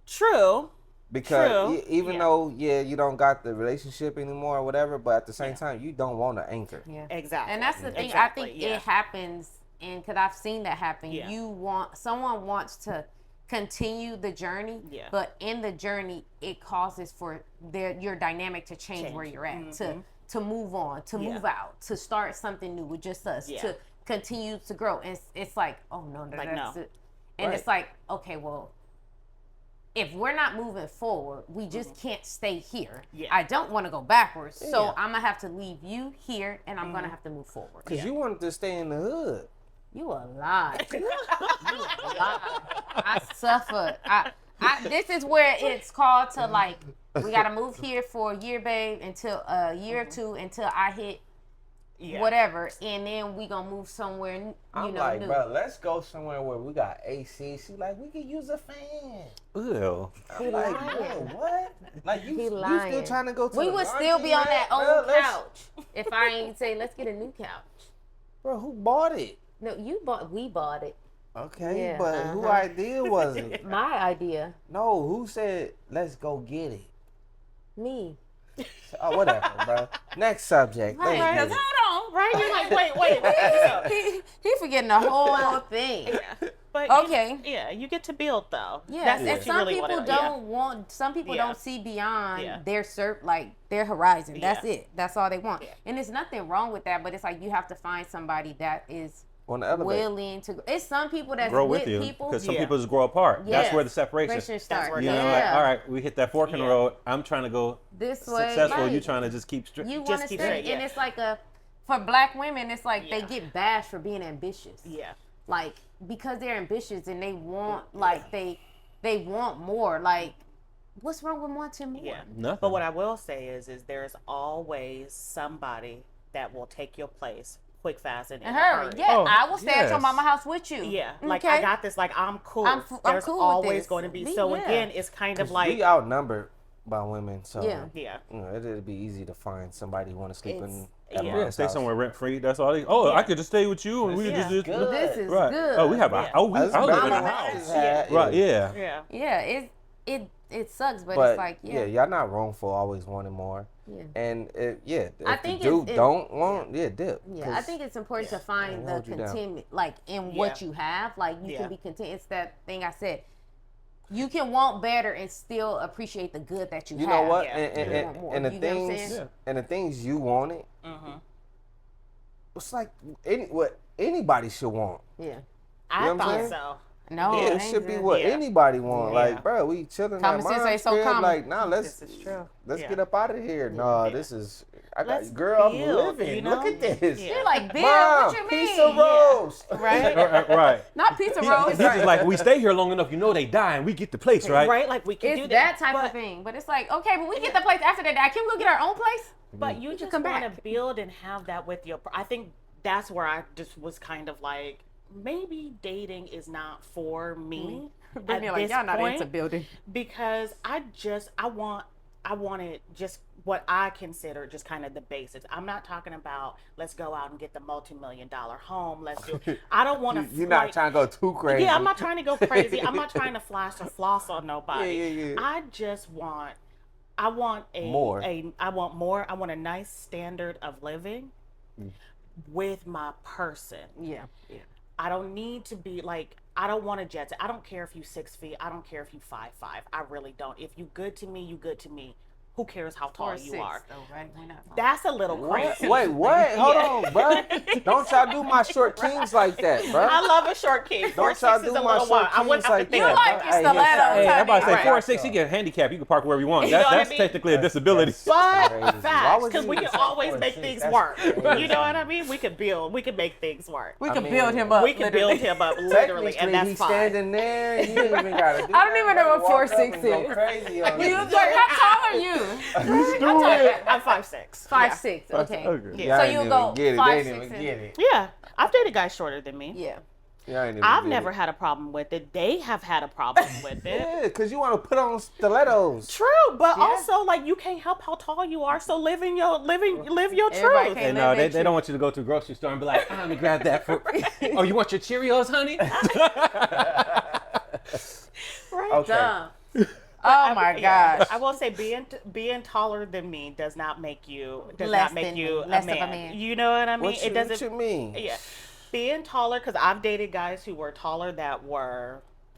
[SPEAKER 5] True.
[SPEAKER 3] Because
[SPEAKER 5] True.
[SPEAKER 3] even
[SPEAKER 5] Yeah.
[SPEAKER 3] though, you don't got the relationship anymore or whatever, but at the same time, you don't want to anchor.
[SPEAKER 4] Yeah.
[SPEAKER 5] Exactly.
[SPEAKER 4] And that's the thing.
[SPEAKER 5] Exactly,
[SPEAKER 4] I think
[SPEAKER 5] yeah.
[SPEAKER 4] it happens, and because I've seen that happen.
[SPEAKER 5] Yeah.
[SPEAKER 4] Someone wants to continue the journey,
[SPEAKER 5] Yeah.
[SPEAKER 4] but in the journey, it causes for your dynamic to change where you're at, to move on, to
[SPEAKER 5] Yeah.
[SPEAKER 4] move out, to start something new with just us,
[SPEAKER 5] Yeah.
[SPEAKER 4] to continue to grow. And it's like, oh no,
[SPEAKER 5] Like,
[SPEAKER 4] that's
[SPEAKER 5] no.
[SPEAKER 4] it. And
[SPEAKER 3] Right.
[SPEAKER 4] it's like, okay, well, if we're not moving forward, we just can't stay here.
[SPEAKER 5] Yeah.
[SPEAKER 4] I don't want to go backwards. So
[SPEAKER 3] Yeah.
[SPEAKER 4] I'm going to have to leave you here, and I'm going to have to move forward.
[SPEAKER 3] Because you wanted to stay in the hood.
[SPEAKER 4] You a lie. You a lie. I suffered. This is where it's called to, like, we got to move here for a year, babe, until a year or two, until I hit whatever, and then we gonna move somewhere,
[SPEAKER 3] I'm like, bro, let's go somewhere where we got AC. She like, we can use a fan.
[SPEAKER 6] Ew.
[SPEAKER 3] I'm like, bro, what? Like, you still
[SPEAKER 4] lying.
[SPEAKER 3] trying to go to
[SPEAKER 4] we
[SPEAKER 3] the
[SPEAKER 4] would still be on that
[SPEAKER 3] laundromat?
[SPEAKER 4] old
[SPEAKER 3] Bro,
[SPEAKER 4] couch if I ain't say, let's get a new couch.
[SPEAKER 3] Bro, who bought it?
[SPEAKER 4] No, we bought it.
[SPEAKER 3] Okay,
[SPEAKER 4] Yeah,
[SPEAKER 3] but who idea was it?
[SPEAKER 4] My idea.
[SPEAKER 3] No, who said, let's go get it?
[SPEAKER 4] Me.
[SPEAKER 3] Oh, whatever, bro. Next subject.
[SPEAKER 4] Right,
[SPEAKER 3] Let's
[SPEAKER 4] because
[SPEAKER 3] get it.
[SPEAKER 4] hold on.
[SPEAKER 5] Right? You're like, wait.
[SPEAKER 4] He forgetting the whole thing.
[SPEAKER 5] Yeah. But
[SPEAKER 4] Okay.
[SPEAKER 5] you get to build though.
[SPEAKER 4] Yeah,
[SPEAKER 5] That's
[SPEAKER 4] and
[SPEAKER 5] what you
[SPEAKER 4] some
[SPEAKER 5] really
[SPEAKER 4] people
[SPEAKER 5] want
[SPEAKER 4] don't want. Some people
[SPEAKER 5] Yeah.
[SPEAKER 4] don't see beyond
[SPEAKER 5] Yeah.
[SPEAKER 4] their horizon. That's
[SPEAKER 5] Yeah.
[SPEAKER 4] it. That's all they want.
[SPEAKER 5] Yeah.
[SPEAKER 4] And there's nothing wrong with that. But it's like you have to find somebody that is
[SPEAKER 3] On the elevator.
[SPEAKER 4] willing to. It's some people that's
[SPEAKER 6] Grow
[SPEAKER 4] with
[SPEAKER 6] with you,
[SPEAKER 4] people.
[SPEAKER 6] because some
[SPEAKER 5] Yeah.
[SPEAKER 6] people just grow apart. That's
[SPEAKER 4] Yeah.
[SPEAKER 6] where the separation.
[SPEAKER 4] Starts.
[SPEAKER 5] where it
[SPEAKER 6] You know,
[SPEAKER 5] goes.
[SPEAKER 6] like, all right, we hit that fork in the
[SPEAKER 5] Yeah.
[SPEAKER 6] road. I'm trying to go
[SPEAKER 4] This way,
[SPEAKER 6] successful.
[SPEAKER 4] right.
[SPEAKER 6] You trying to just keep straight.
[SPEAKER 4] You
[SPEAKER 5] Just
[SPEAKER 4] want to
[SPEAKER 5] keep
[SPEAKER 4] stay,
[SPEAKER 5] straight, yeah.
[SPEAKER 4] and it's like for black women, it's like they
[SPEAKER 5] Yeah.
[SPEAKER 4] get bashed for being ambitious.
[SPEAKER 5] Yeah.
[SPEAKER 4] Like because they're ambitious and they want like they want more. Like what's wrong with wanting more?
[SPEAKER 5] Yeah.
[SPEAKER 6] Nothing.
[SPEAKER 5] But what I will say is there's always somebody that will take your place quick, fast, and in a
[SPEAKER 4] Hurry,
[SPEAKER 5] hurry.
[SPEAKER 4] yeah.
[SPEAKER 6] Oh,
[SPEAKER 4] I will stay at your
[SPEAKER 6] yes.
[SPEAKER 4] mama house with you.
[SPEAKER 5] Yeah, like
[SPEAKER 4] Okay.
[SPEAKER 5] I got this. Like I'm cool.
[SPEAKER 4] I'm
[SPEAKER 5] There's
[SPEAKER 4] cool with
[SPEAKER 5] always
[SPEAKER 4] this.
[SPEAKER 5] going to be.
[SPEAKER 4] Yeah.
[SPEAKER 5] So again, it's kind of like
[SPEAKER 3] we outnumbered by women, so
[SPEAKER 4] Yeah.
[SPEAKER 5] yeah.
[SPEAKER 3] you know, it'd be easy to find somebody who want to sleep in.
[SPEAKER 5] It's-
[SPEAKER 3] at
[SPEAKER 5] yeah.
[SPEAKER 3] my
[SPEAKER 6] Yeah, stay
[SPEAKER 3] house.
[SPEAKER 6] somewhere rent free. That's all. I could just stay with you, and we could
[SPEAKER 5] Yeah.
[SPEAKER 6] just
[SPEAKER 3] Good.
[SPEAKER 4] This is
[SPEAKER 6] right.
[SPEAKER 4] good.
[SPEAKER 6] Oh, we have
[SPEAKER 5] Yeah.
[SPEAKER 6] a. Oh, we.
[SPEAKER 3] That's
[SPEAKER 6] I live
[SPEAKER 3] better
[SPEAKER 6] in
[SPEAKER 3] than
[SPEAKER 6] a
[SPEAKER 3] I
[SPEAKER 6] house.
[SPEAKER 3] just had,
[SPEAKER 6] Right. Yeah.
[SPEAKER 5] Yeah.
[SPEAKER 4] It sucks, but,
[SPEAKER 3] But
[SPEAKER 4] it's like
[SPEAKER 3] y'all not wrong for always wanting more.
[SPEAKER 4] Yeah.
[SPEAKER 3] And if
[SPEAKER 4] I
[SPEAKER 3] the
[SPEAKER 4] think
[SPEAKER 3] dude
[SPEAKER 4] it-
[SPEAKER 3] don't want, dip.
[SPEAKER 4] Yeah,
[SPEAKER 3] 'cause
[SPEAKER 4] I think it's important to find
[SPEAKER 3] it'll
[SPEAKER 4] the
[SPEAKER 3] hold you down.
[SPEAKER 4] contentment, like in what
[SPEAKER 5] Yeah.
[SPEAKER 4] you have. Like you
[SPEAKER 5] Yeah.
[SPEAKER 4] can be content. It's that thing I said. You can want better and still appreciate the good that you
[SPEAKER 3] you
[SPEAKER 4] have.
[SPEAKER 3] know what?
[SPEAKER 5] Yeah.
[SPEAKER 3] And,
[SPEAKER 4] Want more.
[SPEAKER 3] and the
[SPEAKER 4] You get what I'm
[SPEAKER 3] things
[SPEAKER 4] saying?
[SPEAKER 3] and the things you wanted,
[SPEAKER 5] Mm-hmm.
[SPEAKER 3] it's like what anybody should want.
[SPEAKER 4] Yeah.
[SPEAKER 5] I
[SPEAKER 3] You know what I'm
[SPEAKER 5] thought
[SPEAKER 3] saying?
[SPEAKER 5] so.
[SPEAKER 4] No,
[SPEAKER 3] Yeah, it
[SPEAKER 4] ain't
[SPEAKER 3] should be
[SPEAKER 4] good.
[SPEAKER 3] what
[SPEAKER 5] Yeah.
[SPEAKER 3] anybody want.
[SPEAKER 5] Yeah.
[SPEAKER 3] Like, bro, we chilling
[SPEAKER 4] Common
[SPEAKER 3] at
[SPEAKER 4] sense
[SPEAKER 3] mom's
[SPEAKER 4] ain't so
[SPEAKER 3] crib.
[SPEAKER 4] common.
[SPEAKER 3] Like, nah, let's
[SPEAKER 5] This is true.
[SPEAKER 3] let's
[SPEAKER 5] Yeah.
[SPEAKER 3] get up out of here. No,
[SPEAKER 5] Yeah.
[SPEAKER 3] this is I
[SPEAKER 5] Let's
[SPEAKER 3] got girl. I'm
[SPEAKER 5] build,
[SPEAKER 3] living.
[SPEAKER 5] you
[SPEAKER 3] Look
[SPEAKER 5] know?
[SPEAKER 3] at this.
[SPEAKER 5] Yeah.
[SPEAKER 4] You're like, Bill,
[SPEAKER 3] Mom,
[SPEAKER 4] what you mean?
[SPEAKER 3] pizza rolls.
[SPEAKER 4] Right?
[SPEAKER 6] Right.
[SPEAKER 4] Not pizza
[SPEAKER 6] He's
[SPEAKER 4] rolls.
[SPEAKER 6] just like, we stay here long enough, you know they die, and we get the place, right?
[SPEAKER 5] Right? Like we can do
[SPEAKER 4] It's that type
[SPEAKER 5] but,
[SPEAKER 4] of thing. But it's like, okay, but we get the place after they die. Can we go get our own place?
[SPEAKER 5] But you just
[SPEAKER 4] come
[SPEAKER 5] want
[SPEAKER 4] back.
[SPEAKER 5] to build and have that with your. I think that's where I just was kind of like, maybe dating is not for me at
[SPEAKER 4] Brittany, like,
[SPEAKER 5] this
[SPEAKER 4] y'all not
[SPEAKER 5] point
[SPEAKER 4] into building.
[SPEAKER 5] because I wanted just what I consider just kind of the basics. I'm not talking about let's go out and get the multi-million-dollar home. Let's do. I don't want to.
[SPEAKER 3] You're not trying to go too crazy.
[SPEAKER 5] Yeah, I'm not trying to go crazy. I'm not trying to flash or floss on nobody.
[SPEAKER 3] Yeah.
[SPEAKER 5] I just want. I want
[SPEAKER 3] More.
[SPEAKER 5] I want more. I want a nice standard of living with my person.
[SPEAKER 4] Yeah.
[SPEAKER 5] I don't need to be like. I don't want to jet set. I don't care if you 6 feet. I don't care if you 5'5". I really don't. If you good to me, you good to me. Who cares how tall you are?
[SPEAKER 4] Though, right? We're not
[SPEAKER 5] That's a little
[SPEAKER 3] What?
[SPEAKER 5] crazy.
[SPEAKER 3] Wait, what? Hold
[SPEAKER 5] Yeah.
[SPEAKER 3] on, bro. Don't y'all do my short kings like that, bro.
[SPEAKER 5] I love a short king. 4'6"
[SPEAKER 3] Don't y'all
[SPEAKER 5] is
[SPEAKER 3] do
[SPEAKER 5] a
[SPEAKER 3] my
[SPEAKER 5] little
[SPEAKER 3] short
[SPEAKER 5] wild. I wouldn't
[SPEAKER 3] kings
[SPEAKER 5] have to
[SPEAKER 3] like
[SPEAKER 5] think
[SPEAKER 3] that.
[SPEAKER 4] You
[SPEAKER 5] about
[SPEAKER 4] like
[SPEAKER 5] it.
[SPEAKER 4] your stilettos,
[SPEAKER 6] Hey, I'm about to say
[SPEAKER 5] Right.
[SPEAKER 6] 4'6", you get a handicap. You can park wherever you want.
[SPEAKER 5] You know what I
[SPEAKER 6] That's
[SPEAKER 5] mean?
[SPEAKER 6] technically a disability.
[SPEAKER 5] But
[SPEAKER 3] crazy. Why
[SPEAKER 5] facts,
[SPEAKER 3] would
[SPEAKER 5] because
[SPEAKER 3] you
[SPEAKER 5] we can
[SPEAKER 3] say
[SPEAKER 5] always
[SPEAKER 3] 4'6"?
[SPEAKER 5] make things
[SPEAKER 3] That's
[SPEAKER 5] work.
[SPEAKER 3] crazy.
[SPEAKER 5] You know what I mean? We could build. We could make things work.
[SPEAKER 4] We
[SPEAKER 3] I
[SPEAKER 4] can
[SPEAKER 3] mean,
[SPEAKER 4] build him up.
[SPEAKER 5] We can build him up literally, and that's
[SPEAKER 3] he's
[SPEAKER 5] fine.
[SPEAKER 3] standing there. You ain't even gotta do
[SPEAKER 4] I don't even know what
[SPEAKER 3] Walk up
[SPEAKER 4] 4'6"
[SPEAKER 3] and go
[SPEAKER 4] is.
[SPEAKER 3] crazy on
[SPEAKER 4] You
[SPEAKER 3] it.
[SPEAKER 4] look like, how tall are you?
[SPEAKER 5] I'm 5'6".
[SPEAKER 4] 5'6". Okay.
[SPEAKER 6] Okay.
[SPEAKER 5] Yeah.
[SPEAKER 4] So
[SPEAKER 3] Y'all
[SPEAKER 4] you
[SPEAKER 3] ain't
[SPEAKER 4] go
[SPEAKER 3] even get it.
[SPEAKER 4] 5'6"
[SPEAKER 3] They ain't even
[SPEAKER 4] and-
[SPEAKER 3] get it.
[SPEAKER 5] Yeah, I've dated guys shorter than me.
[SPEAKER 4] Yeah.
[SPEAKER 3] Y'all ain't even
[SPEAKER 5] I've
[SPEAKER 3] get
[SPEAKER 5] never
[SPEAKER 3] it.
[SPEAKER 5] had a problem with it. They have had a problem with it.
[SPEAKER 3] Yeah, because you want to put on stilettos.
[SPEAKER 5] True, but also like you can't help how tall you are, so live your
[SPEAKER 4] Everybody
[SPEAKER 5] truth.
[SPEAKER 4] can't-
[SPEAKER 6] And
[SPEAKER 4] live
[SPEAKER 6] they
[SPEAKER 4] their
[SPEAKER 6] don't want you to go to the grocery store and be like, let me grab that for. Oh, you want your Cheerios, honey?
[SPEAKER 5] Right?
[SPEAKER 3] Okay.
[SPEAKER 4] Dumb. Oh my gosh.
[SPEAKER 5] I will say being taller than me does not make you
[SPEAKER 4] Less
[SPEAKER 5] a man.
[SPEAKER 4] of a man.
[SPEAKER 5] You know what I mean?
[SPEAKER 3] What
[SPEAKER 5] It
[SPEAKER 3] you mean?
[SPEAKER 5] Yeah, being taller, because I've dated guys who were taller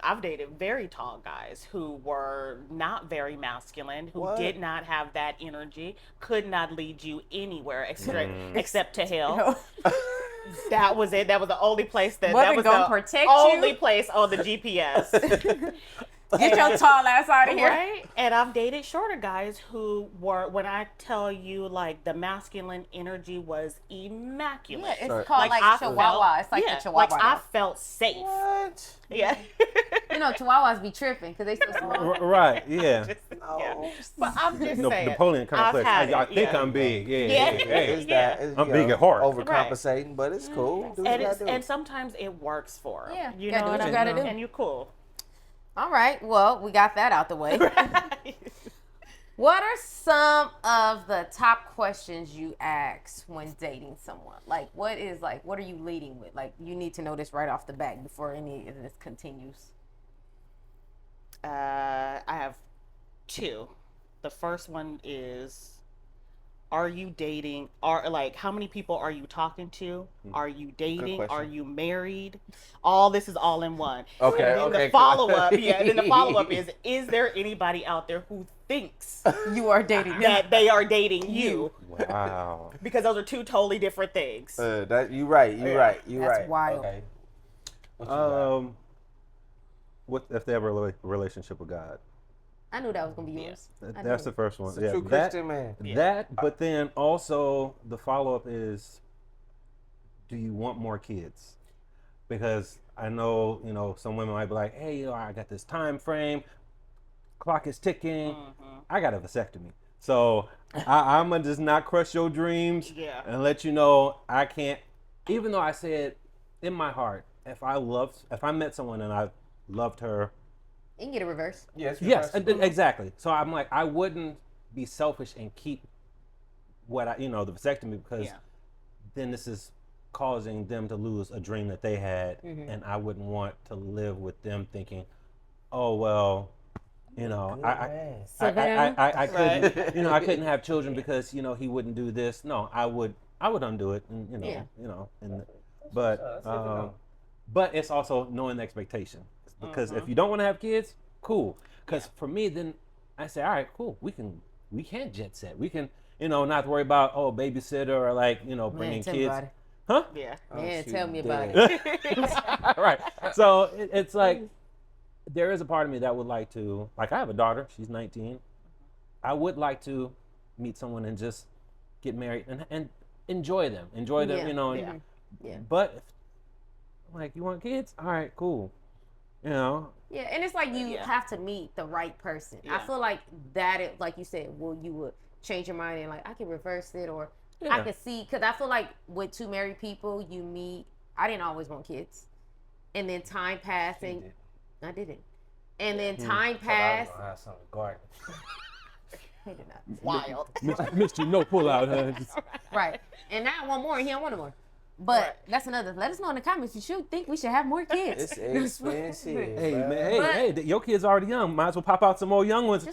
[SPEAKER 5] I've dated very tall guys who were not very masculine, who
[SPEAKER 3] What?
[SPEAKER 5] did not have that energy, could not lead you anywhere except to hell. That was it. That was the only place that
[SPEAKER 4] Wasn't
[SPEAKER 5] was
[SPEAKER 4] gonna
[SPEAKER 5] the
[SPEAKER 4] protect
[SPEAKER 5] only
[SPEAKER 4] you?
[SPEAKER 5] place on the GPS.
[SPEAKER 4] Get your tall ass out of here.
[SPEAKER 5] Right? And I've dated shorter guys who were, when I tell you, like, the masculine energy was immaculate.
[SPEAKER 4] Yeah, it's
[SPEAKER 3] Sorry.
[SPEAKER 4] called like,
[SPEAKER 5] I
[SPEAKER 4] Chihuahua.
[SPEAKER 5] felt-
[SPEAKER 4] It's like
[SPEAKER 5] yeah,
[SPEAKER 4] the Chihuahua.
[SPEAKER 5] Like, I felt safe.
[SPEAKER 3] What?
[SPEAKER 5] Yeah.
[SPEAKER 4] you know, Chihuahuas be tripping because they so small.
[SPEAKER 6] Right, yeah.
[SPEAKER 3] No.
[SPEAKER 5] But I'm just saying.
[SPEAKER 6] Napoleon complex.
[SPEAKER 5] I've had
[SPEAKER 6] I
[SPEAKER 5] it,
[SPEAKER 6] think
[SPEAKER 5] yeah.
[SPEAKER 6] I'm big. Yeah.
[SPEAKER 5] Yeah.
[SPEAKER 6] Hey.
[SPEAKER 3] It's that. It's,
[SPEAKER 6] I'm
[SPEAKER 3] you
[SPEAKER 6] big
[SPEAKER 3] know,
[SPEAKER 6] at heart.
[SPEAKER 3] Overcompensating, but it's cool. Do what
[SPEAKER 5] And,
[SPEAKER 3] you
[SPEAKER 5] it's,
[SPEAKER 3] gotta do.
[SPEAKER 5] and sometimes it works for 'em.
[SPEAKER 4] Yeah,
[SPEAKER 5] You
[SPEAKER 4] gotta
[SPEAKER 5] know
[SPEAKER 4] do
[SPEAKER 5] what
[SPEAKER 4] what
[SPEAKER 5] I
[SPEAKER 4] you gotta
[SPEAKER 5] mean?
[SPEAKER 4] do.
[SPEAKER 5] And you're cool.
[SPEAKER 4] All right. Well, we got that out the way. What are some of the top questions you ask when dating someone? Like, what are you leading with? Like, you need to know this right off the bat before any of this continues.
[SPEAKER 5] I have two. The first one is, are you dating? Are like how many people are you talking to? Are you dating?
[SPEAKER 3] question.
[SPEAKER 5] Are you married? All this is all in one.
[SPEAKER 3] Okay,
[SPEAKER 5] And then
[SPEAKER 3] okay,
[SPEAKER 5] the follow up, then the follow up is there anybody out there who thinks
[SPEAKER 4] You are dating them.
[SPEAKER 5] that they are dating you?
[SPEAKER 6] Wow.
[SPEAKER 5] Because those are two totally different things.
[SPEAKER 3] That you right. You
[SPEAKER 5] Yeah.
[SPEAKER 3] right. You
[SPEAKER 4] That's
[SPEAKER 3] right.
[SPEAKER 4] wild.
[SPEAKER 3] Okay. What you got?
[SPEAKER 6] What if they have a relationship with God?
[SPEAKER 4] I knew that was gonna be yours. I
[SPEAKER 6] That's
[SPEAKER 4] knew
[SPEAKER 6] the first one.
[SPEAKER 3] It's a true Christian man.
[SPEAKER 6] That, but then also the follow up is, do you want more kids? Because I know, some women might be like, hey, I got this time frame, clock is ticking, I got a vasectomy. So I'm gonna just not crush your dreams and let you know I can't, even though I said in my heart, if I met someone and I loved her,
[SPEAKER 4] You can get a reverse.
[SPEAKER 3] Yes.
[SPEAKER 6] Exactly. So I'm like, I wouldn't be selfish and keep what the vasectomy, because then this is causing them to lose a dream that they had, and I wouldn't want to live with them thinking, oh well, I couldn't, I couldn't have children because he wouldn't do this. No, I would undo it, and but it's also knowing the expectation. Because if you don't want to have kids, cool. Because for me, then I say, all right, cool. We can jet set. We can, not worry about babysitter or bringing kids. Huh?
[SPEAKER 5] Yeah.
[SPEAKER 4] Man, tell me about it.
[SPEAKER 6] Right. So it's like there is a part of me that would like to, I have a daughter. She's 19. I would like to meet someone and just get married and enjoy them.
[SPEAKER 4] Yeah.
[SPEAKER 6] But if, you want kids? All right, cool.
[SPEAKER 4] Yeah, and it's like you have to meet the right person. I feel like that is, like you said, you would change your mind and I can reverse it, or I could see, because I feel like with two married people, you meet. I didn't always want kids, and then time passed, and I didn't, and then time passed.
[SPEAKER 3] I have something garden.
[SPEAKER 4] He did not. Wild.
[SPEAKER 6] Mr. No pull out, huh?
[SPEAKER 4] Right, and now I want more, and he don't want no more. But that's another. Let us know in the comments if you think we should have more kids.
[SPEAKER 3] It's expensive.
[SPEAKER 6] Hey man, your kid's already young. Might as well pop out some more young ones.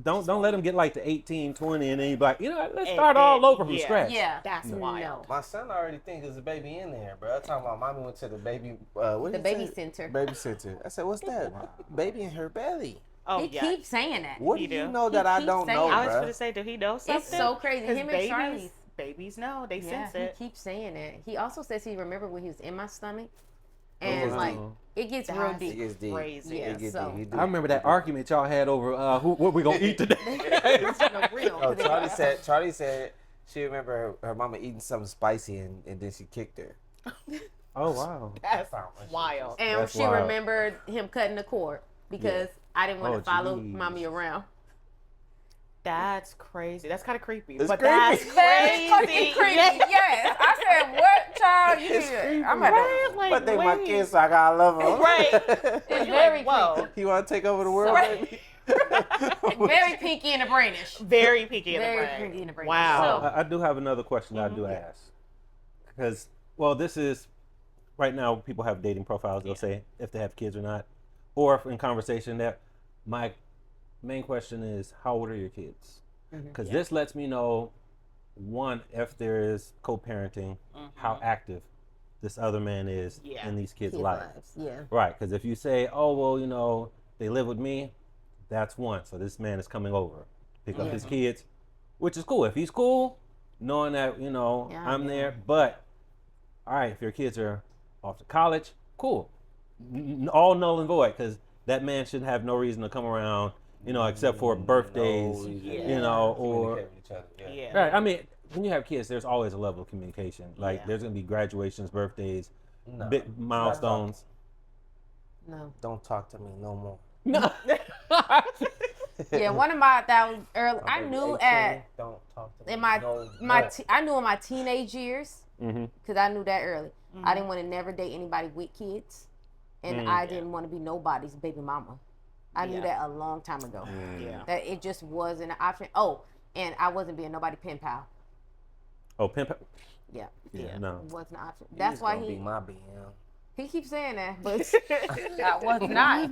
[SPEAKER 6] Don't let them get to 18, 20, and then you be like, let's start all over from scratch.
[SPEAKER 4] Yeah,
[SPEAKER 5] that's wild.
[SPEAKER 3] My son already thinks there's a baby in there, bro. I'm talking about mommy went to the baby. What
[SPEAKER 4] the baby center.
[SPEAKER 3] Baby center. I said, what's that? Baby in her belly.
[SPEAKER 5] Oh,
[SPEAKER 4] he keeps saying that.
[SPEAKER 3] What do you know that I don't know,
[SPEAKER 5] I was
[SPEAKER 3] bro?
[SPEAKER 5] going to say, do he know something?
[SPEAKER 4] It's so crazy. Him and Charlie.
[SPEAKER 5] Babies know, they sense it.
[SPEAKER 4] He keeps saying that. He also says he remembered when he was in my stomach, and it gets real deep.
[SPEAKER 3] It gets deep.
[SPEAKER 5] Crazy.
[SPEAKER 4] Yeah,
[SPEAKER 3] deep.
[SPEAKER 6] I remember that argument y'all had over what we gonna eat today.
[SPEAKER 3] Charlie said she remember her mama eating something spicy and then she kicked her.
[SPEAKER 6] Oh wow,
[SPEAKER 5] that's wild.
[SPEAKER 4] And
[SPEAKER 6] that's
[SPEAKER 4] she
[SPEAKER 6] wild.
[SPEAKER 4] remembered him cutting the cord because I didn't want to follow mommy around.
[SPEAKER 5] That's crazy. That's kind of creepy.
[SPEAKER 3] It's
[SPEAKER 5] but
[SPEAKER 3] creepy.
[SPEAKER 5] that's crazy.
[SPEAKER 4] Fucking creepy. Yes. I said, what, child? You did. I'm about to.
[SPEAKER 3] But they my kids, so I gotta love them.
[SPEAKER 5] Right.
[SPEAKER 4] It's very
[SPEAKER 5] whoa.
[SPEAKER 3] You want to take over the world, baby?
[SPEAKER 4] Very pinky in the brainish.
[SPEAKER 5] Very pinky in the
[SPEAKER 4] Very
[SPEAKER 5] brain.
[SPEAKER 4] pinky in the brainish.
[SPEAKER 5] Wow.
[SPEAKER 6] So, I do have another question that I do ask, because this is right now people have dating profiles. They'll say if they have kids or not, or if in conversation that my main question is, how old are your kids? Because this lets me know, one, if there is co-parenting, how active this other man is in these kids' lives.
[SPEAKER 4] Yeah.
[SPEAKER 6] Right, because if you say, oh, well, they live with me, that's one. So this man is coming over, pick up his kids, which is cool. If he's cool, knowing that, I'm there. But, all right, if your kids are off to college, cool. All null and void, because that man shouldn't have no reason to come around, except for birthdays, or right. I mean, when you have kids, there's always a level of communication. There's gonna be graduations, birthdays, big milestones.
[SPEAKER 4] No.
[SPEAKER 3] Don't talk to me no more.
[SPEAKER 6] No.
[SPEAKER 4] Yeah, one of that was early. I knew
[SPEAKER 3] 18, don't talk to me.
[SPEAKER 4] I knew in my teenage years, because I knew that early. I didn't want to never date anybody with kids, and I didn't want to be nobody's baby mama. I knew that a long time ago. That it just wasn't an option. Oh, and I wasn't being nobody pen pal.
[SPEAKER 6] Oh, pen pal.
[SPEAKER 4] Yeah.
[SPEAKER 6] No.
[SPEAKER 4] It wasn't an option. That's why
[SPEAKER 3] be my BM.
[SPEAKER 4] He keeps saying that, but I was not.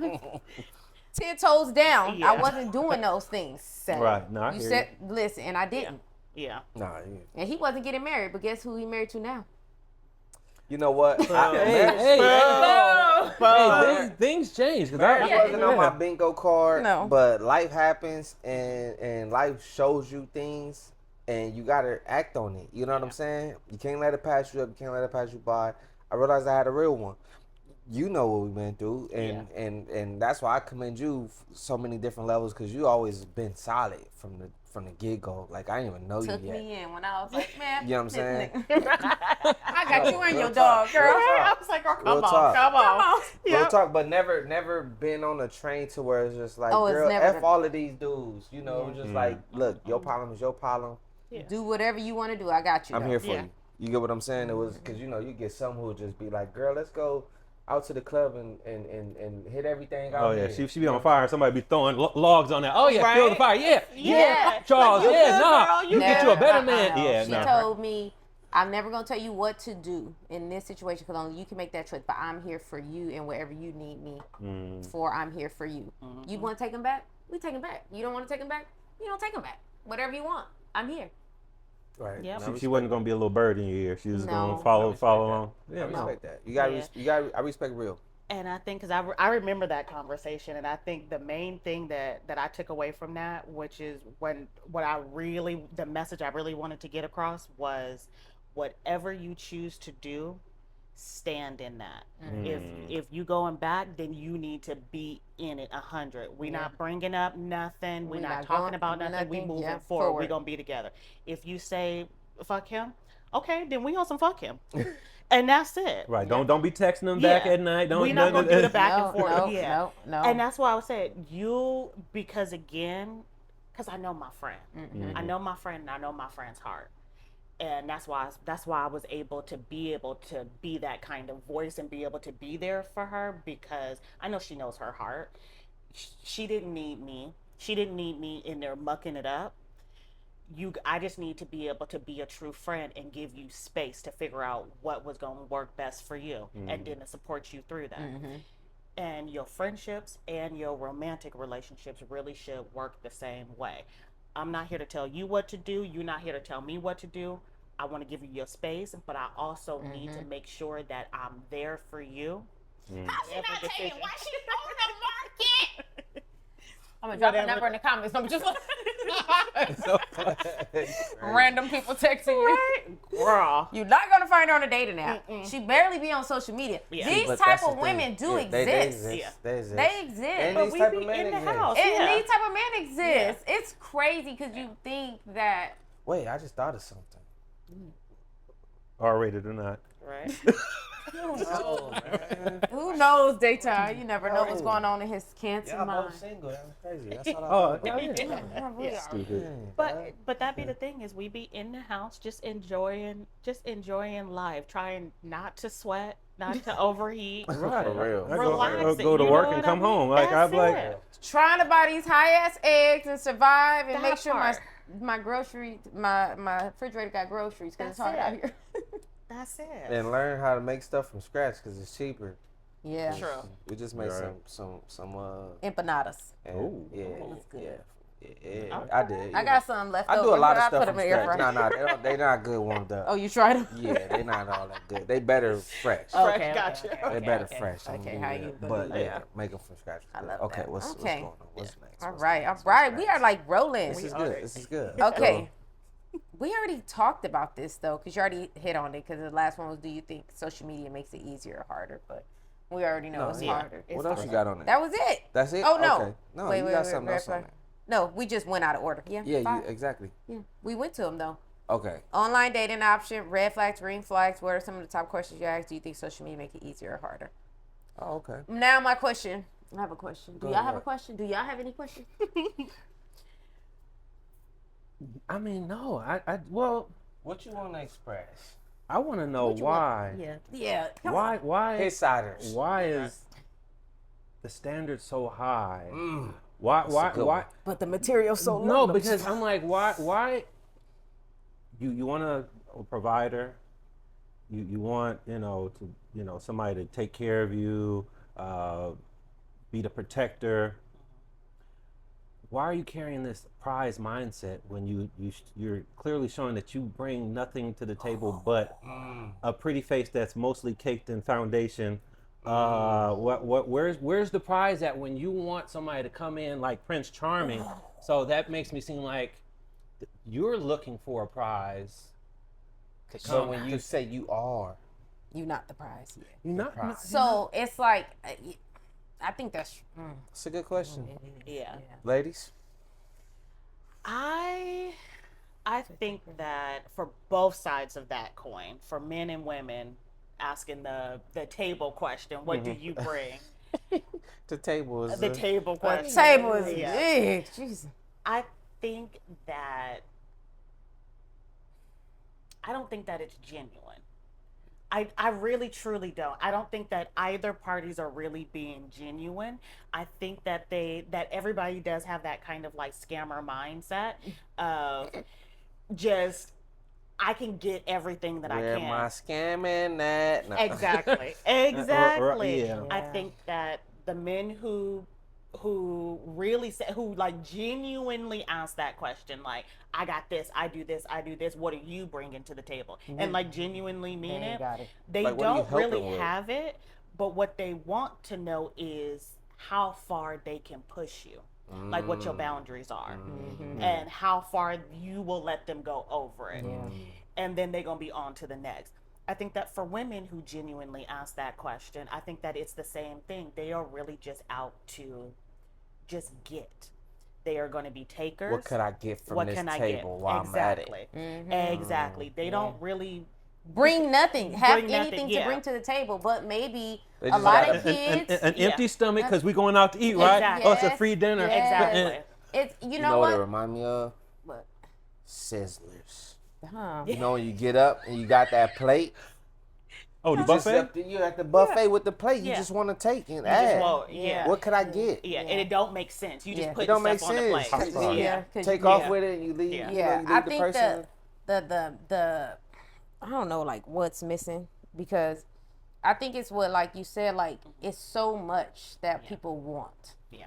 [SPEAKER 4] 10 toes down. I wasn't doing those things.
[SPEAKER 6] Right. No, I
[SPEAKER 4] You
[SPEAKER 6] hear
[SPEAKER 4] said, listen, and I didn't.
[SPEAKER 5] Yeah.
[SPEAKER 3] Nah,
[SPEAKER 4] And he wasn't getting married, but guess who he married to now?
[SPEAKER 3] you know what?
[SPEAKER 6] Things change.
[SPEAKER 3] Marriage wasn't on my bingo card,
[SPEAKER 4] No.
[SPEAKER 3] but life happens and life shows you things and you gotta act on it. You know what I'm saying? You can't let it pass you up, you can't let it pass you by. I realized I had a real one. You know what we went through, and that's why I commend you so many different levels because you always been solid from the get go. Like I didn't even know
[SPEAKER 4] Took
[SPEAKER 3] you yet.
[SPEAKER 4] me in when I was like, man,
[SPEAKER 3] You know what I'm
[SPEAKER 4] this
[SPEAKER 3] saying?
[SPEAKER 4] nigga- I got you and
[SPEAKER 3] Real
[SPEAKER 4] your
[SPEAKER 3] talk,
[SPEAKER 4] dog, girl.
[SPEAKER 3] real talk.
[SPEAKER 5] I was like, oh,
[SPEAKER 3] Real
[SPEAKER 5] come on,
[SPEAKER 3] talk.
[SPEAKER 5] come on.
[SPEAKER 3] Real talk, but never been on a train to where it's just like,
[SPEAKER 4] Oh, it's
[SPEAKER 3] girl,
[SPEAKER 4] never
[SPEAKER 3] F
[SPEAKER 4] been.
[SPEAKER 3] all of these dudes. You know, it's just like, look, your problem is your problem.
[SPEAKER 4] Do whatever you want to do. I got you.
[SPEAKER 3] I'm
[SPEAKER 4] though.
[SPEAKER 3] here for you. You get what I'm saying? It was because you get some who would just be like, girl, let's go out to the club and hit everything out
[SPEAKER 6] Oh yeah,
[SPEAKER 3] here.
[SPEAKER 6] she be on fire. Somebody be throwing logs on that. Oh yeah,
[SPEAKER 5] Right?
[SPEAKER 6] feel the fire. Yeah,
[SPEAKER 5] Yeah.
[SPEAKER 6] Charles.
[SPEAKER 5] Like, you
[SPEAKER 6] yeah,
[SPEAKER 5] good,
[SPEAKER 6] nah.
[SPEAKER 5] girl,
[SPEAKER 6] You get you a better man. Yeah,
[SPEAKER 4] She
[SPEAKER 6] nah.
[SPEAKER 4] told me, I'm never going to tell you what to do in this situation because only you can make that choice. But I'm here for you and wherever you need me for, I'm here for you. You want to take him back? We take him back. You don't want to take him back? You don't take him back. Whatever you want, I'm here.
[SPEAKER 3] Right.
[SPEAKER 5] Yep.
[SPEAKER 3] And I
[SPEAKER 6] She wasn't gonna be a little bird in your ear. She was
[SPEAKER 4] No.
[SPEAKER 6] gonna follow along.
[SPEAKER 3] I
[SPEAKER 6] Yeah, no.
[SPEAKER 3] respect that. You got. I respect real.
[SPEAKER 5] And I think, because I remember that conversation, and I think the main thing that I took away from that, which is the message I really wanted to get across was, whatever you choose to do, stand in that. If you going back, then you need to be in it 100. We're not bringing up nothing. We're not talking about nothing. We moving forward. We're gonna be together. If you say fuck him, okay, then we on some fuck him. And that's it.
[SPEAKER 6] Right. Don't be texting them back at night.
[SPEAKER 5] We're not gonna do the back and forth.
[SPEAKER 4] No.
[SPEAKER 5] And that's why I was saying because I know my friend. I know my friend and I know my friend's heart. And that's why I was able to be that kind of voice and be able to be there for her, because I know she knows her heart. She didn't need me. She didn't need me in there mucking it up. I just need to be able to be a true friend and give you space to figure out what was going to work best for you, and then to support you through that. And your friendships and your romantic relationships really should work the same way. I'm not here to tell you what to do. You're not here to tell me what to do. I want to give you your space, but I also need to make sure that I'm there for you.
[SPEAKER 4] How's she not taking? Why she on the market? I'm gonna drop a number in the comments. I'm just random people texting you.
[SPEAKER 5] Girl.
[SPEAKER 4] You're not gonna find her on a dating app. She barely be on social media.
[SPEAKER 5] Yeah.
[SPEAKER 4] These
[SPEAKER 3] But
[SPEAKER 4] type
[SPEAKER 3] that's
[SPEAKER 4] of
[SPEAKER 3] the
[SPEAKER 4] women
[SPEAKER 3] thing.
[SPEAKER 4] do
[SPEAKER 3] Yeah,
[SPEAKER 4] exist.
[SPEAKER 3] They exist.
[SPEAKER 5] Yeah.
[SPEAKER 3] They exist.
[SPEAKER 4] They exist.
[SPEAKER 3] And
[SPEAKER 5] But
[SPEAKER 3] these
[SPEAKER 5] we
[SPEAKER 3] type
[SPEAKER 5] be
[SPEAKER 3] of men
[SPEAKER 5] in the
[SPEAKER 3] exist.
[SPEAKER 5] house.
[SPEAKER 4] And
[SPEAKER 5] Yeah.
[SPEAKER 4] these type of men exist. It's crazy because you think that.
[SPEAKER 3] Wait, I just thought of something.
[SPEAKER 6] R-rated or not.
[SPEAKER 5] Right.
[SPEAKER 3] Oh, man.
[SPEAKER 4] Who knows, daytime? You never know what's going on in his cancer
[SPEAKER 3] Y'all
[SPEAKER 4] mind.
[SPEAKER 3] both single. That was crazy. That's all I
[SPEAKER 6] Oh,
[SPEAKER 3] thought.
[SPEAKER 6] yeah. Stupid.
[SPEAKER 5] But that be the thing, is we be in the house just enjoying life, trying not to sweat, not to overheat.
[SPEAKER 6] Right.
[SPEAKER 3] For real.
[SPEAKER 6] I
[SPEAKER 5] Relax.
[SPEAKER 6] go to
[SPEAKER 5] You
[SPEAKER 6] work
[SPEAKER 5] know
[SPEAKER 6] and
[SPEAKER 5] what
[SPEAKER 6] come
[SPEAKER 5] I mean?
[SPEAKER 6] home. Like
[SPEAKER 5] That's
[SPEAKER 6] I'm like,
[SPEAKER 5] it.
[SPEAKER 4] Trying to buy these high ass eggs and survive and
[SPEAKER 5] That
[SPEAKER 4] make sure
[SPEAKER 5] part.
[SPEAKER 4] my grocery my refrigerator got groceries because it's
[SPEAKER 5] That's
[SPEAKER 4] hard out
[SPEAKER 5] it.
[SPEAKER 4] here.
[SPEAKER 5] That's it.
[SPEAKER 3] And learn how to make stuff from scratch because it's cheaper.
[SPEAKER 4] Yeah.
[SPEAKER 5] True.
[SPEAKER 3] We just made
[SPEAKER 6] Right.
[SPEAKER 3] some
[SPEAKER 4] Empanadas.
[SPEAKER 6] Ooh.
[SPEAKER 3] yeah,
[SPEAKER 4] That's good.
[SPEAKER 3] yeah. I did.
[SPEAKER 4] I got some left
[SPEAKER 3] I
[SPEAKER 4] over.
[SPEAKER 3] do a lot of
[SPEAKER 4] I
[SPEAKER 3] stuff
[SPEAKER 4] put
[SPEAKER 3] from
[SPEAKER 4] them in the air
[SPEAKER 3] scratch.
[SPEAKER 4] fryer.
[SPEAKER 3] They not good warmed up.
[SPEAKER 4] Oh, you tried them?
[SPEAKER 3] Yeah, they not all that good. They better fresh.
[SPEAKER 4] Okay,
[SPEAKER 5] Gotcha.
[SPEAKER 3] They better fresh. I'm
[SPEAKER 4] Okay,
[SPEAKER 3] gonna
[SPEAKER 4] how
[SPEAKER 3] give
[SPEAKER 4] you
[SPEAKER 3] it
[SPEAKER 4] gonna
[SPEAKER 3] that.
[SPEAKER 4] do
[SPEAKER 3] But
[SPEAKER 4] that?
[SPEAKER 3] make them from scratch.
[SPEAKER 4] I love
[SPEAKER 3] Okay,
[SPEAKER 4] that.
[SPEAKER 3] what's
[SPEAKER 4] Okay.
[SPEAKER 3] going on? What's next?
[SPEAKER 4] All
[SPEAKER 3] What's
[SPEAKER 4] right,
[SPEAKER 3] next?
[SPEAKER 4] all right.
[SPEAKER 3] What's
[SPEAKER 4] We are
[SPEAKER 3] next?
[SPEAKER 4] like rolling.
[SPEAKER 3] This is good. This is good.
[SPEAKER 4] Okay. We already talked about this though, because you already hit on it. Because the last one was, do you think social media makes it easier or harder? But we already know it's harder.
[SPEAKER 3] What else you got on there?
[SPEAKER 4] That was it.
[SPEAKER 3] That's it?
[SPEAKER 4] Oh no.
[SPEAKER 3] Okay. No, you got something else on
[SPEAKER 4] red
[SPEAKER 3] there.
[SPEAKER 4] No, we just went out of order. Yeah.
[SPEAKER 3] Yeah,
[SPEAKER 4] fine.
[SPEAKER 3] exactly.
[SPEAKER 4] Yeah. We went to them though.
[SPEAKER 3] Okay.
[SPEAKER 4] Online dating option, red flags, green flags. What are some of the top questions you ask? Do you think social media make it easier or harder?
[SPEAKER 3] Oh, okay.
[SPEAKER 4] Now my question. I have a question. Do
[SPEAKER 3] Go
[SPEAKER 4] y'all have a
[SPEAKER 3] ahead.
[SPEAKER 4] question? Do y'all have any questions?
[SPEAKER 6] I mean, no. Well,
[SPEAKER 3] What you want to express?
[SPEAKER 6] I want to know why.
[SPEAKER 4] Yeah.
[SPEAKER 6] Why?
[SPEAKER 3] Insiders.
[SPEAKER 6] Why is the standard so high?
[SPEAKER 3] Mm.
[SPEAKER 6] Why?
[SPEAKER 3] That's a
[SPEAKER 6] Why?
[SPEAKER 3] good
[SPEAKER 6] Why?
[SPEAKER 3] one.
[SPEAKER 4] But the material's so
[SPEAKER 6] No, because I'm like, why? You want a provider? You want somebody to take care of you, be the protector. why are you carrying this prize mindset when you're clearly showing that you bring nothing to the table but a pretty face that's mostly caked in foundation? Where's the prize at when you want somebody to come in like Prince Charming? So that makes me seem like you're looking for a prize.
[SPEAKER 3] So when you say you are,
[SPEAKER 4] You not the prize. Yeah.
[SPEAKER 6] You're not.
[SPEAKER 3] prize.
[SPEAKER 4] So it's like, I think that's.
[SPEAKER 3] It's a good question,
[SPEAKER 5] Yeah.
[SPEAKER 3] ladies.
[SPEAKER 5] I think that for both sides of that coin, for men and women, asking the table question, what do you bring?
[SPEAKER 3] The table is
[SPEAKER 5] The table question.
[SPEAKER 4] Table is
[SPEAKER 5] Yeah.
[SPEAKER 4] big. Jesus.
[SPEAKER 5] I think that I don't think that it's genuine. I really truly don't. I don't think that either parties are really being genuine. I think that everybody does have that kind of like scammer mindset of just I can get everything that
[SPEAKER 3] Where
[SPEAKER 5] I can.
[SPEAKER 3] am I scamming at? No.
[SPEAKER 5] Exactly. Exactly.
[SPEAKER 6] Yeah.
[SPEAKER 5] I think that the men who really say, who like genuinely ask that question, like, I got this, I do this, what are you bringing to the table? And like genuinely mean
[SPEAKER 4] ain't
[SPEAKER 5] it.
[SPEAKER 4] got it.
[SPEAKER 5] They
[SPEAKER 3] Like, what are you
[SPEAKER 5] don't really
[SPEAKER 3] helping with?
[SPEAKER 5] have it, but what they want to know is how far they can push you. Like what your boundaries are. And how far you will let them go over it. And then they're gonna be on to the next. I think that for women who genuinely ask that question, I think that it's the same thing. They are really just out to just get. They are going to be takers.
[SPEAKER 3] What could I get from this table while
[SPEAKER 5] exactly.
[SPEAKER 3] I'm at it?
[SPEAKER 5] Exactly. They don't really
[SPEAKER 4] Bring nothing. Have
[SPEAKER 5] Bring nothing,
[SPEAKER 4] anything to
[SPEAKER 5] yeah.
[SPEAKER 4] bring to the table, but maybe
[SPEAKER 3] They
[SPEAKER 4] a
[SPEAKER 3] just
[SPEAKER 4] lot
[SPEAKER 3] got
[SPEAKER 4] of kids.
[SPEAKER 6] An empty stomach because we going out to eat, right?
[SPEAKER 5] Exactly.
[SPEAKER 6] Oh, it's a free dinner.
[SPEAKER 5] Exactly.
[SPEAKER 4] It's
[SPEAKER 3] You
[SPEAKER 4] you
[SPEAKER 3] know
[SPEAKER 4] know
[SPEAKER 3] what it
[SPEAKER 4] what?
[SPEAKER 3] remind me of?
[SPEAKER 4] What?
[SPEAKER 3] Sizzlers.
[SPEAKER 4] Huh.
[SPEAKER 3] You know when you get up and you got that plate?
[SPEAKER 6] Oh, the
[SPEAKER 3] You just
[SPEAKER 6] buffet?
[SPEAKER 3] you're at the buffet with the plate. You
[SPEAKER 5] Yeah.
[SPEAKER 3] just want to take and
[SPEAKER 5] You
[SPEAKER 3] add.
[SPEAKER 5] just won't, yeah.
[SPEAKER 3] What could I get?
[SPEAKER 5] Yeah, and it don't make sense. You just
[SPEAKER 4] Yeah.
[SPEAKER 5] put
[SPEAKER 3] It don't make
[SPEAKER 5] stuff on the
[SPEAKER 3] sense.
[SPEAKER 5] plate.
[SPEAKER 3] Cause
[SPEAKER 4] Yeah.
[SPEAKER 3] you
[SPEAKER 4] 'cause
[SPEAKER 3] take
[SPEAKER 4] you-
[SPEAKER 3] off
[SPEAKER 5] yeah.
[SPEAKER 3] with it and you leave.
[SPEAKER 5] Yeah.
[SPEAKER 3] You know, you leave
[SPEAKER 4] I
[SPEAKER 3] the
[SPEAKER 4] think
[SPEAKER 3] person.
[SPEAKER 4] the I don't know like what's missing because I think it's what like you said like it's so much that people want.
[SPEAKER 5] Yeah.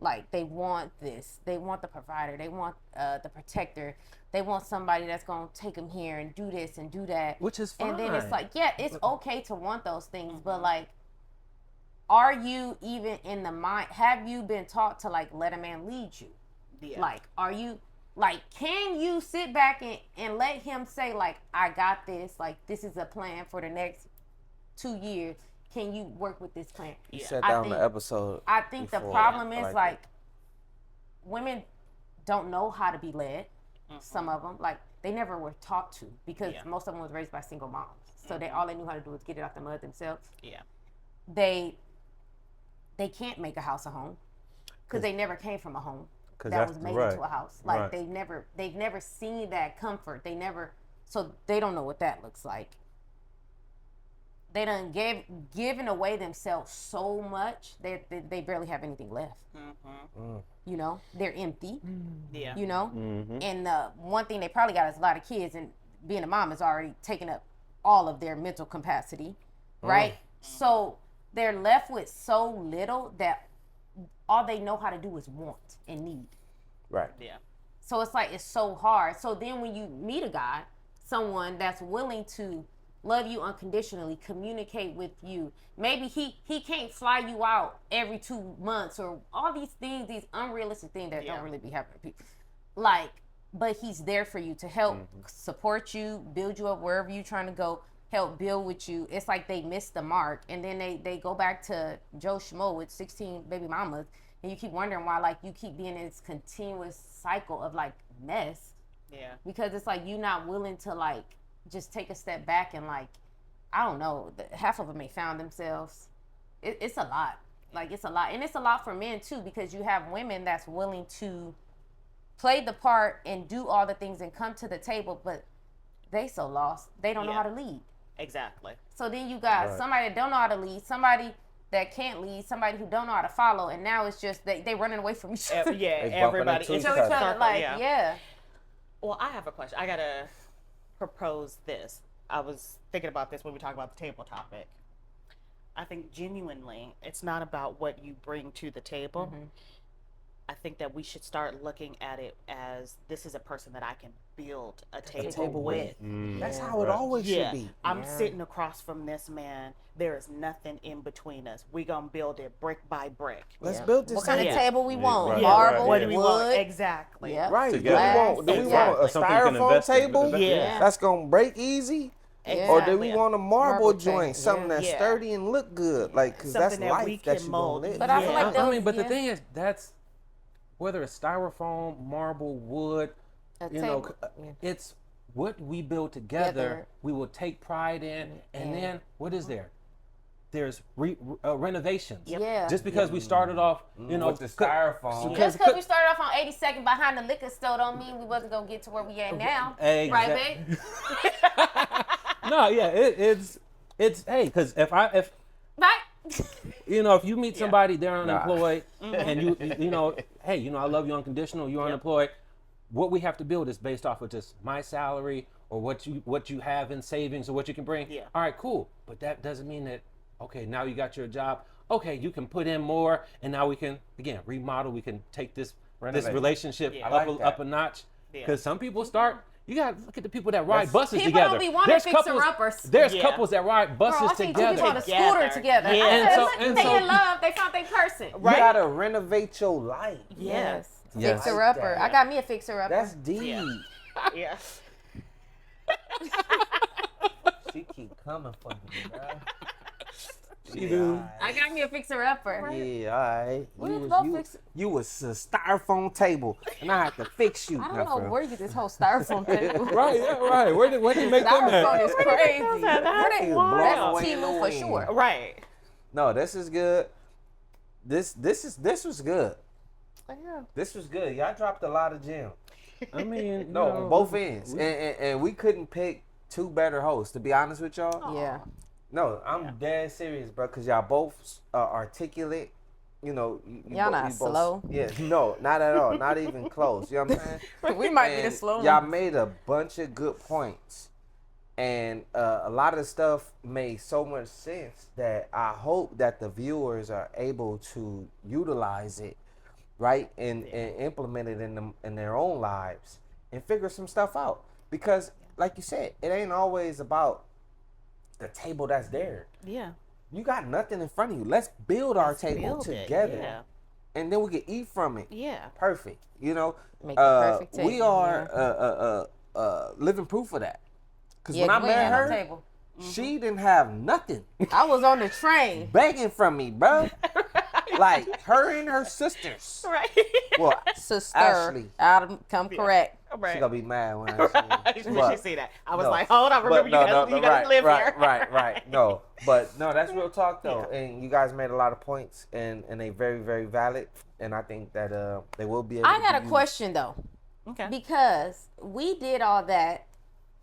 [SPEAKER 4] Like they want this, they want the provider, they want the protector, they want somebody that's gonna take them here and do this and do that.
[SPEAKER 6] Which is
[SPEAKER 4] And then it's
[SPEAKER 6] fine.
[SPEAKER 4] like, yeah, it's okay to want those things, but like, are you even in the mind? Have you been taught to like let a man lead you?
[SPEAKER 5] Yeah.
[SPEAKER 4] Like, are you like, can you sit back and let him say like, I got this, like this is a plan for the next 2 years. Can you work with this plan?
[SPEAKER 3] You
[SPEAKER 5] Yeah.
[SPEAKER 3] said
[SPEAKER 4] I
[SPEAKER 3] that on
[SPEAKER 4] think-
[SPEAKER 3] the episode.
[SPEAKER 4] I think the
[SPEAKER 3] before.
[SPEAKER 4] problem
[SPEAKER 3] I
[SPEAKER 4] is
[SPEAKER 3] like
[SPEAKER 4] like women don't know how to be led. Some of them like they never were taught to because
[SPEAKER 5] Yeah.
[SPEAKER 4] most of them was raised by single moms. So they all they knew how to do was get it out the mud themselves.
[SPEAKER 5] Yeah.
[SPEAKER 4] They can't make a house a home because they never came from a home
[SPEAKER 6] 'Cause
[SPEAKER 4] that
[SPEAKER 6] that's
[SPEAKER 4] was made
[SPEAKER 6] right.
[SPEAKER 4] into a house. Like
[SPEAKER 6] Right.
[SPEAKER 4] they've never seen that comfort. So they don't know what that looks like. They done given away themselves so much that they barely have anything left. You know, they're empty.
[SPEAKER 5] Yeah.
[SPEAKER 4] You know,
[SPEAKER 6] Mm-hmm.
[SPEAKER 4] and one thing they probably got is a lot of kids, and being a mom is already taking up all of their mental capacity, right? So they're left with so little that all they know how to do is want and need.
[SPEAKER 3] Right.
[SPEAKER 5] Yeah.
[SPEAKER 4] So it's like it's so hard. So then when you meet a guy, someone that's willing to love you unconditionally, communicate with you, maybe he can't fly you out every 2 months or all these things, these unrealistic things that don't really be happening to people. Like, but he's there for you to help support you, build you up wherever you're trying to go, help build with you. It's like they missed the mark, and then they go back to Joe Schmo with 16 baby mamas, and you keep wondering why like you keep being in this continuous cycle of like mess,
[SPEAKER 5] Yeah.
[SPEAKER 4] because it's like you're not willing to like just take a step back and like, I don't know, half of them may found themselves. It's a lot. Like it's a lot, and it's a lot for men too, because you have women that's willing to play the part and do all the things and come to the table, but they so lost they don't know how to lead.
[SPEAKER 5] Exactly.
[SPEAKER 4] So then you got somebody that don't know how to lead, somebody that can't lead, somebody who don't know how to follow, and now it's just they running away from each other.
[SPEAKER 5] Yeah.
[SPEAKER 3] bumping
[SPEAKER 5] Everybody.
[SPEAKER 3] into
[SPEAKER 5] It's
[SPEAKER 3] each
[SPEAKER 4] So
[SPEAKER 5] a
[SPEAKER 4] each other,
[SPEAKER 5] circle,
[SPEAKER 4] like
[SPEAKER 5] yeah.
[SPEAKER 4] yeah.
[SPEAKER 5] Well, I have a question. I gotta propose this. I was thinking about this when we talk about the table topic. I think genuinely, it's not about what you bring to the table. I think that we should start looking at it as this is a person that I can build a table,
[SPEAKER 3] table
[SPEAKER 5] with.
[SPEAKER 3] That's how it always
[SPEAKER 5] Yeah,
[SPEAKER 3] should be.
[SPEAKER 5] I'm sitting across from this man. There is nothing in between us. We gonna build it brick by brick.
[SPEAKER 3] Let's build this
[SPEAKER 4] What kind of
[SPEAKER 3] table.
[SPEAKER 4] table we want?
[SPEAKER 6] right,
[SPEAKER 4] Marble,
[SPEAKER 6] right,
[SPEAKER 5] What
[SPEAKER 6] yeah.
[SPEAKER 5] do we
[SPEAKER 4] wood.
[SPEAKER 5] want? Exactly.
[SPEAKER 4] Yep.
[SPEAKER 3] Right.
[SPEAKER 6] Together.
[SPEAKER 3] Do we
[SPEAKER 5] Exactly.
[SPEAKER 3] want a
[SPEAKER 6] Something you can
[SPEAKER 3] styrofoam
[SPEAKER 6] invest in.
[SPEAKER 3] table
[SPEAKER 5] Yeah.
[SPEAKER 3] that's gonna break easy?
[SPEAKER 4] Yeah.
[SPEAKER 3] Or do we
[SPEAKER 5] Exactly.
[SPEAKER 3] want a marble
[SPEAKER 4] Marble
[SPEAKER 3] joint,
[SPEAKER 4] table,
[SPEAKER 3] something
[SPEAKER 4] yeah.
[SPEAKER 3] that's
[SPEAKER 5] Yeah.
[SPEAKER 3] sturdy and look good? Like, because that's
[SPEAKER 5] Something that we
[SPEAKER 3] life that
[SPEAKER 5] can
[SPEAKER 3] you
[SPEAKER 5] mold.
[SPEAKER 3] gonna live.
[SPEAKER 4] But I feel
[SPEAKER 5] Yeah.
[SPEAKER 4] like
[SPEAKER 6] I
[SPEAKER 4] those,
[SPEAKER 6] mean, but the
[SPEAKER 4] yeah.
[SPEAKER 6] thing is, that's whether it's styrofoam, marble, wood,
[SPEAKER 4] A
[SPEAKER 6] you know,
[SPEAKER 4] table, yeah.
[SPEAKER 6] it's what we build together.
[SPEAKER 4] Together.
[SPEAKER 6] We will take pride in, and
[SPEAKER 4] Yeah.
[SPEAKER 6] then what is there? There's renovations.
[SPEAKER 4] Yeah.
[SPEAKER 6] Just because we started off, you know,
[SPEAKER 3] with the styrofoam.
[SPEAKER 4] Just because we started off on 82nd behind the liquor store don't mean we wasn't gonna get to where we at now. Right, babe?
[SPEAKER 6] No, yeah, it's hey, because if
[SPEAKER 4] Right?
[SPEAKER 6] you know, if you meet somebody, they're unemployed, and you know, hey, you know, I love you unconditional, you're unemployed. What we have to build is based off of just my salary or what you have in savings or what you can bring.
[SPEAKER 5] Yeah.
[SPEAKER 6] All right, cool. But that doesn't mean that, okay, now you got your job. Okay, you can put in more, and now we can, again, remodel. We can take this
[SPEAKER 3] Renovate.
[SPEAKER 6] relationship
[SPEAKER 5] Yeah.
[SPEAKER 3] I like that.
[SPEAKER 6] up a notch.
[SPEAKER 5] Yeah.
[SPEAKER 6] Because some people start, you got to look at the people that ride buses
[SPEAKER 4] People
[SPEAKER 6] together.
[SPEAKER 4] don't be wanting fixer-uppers.
[SPEAKER 6] There's
[SPEAKER 5] Yeah.
[SPEAKER 6] couples that ride
[SPEAKER 4] Bro,
[SPEAKER 6] buses
[SPEAKER 4] I seen two
[SPEAKER 6] together.
[SPEAKER 4] people on a
[SPEAKER 5] Together.
[SPEAKER 4] scooter together.
[SPEAKER 5] Yeah.
[SPEAKER 4] I
[SPEAKER 6] And
[SPEAKER 4] said,
[SPEAKER 6] so-
[SPEAKER 4] look,
[SPEAKER 6] and
[SPEAKER 4] they
[SPEAKER 6] so-
[SPEAKER 4] in love. They found their person.
[SPEAKER 3] You
[SPEAKER 5] Right.
[SPEAKER 3] gotta renovate your life.
[SPEAKER 5] Yes.
[SPEAKER 6] Yes.
[SPEAKER 4] Fixer-upper.
[SPEAKER 3] Like that.
[SPEAKER 4] I got me a fixer-upper.
[SPEAKER 3] That's deep.
[SPEAKER 5] Yeah. Yeah.
[SPEAKER 3] She keep coming for me, bro.
[SPEAKER 6] She do.
[SPEAKER 4] I got me a fixer-upper.
[SPEAKER 3] Yeah, all right.
[SPEAKER 4] We was both fix-
[SPEAKER 3] You was a styrofoam table, and I had to fix you.
[SPEAKER 4] I don't
[SPEAKER 3] Nah,
[SPEAKER 4] know
[SPEAKER 3] for real.
[SPEAKER 4] where you get this whole styrofoam thing.
[SPEAKER 6] Right, yeah, right. Where did you make them
[SPEAKER 4] Styrofoam
[SPEAKER 6] at?
[SPEAKER 4] is crazy.
[SPEAKER 5] That's
[SPEAKER 3] He was
[SPEAKER 5] wild.
[SPEAKER 3] blown
[SPEAKER 4] That's
[SPEAKER 3] away in the
[SPEAKER 4] Timu for
[SPEAKER 3] wind.
[SPEAKER 4] sure.
[SPEAKER 5] Right.
[SPEAKER 3] No, this is good. This was good.
[SPEAKER 4] Yeah.
[SPEAKER 3] This was good. Y'all dropped a lot of gems.
[SPEAKER 6] I mean,
[SPEAKER 3] No,
[SPEAKER 6] you know,
[SPEAKER 3] on both ends, and we couldn't pick two better hosts. To be honest with y'all,
[SPEAKER 4] Yeah.
[SPEAKER 3] no, I'm dead serious, bro. Cause y'all both articulate. You know,
[SPEAKER 4] Y'all not
[SPEAKER 3] you both,
[SPEAKER 4] slow.
[SPEAKER 3] Yeah, no, not at all. Not even close. You know what I'm saying?
[SPEAKER 4] We might be the
[SPEAKER 3] And
[SPEAKER 4] slow
[SPEAKER 3] y'all
[SPEAKER 4] ones.
[SPEAKER 3] made a bunch of good points, and a lot of the stuff made so much sense that I hope that the viewers are able to utilize it, right, and implement it in their own lives and figure some stuff out. Because, like you said, it ain't always about the table that's there.
[SPEAKER 5] Yeah.
[SPEAKER 3] You got nothing in front of you. Let's build our table
[SPEAKER 5] build it,
[SPEAKER 3] together,
[SPEAKER 5] yeah.
[SPEAKER 3] and then we can eat from it.
[SPEAKER 5] Yeah.
[SPEAKER 3] Perfect. You know,
[SPEAKER 4] Make the perfect
[SPEAKER 3] we
[SPEAKER 4] table,
[SPEAKER 3] are living proof of that. Because
[SPEAKER 4] Yeah,
[SPEAKER 3] when I
[SPEAKER 4] we ain't
[SPEAKER 3] met
[SPEAKER 4] had no
[SPEAKER 3] her,
[SPEAKER 4] table.
[SPEAKER 3] she didn't have nothing
[SPEAKER 4] I was on the train.
[SPEAKER 3] begging from me, bro. Like her and her sisters.
[SPEAKER 5] Right.
[SPEAKER 3] Well,
[SPEAKER 4] Sister,
[SPEAKER 3] Ashley.
[SPEAKER 4] I'll come correct.
[SPEAKER 5] Right.
[SPEAKER 3] she gonna be mad when I see
[SPEAKER 5] When
[SPEAKER 3] her.
[SPEAKER 5] she see that, I was
[SPEAKER 3] no.
[SPEAKER 5] like, hold on, remember
[SPEAKER 3] But
[SPEAKER 5] you guys live
[SPEAKER 3] right,
[SPEAKER 5] here.
[SPEAKER 3] Right. No, but no, that's real talk though, and you guys made a lot of points, and they very, very valid, and I think that they will be able.
[SPEAKER 4] I
[SPEAKER 3] to
[SPEAKER 4] got
[SPEAKER 3] be
[SPEAKER 4] a
[SPEAKER 3] used.
[SPEAKER 4] question though,
[SPEAKER 5] Okay.
[SPEAKER 4] because we did all that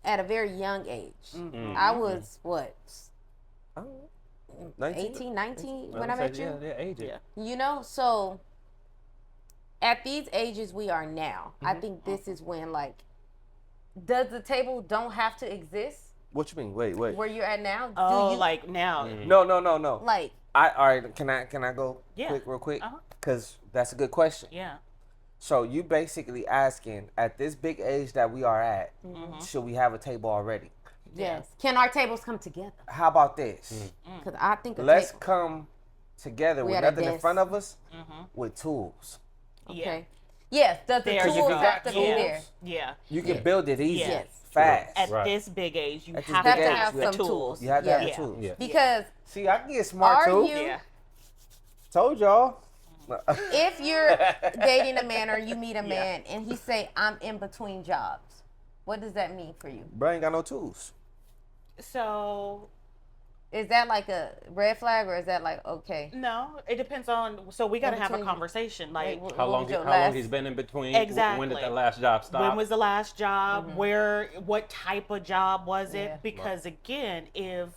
[SPEAKER 4] at a very young age. I was what,
[SPEAKER 3] Oh, 19?
[SPEAKER 4] 18, 19 when
[SPEAKER 6] I
[SPEAKER 4] I met you?
[SPEAKER 6] Yeah, age it.
[SPEAKER 5] Yeah.
[SPEAKER 4] You know, so at these ages we are now, I think this is when, like, does the table don't have to exist
[SPEAKER 3] What you mean? Wait.
[SPEAKER 4] where you're at now?
[SPEAKER 5] Oh,
[SPEAKER 4] Do you
[SPEAKER 5] like now.
[SPEAKER 3] No.
[SPEAKER 4] like?
[SPEAKER 3] All right. Can I go
[SPEAKER 5] Yeah.
[SPEAKER 3] real quick?
[SPEAKER 5] Uh-huh.
[SPEAKER 3] Because that's a good question.
[SPEAKER 5] Yeah.
[SPEAKER 3] So you basically asking at this big age that we are at, should we have a table already?
[SPEAKER 4] Yes. Can our tables come together?
[SPEAKER 3] How about this?
[SPEAKER 4] Because I think a
[SPEAKER 3] Let's
[SPEAKER 4] table.
[SPEAKER 3] come together
[SPEAKER 4] We
[SPEAKER 3] with
[SPEAKER 4] at a
[SPEAKER 3] nothing in
[SPEAKER 4] desk.
[SPEAKER 3] front of us with tools.
[SPEAKER 4] Okay. Yes. Does the
[SPEAKER 5] There you
[SPEAKER 4] tools
[SPEAKER 5] go.
[SPEAKER 4] have to be
[SPEAKER 5] Yeah.
[SPEAKER 4] there?
[SPEAKER 5] Yeah.
[SPEAKER 3] You can build it easy,
[SPEAKER 5] Yes.
[SPEAKER 3] fast.
[SPEAKER 5] At
[SPEAKER 6] Right.
[SPEAKER 5] this big age, you
[SPEAKER 3] At this
[SPEAKER 5] have
[SPEAKER 3] big
[SPEAKER 5] to
[SPEAKER 3] age,
[SPEAKER 5] have
[SPEAKER 3] you
[SPEAKER 5] the
[SPEAKER 3] have
[SPEAKER 5] tools.
[SPEAKER 3] You have to have the
[SPEAKER 5] Yeah.
[SPEAKER 3] tools.
[SPEAKER 6] Yeah.
[SPEAKER 4] Because
[SPEAKER 3] See, I can get smart
[SPEAKER 4] Are
[SPEAKER 3] too.
[SPEAKER 4] you-
[SPEAKER 5] Yeah.
[SPEAKER 3] Told y'all.
[SPEAKER 4] if you're dating a man or you meet a man and he say, I'm in between jobs, what does that mean for you?
[SPEAKER 3] Bro ain't got no tools.
[SPEAKER 5] So
[SPEAKER 4] Is that like a red flag or is that like, okay?
[SPEAKER 5] no, it depends on. So we got to have a
[SPEAKER 4] between-
[SPEAKER 5] conversation. Like,
[SPEAKER 4] Like,
[SPEAKER 6] How
[SPEAKER 4] what
[SPEAKER 6] long?
[SPEAKER 4] was your
[SPEAKER 6] How long
[SPEAKER 4] last-
[SPEAKER 6] he's been in between?
[SPEAKER 5] Exactly.
[SPEAKER 6] When did that last job stop?
[SPEAKER 5] when was the last job? What type of job was it?
[SPEAKER 4] Yeah.
[SPEAKER 5] Because again, if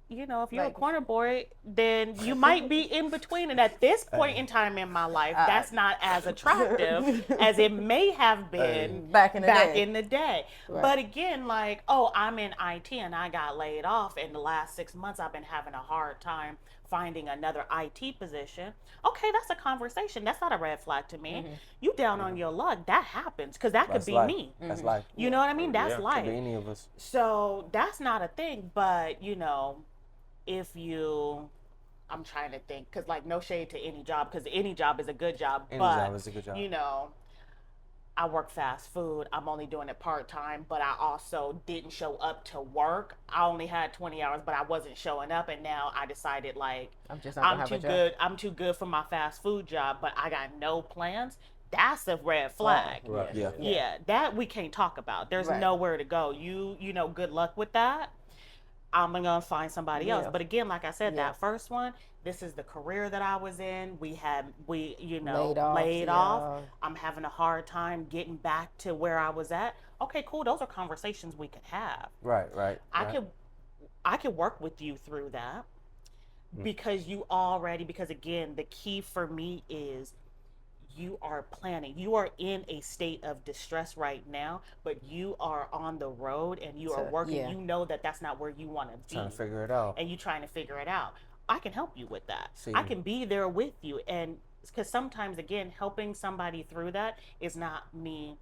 [SPEAKER 5] if you're
[SPEAKER 4] Like-
[SPEAKER 5] a corner boy, then you might be in between. And at this point in time in my life, that's not as attractive as it may have been
[SPEAKER 4] Back in the day.
[SPEAKER 5] in the day.
[SPEAKER 4] Right.
[SPEAKER 5] But again, like, oh, I'm in IT and I got laid off. In the last 6 months, I've been having a hard time finding another IT position, okay, that's a conversation. That's not a red flag to me. You down on your luck, that happens because that could
[SPEAKER 3] That's
[SPEAKER 5] be
[SPEAKER 3] life.
[SPEAKER 5] me.
[SPEAKER 3] That's life.
[SPEAKER 5] You know what I mean? That's
[SPEAKER 6] Yeah.
[SPEAKER 3] Could
[SPEAKER 5] life.
[SPEAKER 3] be any of us.
[SPEAKER 5] So that's not a thing. But if you, I'm trying to think, because like no shade to any job, because any job is a good job.
[SPEAKER 3] Any
[SPEAKER 5] but
[SPEAKER 3] job is a good job.
[SPEAKER 5] I work fast food. I'm only doing it part time, but I also didn't show up to work. I only had 20 hours, but I wasn't showing up, and now I decided like
[SPEAKER 4] I'm just not gonna
[SPEAKER 5] I'm
[SPEAKER 4] have
[SPEAKER 5] too
[SPEAKER 4] a job.
[SPEAKER 5] good. I'm too good for my fast food job, but I got no plans. That's a red flag.
[SPEAKER 6] Right.
[SPEAKER 3] Yeah.
[SPEAKER 5] Yeah, that we can't talk about. There's
[SPEAKER 4] Right.
[SPEAKER 5] nowhere to go. Good luck with that. I'm gonna find somebody else.
[SPEAKER 4] Yeah.
[SPEAKER 5] But again, like I said,
[SPEAKER 4] Yeah.
[SPEAKER 5] that first one, this is the career that I was in. We
[SPEAKER 4] Laid off.
[SPEAKER 5] I'm having a hard time getting back to where I was at. Okay, cool. Those are conversations we could have.
[SPEAKER 3] Right.
[SPEAKER 5] I could work with you through that because because again, the key for me is you are planning. You are in a state of distress right now, but you are on the road and you are working.
[SPEAKER 4] yeah.
[SPEAKER 5] You know that that's not where you want to be.
[SPEAKER 3] Trying to figure it out.
[SPEAKER 5] And you trying to figure it out. I can help you with that.
[SPEAKER 3] See.
[SPEAKER 5] I can be there with you. And because sometimes, again, helping somebody through that is not me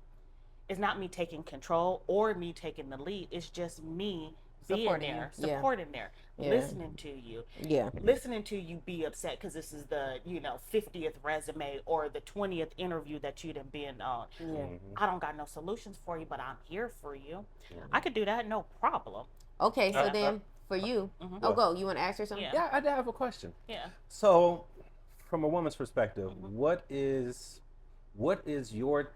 [SPEAKER 5] taking control or me taking the lead. It's just me
[SPEAKER 4] Supporting
[SPEAKER 5] being there,
[SPEAKER 4] you. Yeah.
[SPEAKER 5] supporting there,
[SPEAKER 4] Yeah.
[SPEAKER 5] listening to you,
[SPEAKER 4] Yeah.
[SPEAKER 5] listening to you be upset because this is the 50th resume or the 20th interview that you done been on.
[SPEAKER 4] Yeah.
[SPEAKER 5] I don't got no solutions for you, but I'm here for you. I could do that, no problem.
[SPEAKER 4] Okay, so then for you, go. You want to ask her something?
[SPEAKER 5] Yeah.
[SPEAKER 6] Yeah, I did have a question.
[SPEAKER 5] Yeah.
[SPEAKER 6] So, from a woman's perspective, what is your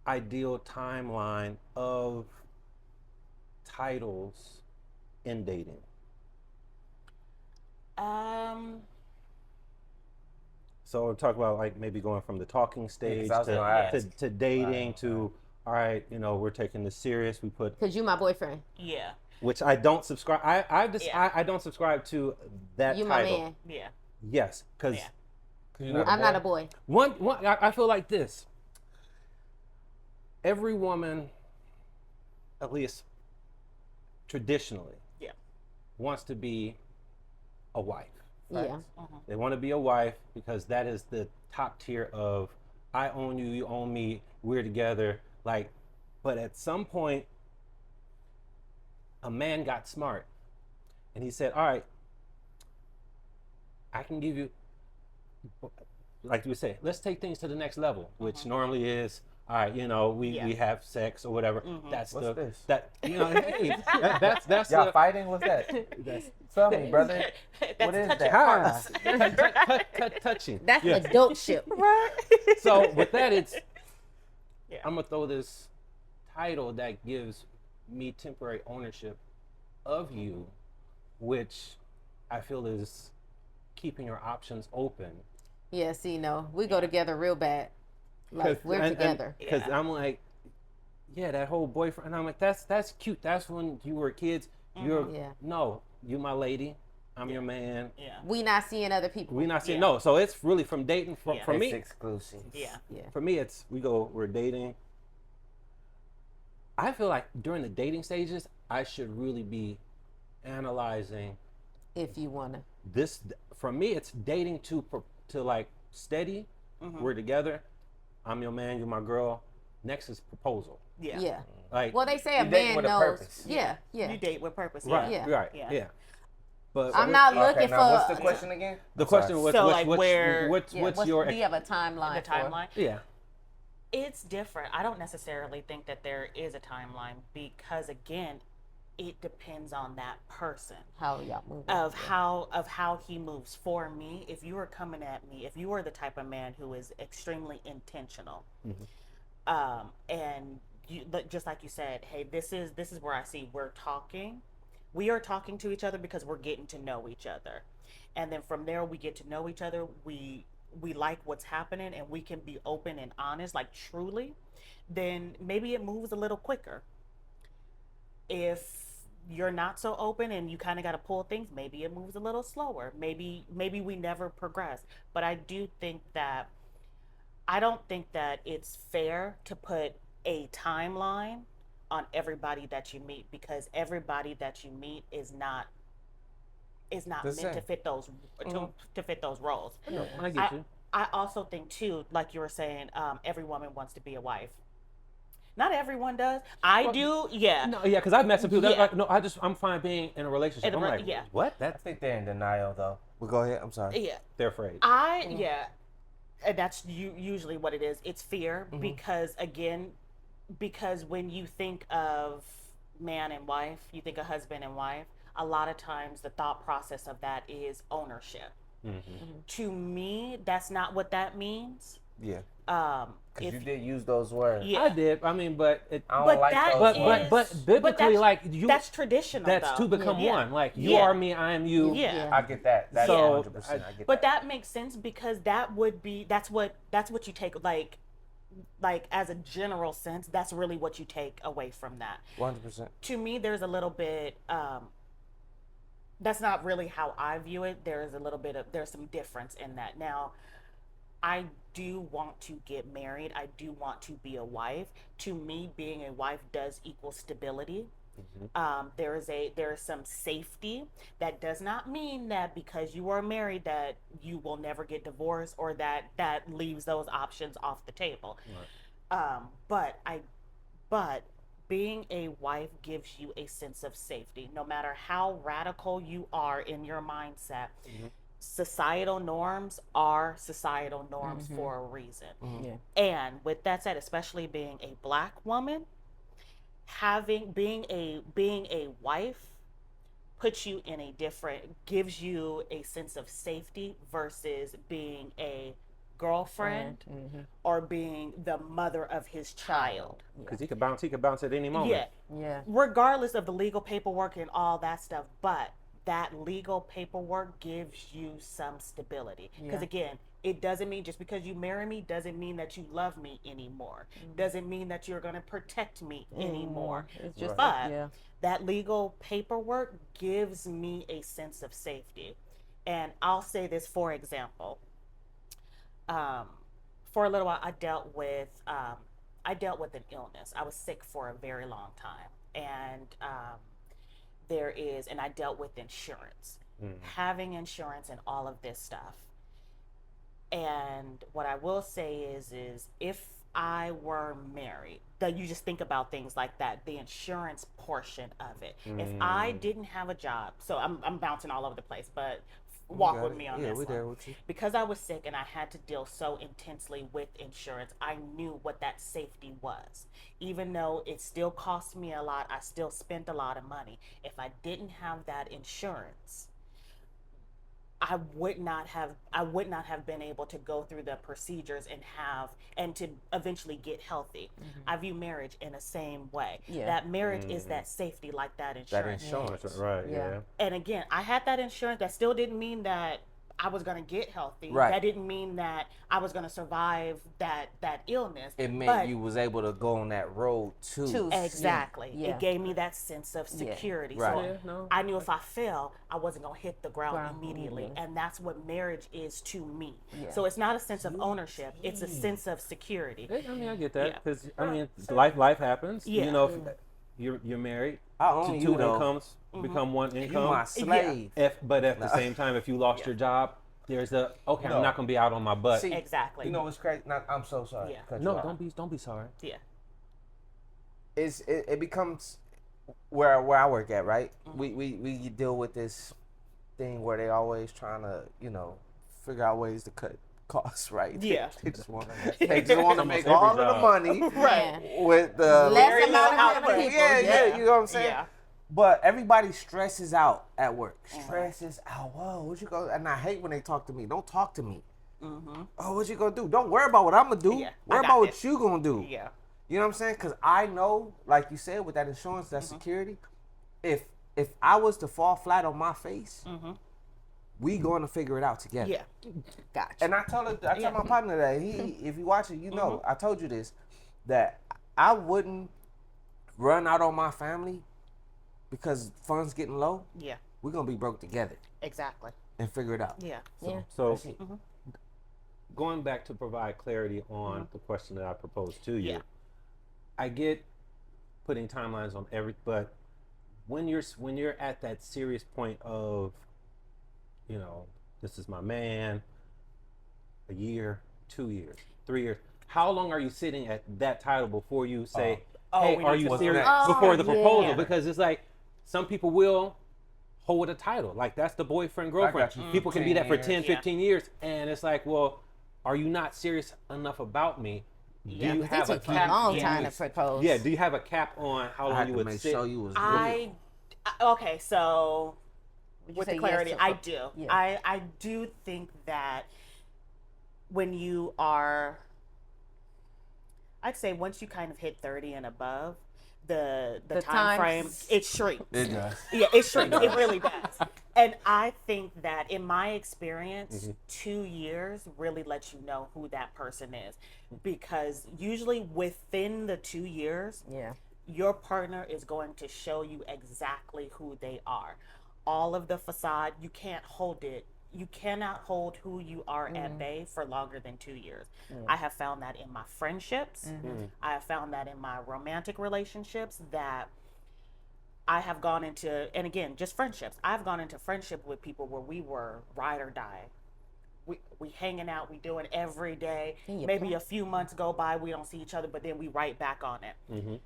[SPEAKER 6] ideal timeline of titles in dating? So talk about like maybe going from the talking stage
[SPEAKER 3] 'cause I was gonna ask.
[SPEAKER 6] to dating to all right, we're taking this serious. We put
[SPEAKER 4] Because you my boyfriend.
[SPEAKER 5] Yeah.
[SPEAKER 6] which I don't subscribe.
[SPEAKER 5] Yeah.
[SPEAKER 6] I don't subscribe to that
[SPEAKER 4] You my
[SPEAKER 6] title.
[SPEAKER 4] man.
[SPEAKER 5] Yeah.
[SPEAKER 6] Yes, because
[SPEAKER 5] Yeah.
[SPEAKER 4] I'm not a boy.
[SPEAKER 6] I feel like this. Every woman, at least traditionally,
[SPEAKER 5] Yeah.
[SPEAKER 6] wants to be a wife.
[SPEAKER 4] Yeah.
[SPEAKER 6] They want to be a wife because that is the top tier of I own you, you own me, we're together. Like, but at some point, a man got smart and he said, all right, I can give you, like you would say, let's take things to the next level, which normally is, all right, we have sex or whatever. That's
[SPEAKER 3] What's this?
[SPEAKER 6] hey, that's
[SPEAKER 3] Y'all
[SPEAKER 6] the,
[SPEAKER 3] fighting? What's that? Tell me, brother.
[SPEAKER 5] That's
[SPEAKER 3] What is
[SPEAKER 5] touching
[SPEAKER 3] that?
[SPEAKER 5] parts.
[SPEAKER 6] touching.
[SPEAKER 4] That's adultship.
[SPEAKER 6] So with that,
[SPEAKER 5] Yeah.
[SPEAKER 6] I'm gonna throw this title that gives me temporary ownership of you, which I feel is keeping your options open.
[SPEAKER 4] Yeah, see, no. We go together real bad. Like, we're together.
[SPEAKER 6] Because
[SPEAKER 5] Yeah.
[SPEAKER 6] I'm like, yeah, that whole boyfriend. And I'm like, that's cute. That's when you were kids. You're
[SPEAKER 4] Yeah.
[SPEAKER 6] no, you my lady. I'm your man.
[SPEAKER 5] Yeah.
[SPEAKER 4] We not seeing other people.
[SPEAKER 6] We not saying
[SPEAKER 5] Yeah.
[SPEAKER 6] no. So it's really from dating. For
[SPEAKER 5] Yeah.
[SPEAKER 6] me,
[SPEAKER 3] It's exclusive.
[SPEAKER 5] Yeah.
[SPEAKER 4] Yeah.
[SPEAKER 6] for me, we're dating. I feel like during the dating stages, I should really be analyzing
[SPEAKER 4] If you wanna.
[SPEAKER 6] this. For me, it's dating to like steady. We're together. I'm your man. You're my girl. Next is proposal.
[SPEAKER 5] Yeah.
[SPEAKER 4] Yeah.
[SPEAKER 6] Like
[SPEAKER 4] Well, they say a
[SPEAKER 3] You dating
[SPEAKER 4] man
[SPEAKER 3] with a
[SPEAKER 4] knows.
[SPEAKER 3] purpose.
[SPEAKER 4] Yeah. Yeah.
[SPEAKER 5] You date with purpose.
[SPEAKER 6] right,
[SPEAKER 4] Yeah.
[SPEAKER 6] right,
[SPEAKER 5] Yeah.
[SPEAKER 6] yeah. But
[SPEAKER 4] I'm not looking
[SPEAKER 3] Okay,
[SPEAKER 4] for.
[SPEAKER 3] now what's the question again?
[SPEAKER 6] The
[SPEAKER 3] I'm sorry.
[SPEAKER 6] question was,
[SPEAKER 5] So,
[SPEAKER 6] what's,
[SPEAKER 5] like,
[SPEAKER 6] what's,
[SPEAKER 5] where-
[SPEAKER 6] what's,
[SPEAKER 4] Yeah,
[SPEAKER 6] what's your
[SPEAKER 4] do you have a timeline?
[SPEAKER 5] The timeline.
[SPEAKER 6] yeah?
[SPEAKER 5] It's different. I don't necessarily think that there is a timeline because again, it depends on that person.
[SPEAKER 4] How y'all moving?
[SPEAKER 5] Of how he moves. For me, if you are coming at me, if you are the type of man who is extremely intentional, and you just like you said, hey, this is where I see we are talking to each other because we're getting to know each other, and then from there we get to know each other. We like what's happening and we can be open and honest, like truly, then maybe it moves a little quicker. If you're not so open and you kind of got to pull things, maybe it moves a little slower. Maybe we never progress. But I don't think that it's fair to put a timeline on everybody that you meet because everybody that you meet is not is not
[SPEAKER 3] The
[SPEAKER 5] meant to
[SPEAKER 3] same.
[SPEAKER 5] fit those to fit those roles.
[SPEAKER 6] No, I get you.
[SPEAKER 5] I also think too, like you were saying, every woman wants to be a wife. Not everyone does. I do, yeah.
[SPEAKER 6] No, yeah, because I've met some people that
[SPEAKER 5] Yeah.
[SPEAKER 6] are like, no, I'm fine being in a relationship. I'm like,
[SPEAKER 5] yeah.
[SPEAKER 6] what?
[SPEAKER 3] I
[SPEAKER 6] That's
[SPEAKER 3] think they're in denial though. But go ahead. I'm sorry.
[SPEAKER 5] Yeah.
[SPEAKER 6] they're afraid.
[SPEAKER 5] Yeah. And that's usually what it is. It's fear because, again, because when you think of man and wife, you think of husband and wife, a lot of times the thought process of that is ownership. To me, that's not what that means.
[SPEAKER 3] Yeah.
[SPEAKER 5] Because
[SPEAKER 3] Because you did use those words.
[SPEAKER 5] yeah.
[SPEAKER 6] I did. I mean, but it,
[SPEAKER 3] I don't
[SPEAKER 5] But
[SPEAKER 3] like
[SPEAKER 5] that
[SPEAKER 3] those
[SPEAKER 5] is-
[SPEAKER 3] words.
[SPEAKER 6] but biblically,
[SPEAKER 5] that's-
[SPEAKER 6] like you,
[SPEAKER 5] that's traditional.
[SPEAKER 6] that's
[SPEAKER 5] though.
[SPEAKER 6] to become
[SPEAKER 5] Yeah.
[SPEAKER 6] one. Like you
[SPEAKER 5] Yeah.
[SPEAKER 6] are me, I am you.
[SPEAKER 5] Yeah.
[SPEAKER 3] I get that. That's
[SPEAKER 6] So,
[SPEAKER 3] 100%. I get
[SPEAKER 5] But
[SPEAKER 3] that.
[SPEAKER 5] that makes sense because that would be that's what you take like as a general sense. That's really what you take away from that.
[SPEAKER 3] 100%.
[SPEAKER 5] To me, there's a little bit. That's not really how I view it. There's some difference in that. Now, I do want to get married. I do want to be a wife. To me, being a wife does equal stability. There is some safety. That does not mean that because you are married that you will never get divorced or that leaves those options off the table. But being a wife gives you a sense of safety. No matter how radical you are in your mindset, societal norms are societal norms for a reason. And with that said, especially being a black woman, being a wife puts you in gives you a sense of safety versus being a girlfriend or being the mother of his child.
[SPEAKER 6] Because he could bounce at any moment.
[SPEAKER 5] Yeah. Regardless of the legal paperwork and all that stuff, but that legal paperwork gives you some stability. Because again, it doesn't mean just because you marry me doesn't mean that you love me anymore. Doesn't mean that you're going to protect me anymore.
[SPEAKER 7] It's just
[SPEAKER 5] But that legal paperwork gives me a sense of safety. And I'll say this, for example. For a little while, I dealt with an illness. I was sick for a very long time, and I dealt with insurance, having insurance, and all of this stuff. And what I will say is if I were married, that you just think about things like that, the insurance portion of it. If I didn't have a job, so I'm bouncing all over the place, but walk with me on this
[SPEAKER 3] we're
[SPEAKER 5] one.
[SPEAKER 3] there with you.
[SPEAKER 5] Because I was sick and I had to deal so intensely with insurance, I knew what that safety was. Even though it still cost me a lot, I still spent a lot of money. If I didn't have that insurance, I would not have been able to go through the procedures and to eventually get healthy. I view marriage in the same way. That marriage is that safety, like that insurance.
[SPEAKER 3] That insurance.
[SPEAKER 6] Right, yeah.
[SPEAKER 5] And again, I had that insurance. That still didn't mean that I was going to get healthy.
[SPEAKER 3] Right.
[SPEAKER 5] That didn't mean that I was going to survive that illness.
[SPEAKER 3] It meant you was able to go on that road too.
[SPEAKER 5] Exactly.
[SPEAKER 7] Yeah.
[SPEAKER 5] It gave me that sense of security.
[SPEAKER 3] Right.
[SPEAKER 5] So I knew if I fell, I wasn't going to hit the ground immediately. And that's what marriage is to me. So it's not a sense of ownership. It's a sense of security.
[SPEAKER 6] I mean, I get that because I mean, life happens.
[SPEAKER 5] Yeah.
[SPEAKER 6] You know, if you're married,
[SPEAKER 3] I own
[SPEAKER 6] two
[SPEAKER 3] you though.
[SPEAKER 6] incomes become one
[SPEAKER 3] You
[SPEAKER 6] income.
[SPEAKER 3] my slave.
[SPEAKER 6] But at the same time, if you lost your job, there's I'm not gonna be out on my butt.
[SPEAKER 3] See,
[SPEAKER 5] Exactly.
[SPEAKER 3] You know what's crazy? I'm so sorry.
[SPEAKER 5] Yeah.
[SPEAKER 3] to cut you
[SPEAKER 6] No,
[SPEAKER 3] off.
[SPEAKER 6] don't be sorry.
[SPEAKER 5] Yeah.
[SPEAKER 3] It becomes where I work at, right? We deal with this thing where they always trying to, figure out ways to cut costs, right?
[SPEAKER 5] Yeah.
[SPEAKER 3] They just want to make
[SPEAKER 6] every
[SPEAKER 3] all of the
[SPEAKER 6] job.
[SPEAKER 3] money
[SPEAKER 4] Right.
[SPEAKER 3] with the
[SPEAKER 4] Less
[SPEAKER 3] very
[SPEAKER 4] amount of
[SPEAKER 3] little
[SPEAKER 4] people.
[SPEAKER 3] output. Yeah, you know what I'm saying?
[SPEAKER 5] Yeah.
[SPEAKER 3] But everybody stresses out at work. Stresses out. Whoa, what you go? And I hate when they talk to me. Don't talk to me. Oh, what you gonna do? Don't worry about what I'm gonna do.
[SPEAKER 5] Yeah,
[SPEAKER 3] Worry
[SPEAKER 5] I got
[SPEAKER 3] about what
[SPEAKER 5] this.
[SPEAKER 3] you gonna do.
[SPEAKER 5] Yeah.
[SPEAKER 3] You know what I'm saying? Because I know, like you said, with that insurance, that security, if I was to fall flat on my face, we going to figure it out together.
[SPEAKER 5] Yeah.
[SPEAKER 7] Gotcha.
[SPEAKER 3] And I told my partner that if you watch it, you know, I told you this, that I wouldn't run out on my family because funds getting low.
[SPEAKER 5] Yeah.
[SPEAKER 3] We're gonna be broke together
[SPEAKER 5] Exactly.
[SPEAKER 3] and figure it out.
[SPEAKER 5] Yeah.
[SPEAKER 6] So going back to provide clarity on the question that I proposed to you,
[SPEAKER 5] Yeah.
[SPEAKER 6] I get putting timelines on but when you're at that serious point of you know, this is my man, a year, 2 years, 3 years. How long are you sitting at that title before you say, hey,
[SPEAKER 5] we
[SPEAKER 6] are
[SPEAKER 5] need
[SPEAKER 6] you
[SPEAKER 5] to-
[SPEAKER 6] serious?
[SPEAKER 4] Oh,
[SPEAKER 6] Before the proposal?
[SPEAKER 4] yeah.
[SPEAKER 6] Because it's like, some people will hold a title. Like, that's the boyfriend, girlfriend.
[SPEAKER 3] you.
[SPEAKER 6] People can be that for
[SPEAKER 3] 10
[SPEAKER 6] 10,
[SPEAKER 5] years.
[SPEAKER 6] 15 years. And it's like, well, are you not serious enough about me? Do you
[SPEAKER 4] It
[SPEAKER 6] have a
[SPEAKER 4] took a
[SPEAKER 6] cap?
[SPEAKER 4] long
[SPEAKER 5] Yeah.
[SPEAKER 4] time to propose.
[SPEAKER 6] Yeah, do you have a cap on how
[SPEAKER 3] I
[SPEAKER 6] long
[SPEAKER 3] had
[SPEAKER 6] you
[SPEAKER 3] to
[SPEAKER 6] would
[SPEAKER 3] make
[SPEAKER 6] sit?
[SPEAKER 3] sure you was
[SPEAKER 5] Okay, so
[SPEAKER 4] Would you
[SPEAKER 5] with
[SPEAKER 4] say
[SPEAKER 5] the clarity,
[SPEAKER 4] yes to-
[SPEAKER 5] I do.
[SPEAKER 4] Yeah.
[SPEAKER 5] I do think that when you are, I'd say once you kind of hit 30 and above, the
[SPEAKER 4] The
[SPEAKER 5] time frame,
[SPEAKER 4] times-
[SPEAKER 5] it shrinks.
[SPEAKER 3] It does.
[SPEAKER 5] Yeah, it shrinks. It really does. And I think that in my experience, 2 years really lets you know who that person is. Because usually within the 2 years,
[SPEAKER 4] Yeah.
[SPEAKER 5] your partner is going to show you exactly who they are. All of the facade, you can't hold it. You cannot hold who you are at bay for longer than 2 years. I have found that in my friendships. I have found that in my romantic relationships that I have gone into, and again, just friendships. I've gone into friendship with people where we were ride or die. We hanging out, we doing every day.
[SPEAKER 4] And you
[SPEAKER 5] Maybe
[SPEAKER 4] plan-
[SPEAKER 5] a few months go by, we don't see each other, but then we right back on it.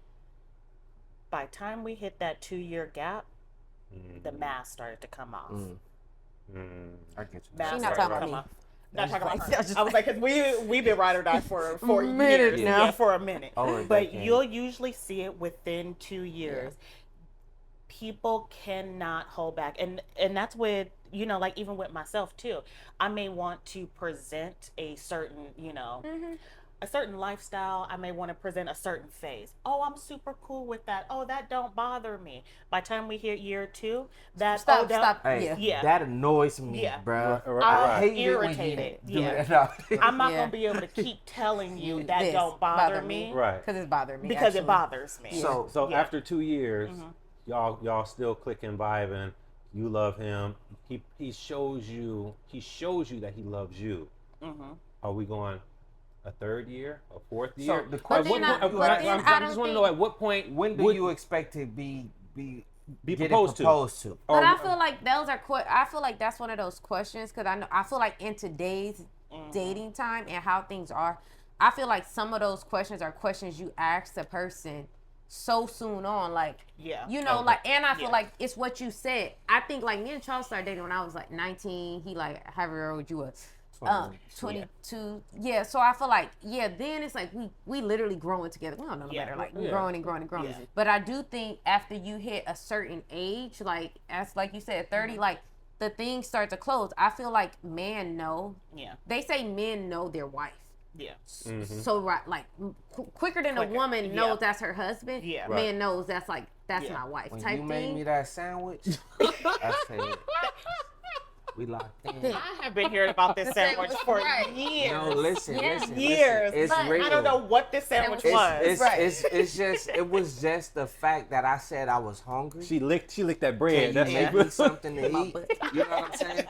[SPEAKER 5] By the time we hit that 2 year gap, the mask started to come off.
[SPEAKER 3] I get you.
[SPEAKER 5] Mask
[SPEAKER 4] She not
[SPEAKER 5] started
[SPEAKER 4] talking
[SPEAKER 5] to
[SPEAKER 4] about
[SPEAKER 5] come
[SPEAKER 4] me.
[SPEAKER 5] off. Not talking about
[SPEAKER 4] I
[SPEAKER 5] her.
[SPEAKER 4] was just
[SPEAKER 5] I was like, because we've been ride or die for
[SPEAKER 4] minute
[SPEAKER 5] years.
[SPEAKER 4] now.
[SPEAKER 5] Yeah, for a minute.
[SPEAKER 3] Oh, a
[SPEAKER 5] But
[SPEAKER 3] decade.
[SPEAKER 5] you'll usually see it within 2 years. People cannot hold back, and that's with, you know, like even with myself too. I may want to present a certain, you know, a certain lifestyle. I may want to present a certain phase. Oh, I'm super cool with that. Oh, that don't bother me. By the time we hit year 2, that
[SPEAKER 4] Stop,
[SPEAKER 5] oh, that,
[SPEAKER 4] stop.
[SPEAKER 3] Hey,
[SPEAKER 5] Yeah.
[SPEAKER 3] that annoys me,
[SPEAKER 5] Yeah.
[SPEAKER 3] bruh.
[SPEAKER 6] Right,
[SPEAKER 3] I
[SPEAKER 6] right.
[SPEAKER 3] hate it when you
[SPEAKER 5] Irritated.
[SPEAKER 3] do
[SPEAKER 5] Yeah.
[SPEAKER 3] that.
[SPEAKER 5] I'm not
[SPEAKER 4] Yeah.
[SPEAKER 5] gonna be able to keep telling you that
[SPEAKER 4] This
[SPEAKER 5] don't bother me.
[SPEAKER 6] Right.
[SPEAKER 4] Because it's bothering me.
[SPEAKER 5] Because it
[SPEAKER 4] actually.
[SPEAKER 5] bothers me.
[SPEAKER 3] So,
[SPEAKER 6] So
[SPEAKER 5] Yeah.
[SPEAKER 6] after 2 years, y'all still clicking, vibing. You love him. He shows you that he loves you. Are we going a third year, a fourth year?
[SPEAKER 3] the
[SPEAKER 6] At
[SPEAKER 3] question
[SPEAKER 6] what
[SPEAKER 4] then
[SPEAKER 6] point-
[SPEAKER 4] I- but
[SPEAKER 6] I
[SPEAKER 4] then I
[SPEAKER 6] just
[SPEAKER 4] don't
[SPEAKER 6] want to know
[SPEAKER 4] think-
[SPEAKER 6] at what point
[SPEAKER 3] when do
[SPEAKER 6] would
[SPEAKER 3] you expect to be getting
[SPEAKER 6] proposed to?
[SPEAKER 3] proposed to?
[SPEAKER 4] But
[SPEAKER 6] or-
[SPEAKER 4] I feel like those are I feel like that's one of those questions because I feel like in today's dating time and how things are, I feel like some of those questions are questions you ask the person so soon on, like
[SPEAKER 5] Yeah.
[SPEAKER 4] you know,
[SPEAKER 6] Okay.
[SPEAKER 4] like, and I feel
[SPEAKER 5] Yeah.
[SPEAKER 4] like it's what you said. I think like me and Charles started dating when I was like 19. He like however old you was. 22. Yeah, so I feel like, then it's like we literally growing together. We don't know no
[SPEAKER 5] Yeah.
[SPEAKER 4] better. Like we
[SPEAKER 6] Yeah.
[SPEAKER 4] growing and growing and growing.
[SPEAKER 5] Yeah.
[SPEAKER 4] But I do think after you hit a certain age, like as like you said, 30, like the things start to close. I feel like men know.
[SPEAKER 5] Yeah.
[SPEAKER 4] They say men know their wife.
[SPEAKER 5] Yeah.
[SPEAKER 4] So right, like quicker than
[SPEAKER 5] Quicker.
[SPEAKER 4] a woman knows
[SPEAKER 5] Yeah.
[SPEAKER 4] that's her husband.
[SPEAKER 5] Yeah.
[SPEAKER 6] Right.
[SPEAKER 4] Man knows that's like that's
[SPEAKER 5] Yeah.
[SPEAKER 4] my wife
[SPEAKER 3] When
[SPEAKER 4] type
[SPEAKER 3] you made
[SPEAKER 4] thing.
[SPEAKER 3] me that sandwich, I said, we locked in.
[SPEAKER 5] I have been hearing about this sandwich for
[SPEAKER 4] Right.
[SPEAKER 5] years.
[SPEAKER 3] No, listen,
[SPEAKER 4] Yeah.
[SPEAKER 3] listen,
[SPEAKER 5] Years.
[SPEAKER 3] Listen. It's
[SPEAKER 4] But
[SPEAKER 3] real.
[SPEAKER 5] I don't know what this sandwich
[SPEAKER 3] It's,
[SPEAKER 5] was.
[SPEAKER 3] it's,
[SPEAKER 4] Right.
[SPEAKER 3] it's just, it was just the fact that I said I was hungry.
[SPEAKER 6] She licked that
[SPEAKER 3] Can
[SPEAKER 6] bread.
[SPEAKER 3] you
[SPEAKER 6] That's
[SPEAKER 3] make
[SPEAKER 6] like
[SPEAKER 3] me something to eat? You know what I'm saying?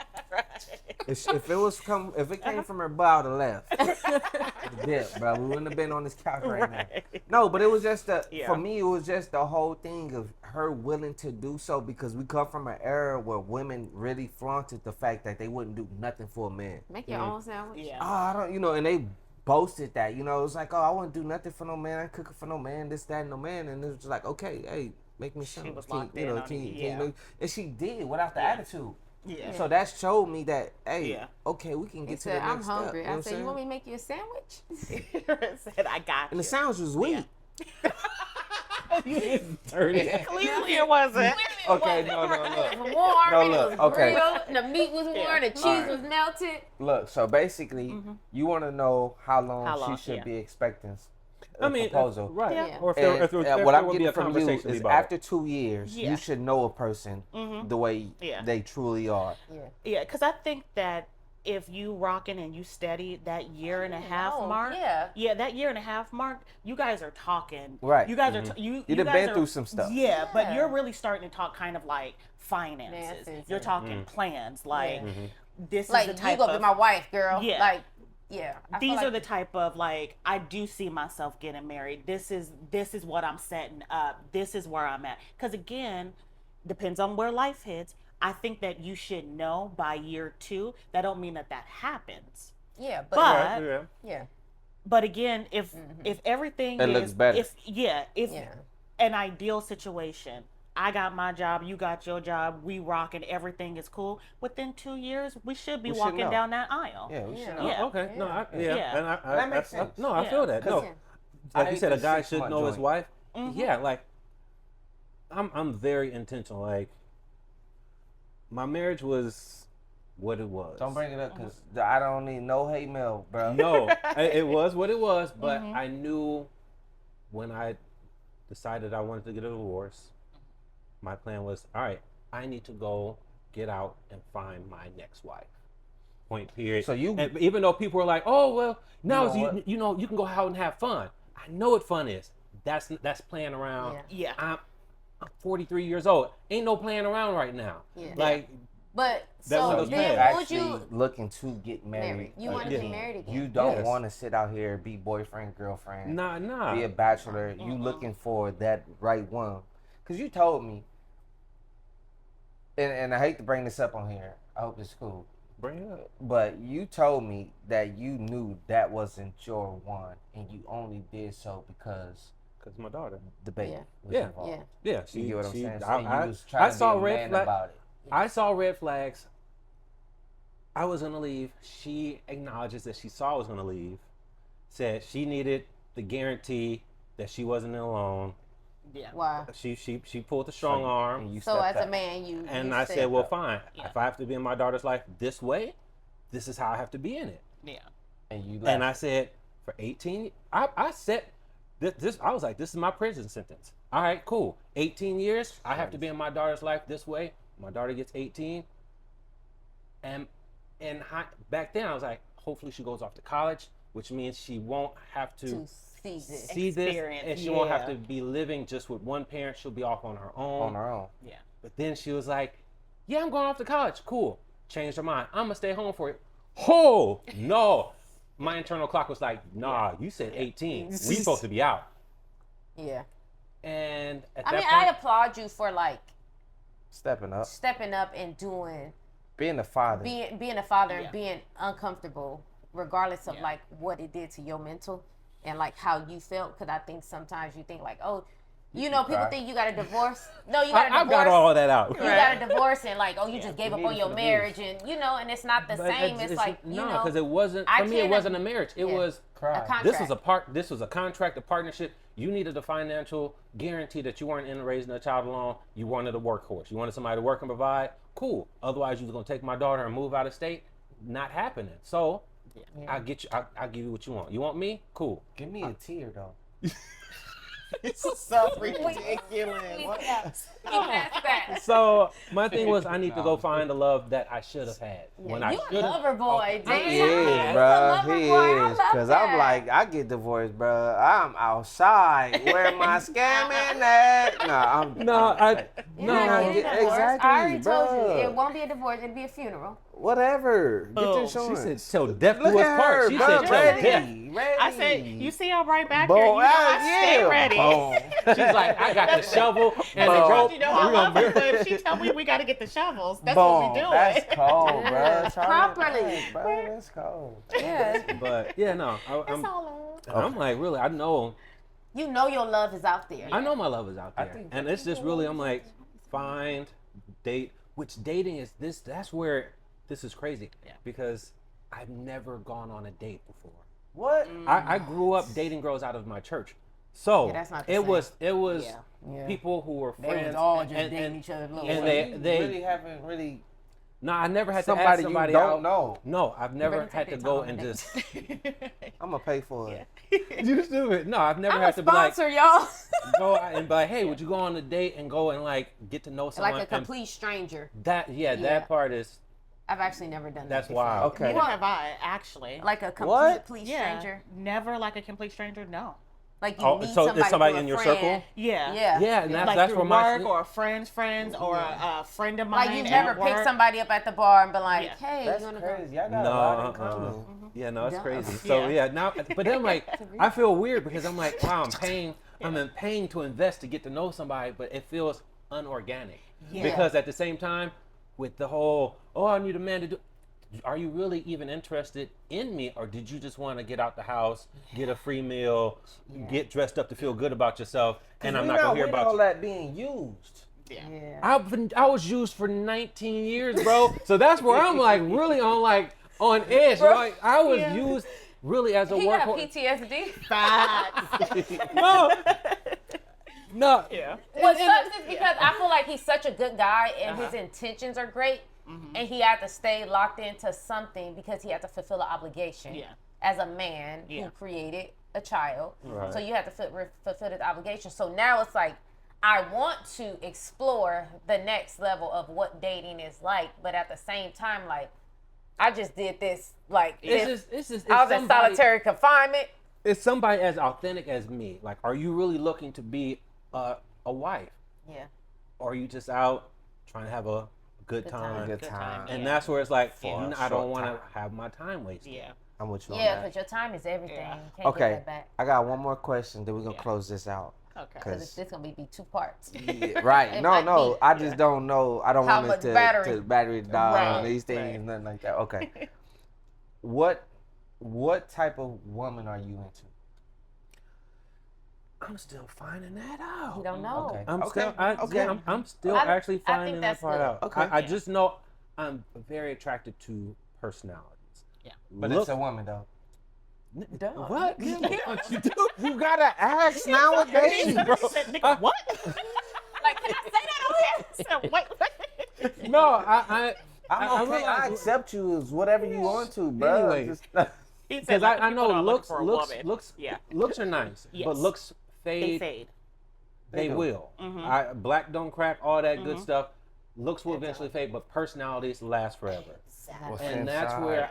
[SPEAKER 3] If it came from her butt, I would have left. Dip, bro. We wouldn't have been on this couch right now. No, but it was just
[SPEAKER 5] Yeah.
[SPEAKER 3] for me, it was just the whole thing of her willing to do so because we come from an era where women really flaunted the fact that they wouldn't do nothing for a man.
[SPEAKER 4] Make your own sandwich.
[SPEAKER 5] Yeah.
[SPEAKER 3] Oh, I don't, and they boasted that, it was like, oh, I wouldn't do nothing for no man, I ain't cooking for no man, this, that, and no man, and it was just like, okay, hey, make me something.
[SPEAKER 5] was
[SPEAKER 3] Can
[SPEAKER 5] locked
[SPEAKER 3] you
[SPEAKER 5] in
[SPEAKER 3] know,
[SPEAKER 5] on
[SPEAKER 3] can
[SPEAKER 5] it,
[SPEAKER 3] you- can you
[SPEAKER 5] yeah.
[SPEAKER 3] make- and she did without the attitude.
[SPEAKER 5] Yeah.
[SPEAKER 3] So that showed me that, hey,
[SPEAKER 5] Yeah.
[SPEAKER 3] okay, we can
[SPEAKER 4] He
[SPEAKER 3] get to
[SPEAKER 4] said,
[SPEAKER 3] the
[SPEAKER 4] I'm
[SPEAKER 3] next
[SPEAKER 4] hungry.
[SPEAKER 3] step. You know
[SPEAKER 4] I
[SPEAKER 3] what
[SPEAKER 4] said,
[SPEAKER 3] I'm
[SPEAKER 4] you want me
[SPEAKER 3] saying?
[SPEAKER 4] to make you a sandwich?
[SPEAKER 5] Said I got
[SPEAKER 3] And the
[SPEAKER 5] you.
[SPEAKER 3] sounds was weak.
[SPEAKER 6] dirty.
[SPEAKER 5] Clearly it wasn't.
[SPEAKER 3] Okay, no, look.
[SPEAKER 4] It was warm.
[SPEAKER 3] No,
[SPEAKER 4] it
[SPEAKER 3] look,
[SPEAKER 4] was
[SPEAKER 3] okay.
[SPEAKER 4] grilled. The meat was warm.
[SPEAKER 5] Yeah.
[SPEAKER 4] The cheese
[SPEAKER 3] Alright.
[SPEAKER 4] was melted.
[SPEAKER 3] Look, so basically, you want to know how long,
[SPEAKER 5] How long,
[SPEAKER 3] she should
[SPEAKER 5] yeah.
[SPEAKER 3] be expecting
[SPEAKER 6] I
[SPEAKER 3] a
[SPEAKER 6] mean,
[SPEAKER 3] proposal.
[SPEAKER 6] right?
[SPEAKER 5] Yeah.
[SPEAKER 6] Or if
[SPEAKER 3] And,
[SPEAKER 6] there, if
[SPEAKER 3] what
[SPEAKER 6] there
[SPEAKER 3] I'm
[SPEAKER 6] will be
[SPEAKER 3] getting
[SPEAKER 6] a
[SPEAKER 3] from you
[SPEAKER 6] conversation
[SPEAKER 3] is
[SPEAKER 6] about
[SPEAKER 3] after 2 years,
[SPEAKER 5] Yeah.
[SPEAKER 3] you should know a person the way
[SPEAKER 5] Yeah.
[SPEAKER 3] they truly are.
[SPEAKER 5] Yeah, because I think that if you rocking and you steady that year and a half
[SPEAKER 4] know,
[SPEAKER 5] mark,
[SPEAKER 4] yeah.
[SPEAKER 5] that year and a half mark, you guys are talking.
[SPEAKER 3] Right.
[SPEAKER 5] You guys are you
[SPEAKER 3] You done
[SPEAKER 5] guys
[SPEAKER 3] been
[SPEAKER 5] are-
[SPEAKER 3] through some stuff.
[SPEAKER 5] Yeah, but
[SPEAKER 4] Yeah.
[SPEAKER 5] you're really starting to talk kind of like finances.
[SPEAKER 4] Finances,
[SPEAKER 5] You're
[SPEAKER 4] yeah.
[SPEAKER 5] talking plans, like this
[SPEAKER 4] Like,
[SPEAKER 5] is the
[SPEAKER 4] you
[SPEAKER 5] type
[SPEAKER 4] gonna
[SPEAKER 5] of
[SPEAKER 4] be my wife, girl.
[SPEAKER 5] Yeah.
[SPEAKER 4] Like, yeah. I feel
[SPEAKER 5] these
[SPEAKER 4] like
[SPEAKER 5] are the type of like I do see myself getting married. This is what I'm setting up. This is where I'm at. Because again, depends on where life hits. I think that you should know by year 2. That don't mean that happens.
[SPEAKER 4] Yeah,
[SPEAKER 5] But
[SPEAKER 6] Yeah.
[SPEAKER 4] yeah.
[SPEAKER 5] but again, if everything
[SPEAKER 3] It
[SPEAKER 5] is
[SPEAKER 3] looks better.
[SPEAKER 5] if
[SPEAKER 4] Yeah.
[SPEAKER 5] an ideal situation, I got my job, you got your job, we rock and everything is cool. Within 2 years, we should be
[SPEAKER 3] We should
[SPEAKER 5] walking
[SPEAKER 3] know.
[SPEAKER 5] down that aisle.
[SPEAKER 3] Yeah, we should
[SPEAKER 4] Yeah.
[SPEAKER 3] know.
[SPEAKER 5] Yeah.
[SPEAKER 6] Okay. No.
[SPEAKER 4] Yeah.
[SPEAKER 5] Yeah.
[SPEAKER 6] And
[SPEAKER 3] That makes sense.
[SPEAKER 6] No, I feel that. No.
[SPEAKER 4] Yeah.
[SPEAKER 3] I
[SPEAKER 6] Like you
[SPEAKER 3] hate
[SPEAKER 6] said, a
[SPEAKER 3] the
[SPEAKER 6] guy
[SPEAKER 3] 6
[SPEAKER 6] should
[SPEAKER 3] month
[SPEAKER 6] know his
[SPEAKER 3] joint.
[SPEAKER 6] wife. Yeah. Like I'm very intentional. Like my marriage was what it was.
[SPEAKER 3] Don't bring it up because I don't need no hate mail, bro.
[SPEAKER 6] No, it was what it was, but I knew when I decided I wanted to get a divorce, my plan was, all right, I need to go get out and find my next wife. Point period.
[SPEAKER 3] So you-
[SPEAKER 6] and even though people were like, oh well, now
[SPEAKER 3] know what?
[SPEAKER 6] you know you can go out and have fun. I know what fun is. That's playing around.
[SPEAKER 5] Yeah.
[SPEAKER 6] I'm 43 years old. Ain't no playing around right now.
[SPEAKER 4] Yeah.
[SPEAKER 6] Like
[SPEAKER 4] But
[SPEAKER 6] That
[SPEAKER 4] so
[SPEAKER 6] window's
[SPEAKER 4] then,
[SPEAKER 6] bad.
[SPEAKER 4] would
[SPEAKER 3] Actually
[SPEAKER 4] you
[SPEAKER 3] looking to get married.
[SPEAKER 4] marry? You want to
[SPEAKER 6] yeah.
[SPEAKER 4] get married again?
[SPEAKER 3] You don't
[SPEAKER 6] Yes.
[SPEAKER 3] want to sit out here and be boyfriend, girlfriend,
[SPEAKER 6] nah.
[SPEAKER 3] be a bachelor. You looking for that right one. Because you told me, and I hate to bring this up on here. I hope it's cool.
[SPEAKER 6] Bring it up.
[SPEAKER 3] But you told me that you knew that wasn't your one, and you only did so because
[SPEAKER 6] Cause my daughter.
[SPEAKER 3] the baby
[SPEAKER 4] Yeah.
[SPEAKER 3] was
[SPEAKER 6] Yeah.
[SPEAKER 3] involved.
[SPEAKER 4] Yeah.
[SPEAKER 6] Yeah,
[SPEAKER 3] You get what I'm saying? So
[SPEAKER 6] I,
[SPEAKER 3] you was trying to
[SPEAKER 6] saw
[SPEAKER 3] be a
[SPEAKER 6] red
[SPEAKER 3] man
[SPEAKER 6] flag.
[SPEAKER 3] about it.
[SPEAKER 6] I saw red flags. I was gonna leave. She acknowledges that she saw I was gonna leave. Said she needed the guarantee that she wasn't alone.
[SPEAKER 5] Yeah.
[SPEAKER 4] Wow.
[SPEAKER 6] She pulled the strong arm,
[SPEAKER 3] And you
[SPEAKER 4] So
[SPEAKER 3] stepped
[SPEAKER 4] as a
[SPEAKER 3] up.
[SPEAKER 4] man, you
[SPEAKER 6] and
[SPEAKER 4] you
[SPEAKER 6] I said, "Well,
[SPEAKER 3] up.
[SPEAKER 6] fine.
[SPEAKER 5] Yeah.
[SPEAKER 6] If I have to be in my daughter's life this way, this is how I have to be in it."
[SPEAKER 5] Yeah.
[SPEAKER 3] and you left.
[SPEAKER 6] And I said, for 18, I said, this. I was like, this is my prison sentence. All right, cool. 18 years, I have to be in my daughter's life this way. My daughter gets 18. And back then, I was like, hopefully she goes off to college, which means she won't have
[SPEAKER 4] to
[SPEAKER 6] to
[SPEAKER 4] see this.
[SPEAKER 6] see this,
[SPEAKER 5] Experience,
[SPEAKER 6] and she won't have
[SPEAKER 5] yeah.
[SPEAKER 6] to be living just with one parent. She'll be off on her own.
[SPEAKER 3] on her own.
[SPEAKER 5] Yeah.
[SPEAKER 6] But then she was like, yeah, I'm going off to college. Cool. Changed her mind. I'm going to stay home for it. Oh, no. My internal clock was like, nah, you said 18. We supposed to be out.
[SPEAKER 4] Yeah.
[SPEAKER 6] And at
[SPEAKER 4] I
[SPEAKER 6] that
[SPEAKER 4] mean,
[SPEAKER 6] point,
[SPEAKER 4] I applaud you for like
[SPEAKER 3] Stepping up.
[SPEAKER 4] stepping up and doing
[SPEAKER 3] Being a father.
[SPEAKER 4] being a father
[SPEAKER 5] Yeah.
[SPEAKER 4] and being uncomfortable, regardless of
[SPEAKER 5] Yeah.
[SPEAKER 4] like what it did to your mental and like how you felt. Because I think sometimes you think like, oh, you know, people
[SPEAKER 3] cry.
[SPEAKER 4] think you got a divorce. No, you got a
[SPEAKER 6] I've
[SPEAKER 4] divorce.
[SPEAKER 6] got all of that out.
[SPEAKER 4] You got a divorce and like, oh, you just gave up
[SPEAKER 3] need
[SPEAKER 4] on
[SPEAKER 3] it
[SPEAKER 4] your
[SPEAKER 3] for the
[SPEAKER 4] marriage, and you know, and it's not the
[SPEAKER 6] But
[SPEAKER 4] same. It's like you
[SPEAKER 6] no,
[SPEAKER 4] know,
[SPEAKER 6] because it wasn't
[SPEAKER 4] I
[SPEAKER 6] for me. It
[SPEAKER 4] can't-
[SPEAKER 6] wasn't a marriage. It
[SPEAKER 4] yeah.
[SPEAKER 6] was
[SPEAKER 3] Cry.
[SPEAKER 4] a contract.
[SPEAKER 6] this was a contract, a partnership. You needed a financial guarantee that you weren't in raising a child alone. You wanted a workhorse. You wanted somebody to work and provide. Cool. Otherwise, you was gonna take my daughter and move out of state. Not happening. So I get you. I give you what you want. You want me? Cool.
[SPEAKER 3] Give me a tear though.
[SPEAKER 5] It's so
[SPEAKER 3] ridiculous.
[SPEAKER 6] So my thing was, I need to go find the love that I should have had when I
[SPEAKER 4] you a
[SPEAKER 6] should have.
[SPEAKER 4] lover boy, damn.
[SPEAKER 3] He
[SPEAKER 4] He's
[SPEAKER 3] is,
[SPEAKER 4] a
[SPEAKER 3] bro.
[SPEAKER 4] lover
[SPEAKER 3] He
[SPEAKER 4] boy. I
[SPEAKER 3] is.
[SPEAKER 4] love
[SPEAKER 3] Because I'm
[SPEAKER 4] that.
[SPEAKER 3] like, I get divorced, bro. I'm outside. Where my scamming at? No, I'm.
[SPEAKER 6] No, I
[SPEAKER 4] You're
[SPEAKER 6] no.
[SPEAKER 4] not getting a divorce.
[SPEAKER 3] exactly,
[SPEAKER 4] I already told you
[SPEAKER 3] bruh.
[SPEAKER 4] it won't be a divorce. It'll be a funeral.
[SPEAKER 3] Whatever. Get
[SPEAKER 5] Oh,
[SPEAKER 3] the
[SPEAKER 5] she
[SPEAKER 3] insurance.
[SPEAKER 6] She said, "Till death do
[SPEAKER 3] Look
[SPEAKER 6] us
[SPEAKER 3] at
[SPEAKER 6] part."
[SPEAKER 3] her,
[SPEAKER 6] She
[SPEAKER 3] bro.
[SPEAKER 6] said, "Till
[SPEAKER 3] Ready.
[SPEAKER 6] death."
[SPEAKER 3] Ready.
[SPEAKER 5] I said, you see I'm right back
[SPEAKER 3] Boom.
[SPEAKER 5] here. You know I
[SPEAKER 3] Yeah.
[SPEAKER 5] stay ready.
[SPEAKER 3] Boom.
[SPEAKER 6] She's like, "I got the shovel and the
[SPEAKER 3] Boom.
[SPEAKER 6] rope."
[SPEAKER 5] You know I
[SPEAKER 6] We're
[SPEAKER 5] love
[SPEAKER 6] gonna
[SPEAKER 5] her, but if she tell me we got to get the shovels, that's
[SPEAKER 3] Boom.
[SPEAKER 5] what we doing.
[SPEAKER 3] That's cold, bro.
[SPEAKER 4] Yeah.
[SPEAKER 3] Try
[SPEAKER 4] Properly.
[SPEAKER 3] that, bro. That's cold.
[SPEAKER 4] Yeah.
[SPEAKER 6] But yeah, no, I'm like, really, I know
[SPEAKER 4] You know your love is out there.
[SPEAKER 6] my love is out
[SPEAKER 3] I
[SPEAKER 6] there,
[SPEAKER 3] think
[SPEAKER 6] and it's just really, I'm like, find, date. Which dating is this? That's where this is crazy,
[SPEAKER 5] Yeah.
[SPEAKER 6] because I've never gone on a date before.
[SPEAKER 3] What?
[SPEAKER 6] I grew up dating girls out of my church, so
[SPEAKER 4] Yeah, that's not the
[SPEAKER 6] it
[SPEAKER 4] same.
[SPEAKER 6] was
[SPEAKER 4] Yeah. Yeah.
[SPEAKER 6] people who were
[SPEAKER 4] They
[SPEAKER 6] friends
[SPEAKER 4] was all just
[SPEAKER 6] and,
[SPEAKER 4] dating each other. Little
[SPEAKER 6] and
[SPEAKER 4] ways.
[SPEAKER 6] they
[SPEAKER 3] really haven't really
[SPEAKER 6] no, I never had to ask
[SPEAKER 3] somebody
[SPEAKER 6] somebody
[SPEAKER 3] you
[SPEAKER 6] out.
[SPEAKER 3] don't know.
[SPEAKER 6] No, I've never
[SPEAKER 4] better
[SPEAKER 6] had
[SPEAKER 4] take
[SPEAKER 6] to
[SPEAKER 4] their
[SPEAKER 6] go
[SPEAKER 4] time
[SPEAKER 6] and
[SPEAKER 4] on
[SPEAKER 6] just.
[SPEAKER 3] I'm gonna pay for it.
[SPEAKER 6] You stupid. No, I've never
[SPEAKER 4] I'm
[SPEAKER 6] had
[SPEAKER 4] a
[SPEAKER 6] to be like
[SPEAKER 4] sponsor, y'all.
[SPEAKER 6] go out and be like, hey, would you go on a date and go and like get to know someone?
[SPEAKER 4] Like a
[SPEAKER 6] and
[SPEAKER 4] complete stranger.
[SPEAKER 6] yeah,
[SPEAKER 4] Yeah.
[SPEAKER 6] that part is
[SPEAKER 4] I've actually never done that.
[SPEAKER 6] that's
[SPEAKER 4] before.
[SPEAKER 6] wild.
[SPEAKER 3] Okay.
[SPEAKER 5] Neither have I, actually.
[SPEAKER 4] Like a
[SPEAKER 3] What?
[SPEAKER 4] complete
[SPEAKER 5] yeah,
[SPEAKER 4] stranger.
[SPEAKER 5] never like a complete stranger. No.
[SPEAKER 4] Like you
[SPEAKER 6] Oh,
[SPEAKER 4] meet
[SPEAKER 6] so
[SPEAKER 4] somebody,
[SPEAKER 6] is somebody
[SPEAKER 4] through a
[SPEAKER 6] in your
[SPEAKER 4] friend.
[SPEAKER 6] circle?
[SPEAKER 5] Yeah.
[SPEAKER 4] Yeah.
[SPEAKER 6] Yeah, and that's
[SPEAKER 5] Like
[SPEAKER 6] that's
[SPEAKER 5] through
[SPEAKER 6] where my
[SPEAKER 5] work or a friend's friends or a friend of mine.
[SPEAKER 4] Like you've
[SPEAKER 5] at
[SPEAKER 4] never picked
[SPEAKER 5] work.
[SPEAKER 4] somebody up at the bar and been like,
[SPEAKER 5] Yeah.
[SPEAKER 4] hey,
[SPEAKER 3] That's
[SPEAKER 4] you wanna
[SPEAKER 3] crazy.
[SPEAKER 4] go?
[SPEAKER 3] Y'all got
[SPEAKER 6] no,
[SPEAKER 3] a lot in common.
[SPEAKER 6] yeah, no, it's
[SPEAKER 4] Dumb.
[SPEAKER 6] crazy. So
[SPEAKER 5] Yeah.
[SPEAKER 6] yeah, now, but then I'm like, I feel weird because I'm like, wow, I'm paying to invest to get to know somebody, but it feels unorganic
[SPEAKER 4] Yeah.
[SPEAKER 6] because at the same time, with the whole, oh, I need a man to do. Are you really even interested in me, or did you just want to get out the house, get a free meal, get dressed up to feel good about yourself, and I'm not gonna hear about
[SPEAKER 3] all
[SPEAKER 6] you?
[SPEAKER 3] that being used.
[SPEAKER 6] I was used for 19 years, bro. So that's where I'm like really on edge. Right? I was used really as a
[SPEAKER 4] He got
[SPEAKER 6] workhorse.
[SPEAKER 4] PTSD.
[SPEAKER 6] No.
[SPEAKER 5] Yeah.
[SPEAKER 4] What sucks is because I feel like he's such a good guy and his intentions are great, and he had to stay locked into something because he had to fulfill an obligation as a man who created a child.
[SPEAKER 6] Right.
[SPEAKER 4] So you have to fulfill this obligation. So now it's like, I want to explore the next level of what dating is like, but at the same time, like, I just did this, like, I was in solitary confinement.
[SPEAKER 6] It's somebody as authentic as me. Like, are you really looking to be a wife?
[SPEAKER 4] Yeah.
[SPEAKER 6] Or are you just out trying to have a good time?
[SPEAKER 3] Good time.
[SPEAKER 6] And that's where it's like,
[SPEAKER 3] For a
[SPEAKER 6] I don't
[SPEAKER 3] short
[SPEAKER 6] want to
[SPEAKER 3] time.
[SPEAKER 6] have my time wasted.
[SPEAKER 5] Yeah.
[SPEAKER 3] I'm with you on
[SPEAKER 4] Yeah,
[SPEAKER 3] that.
[SPEAKER 4] because your time is everything. You can't
[SPEAKER 3] Okay,
[SPEAKER 4] get that back.
[SPEAKER 3] I got one more question. Then we're gonna close this out.
[SPEAKER 5] Okay.
[SPEAKER 4] Because this going to be 2 parts.
[SPEAKER 3] Right?
[SPEAKER 4] It
[SPEAKER 3] No,
[SPEAKER 4] might
[SPEAKER 3] no.
[SPEAKER 4] be.
[SPEAKER 3] I just don't know. I don't
[SPEAKER 4] How
[SPEAKER 3] want it
[SPEAKER 4] much battery?
[SPEAKER 3] to battery die on
[SPEAKER 5] Right,
[SPEAKER 3] these things,
[SPEAKER 5] right.
[SPEAKER 3] nothing like that. Okay. What type of woman are you into?
[SPEAKER 6] I'm still finding that out.
[SPEAKER 4] You don't know.
[SPEAKER 3] Okay.
[SPEAKER 6] I'm
[SPEAKER 3] Okay,
[SPEAKER 6] still,
[SPEAKER 3] okay.
[SPEAKER 6] I'm still
[SPEAKER 4] I
[SPEAKER 6] actually
[SPEAKER 4] think
[SPEAKER 6] finding that
[SPEAKER 4] that's
[SPEAKER 6] part
[SPEAKER 4] good.
[SPEAKER 6] out.
[SPEAKER 3] Okay.
[SPEAKER 6] I just know I'm very attracted to personalities.
[SPEAKER 5] Yeah.
[SPEAKER 3] But it's a woman though.
[SPEAKER 6] What?
[SPEAKER 3] You gotta ask nowadays, bro.
[SPEAKER 5] Nigga, what?
[SPEAKER 4] Like, can I say that on here?
[SPEAKER 5] Wait.
[SPEAKER 6] No, I
[SPEAKER 3] I'm okay. I
[SPEAKER 6] realize-
[SPEAKER 3] accept you as whatever you want to, bro.
[SPEAKER 6] Anyway.
[SPEAKER 5] Because
[SPEAKER 6] I know looks
[SPEAKER 5] Yeah.
[SPEAKER 6] looks are nice,
[SPEAKER 5] Yes.
[SPEAKER 6] but looks
[SPEAKER 5] They
[SPEAKER 6] fade.
[SPEAKER 5] fade.
[SPEAKER 6] They
[SPEAKER 3] do.
[SPEAKER 6] will. Black don't crack, all that good stuff. Looks will eventually fade, but personalities last forever. And that's where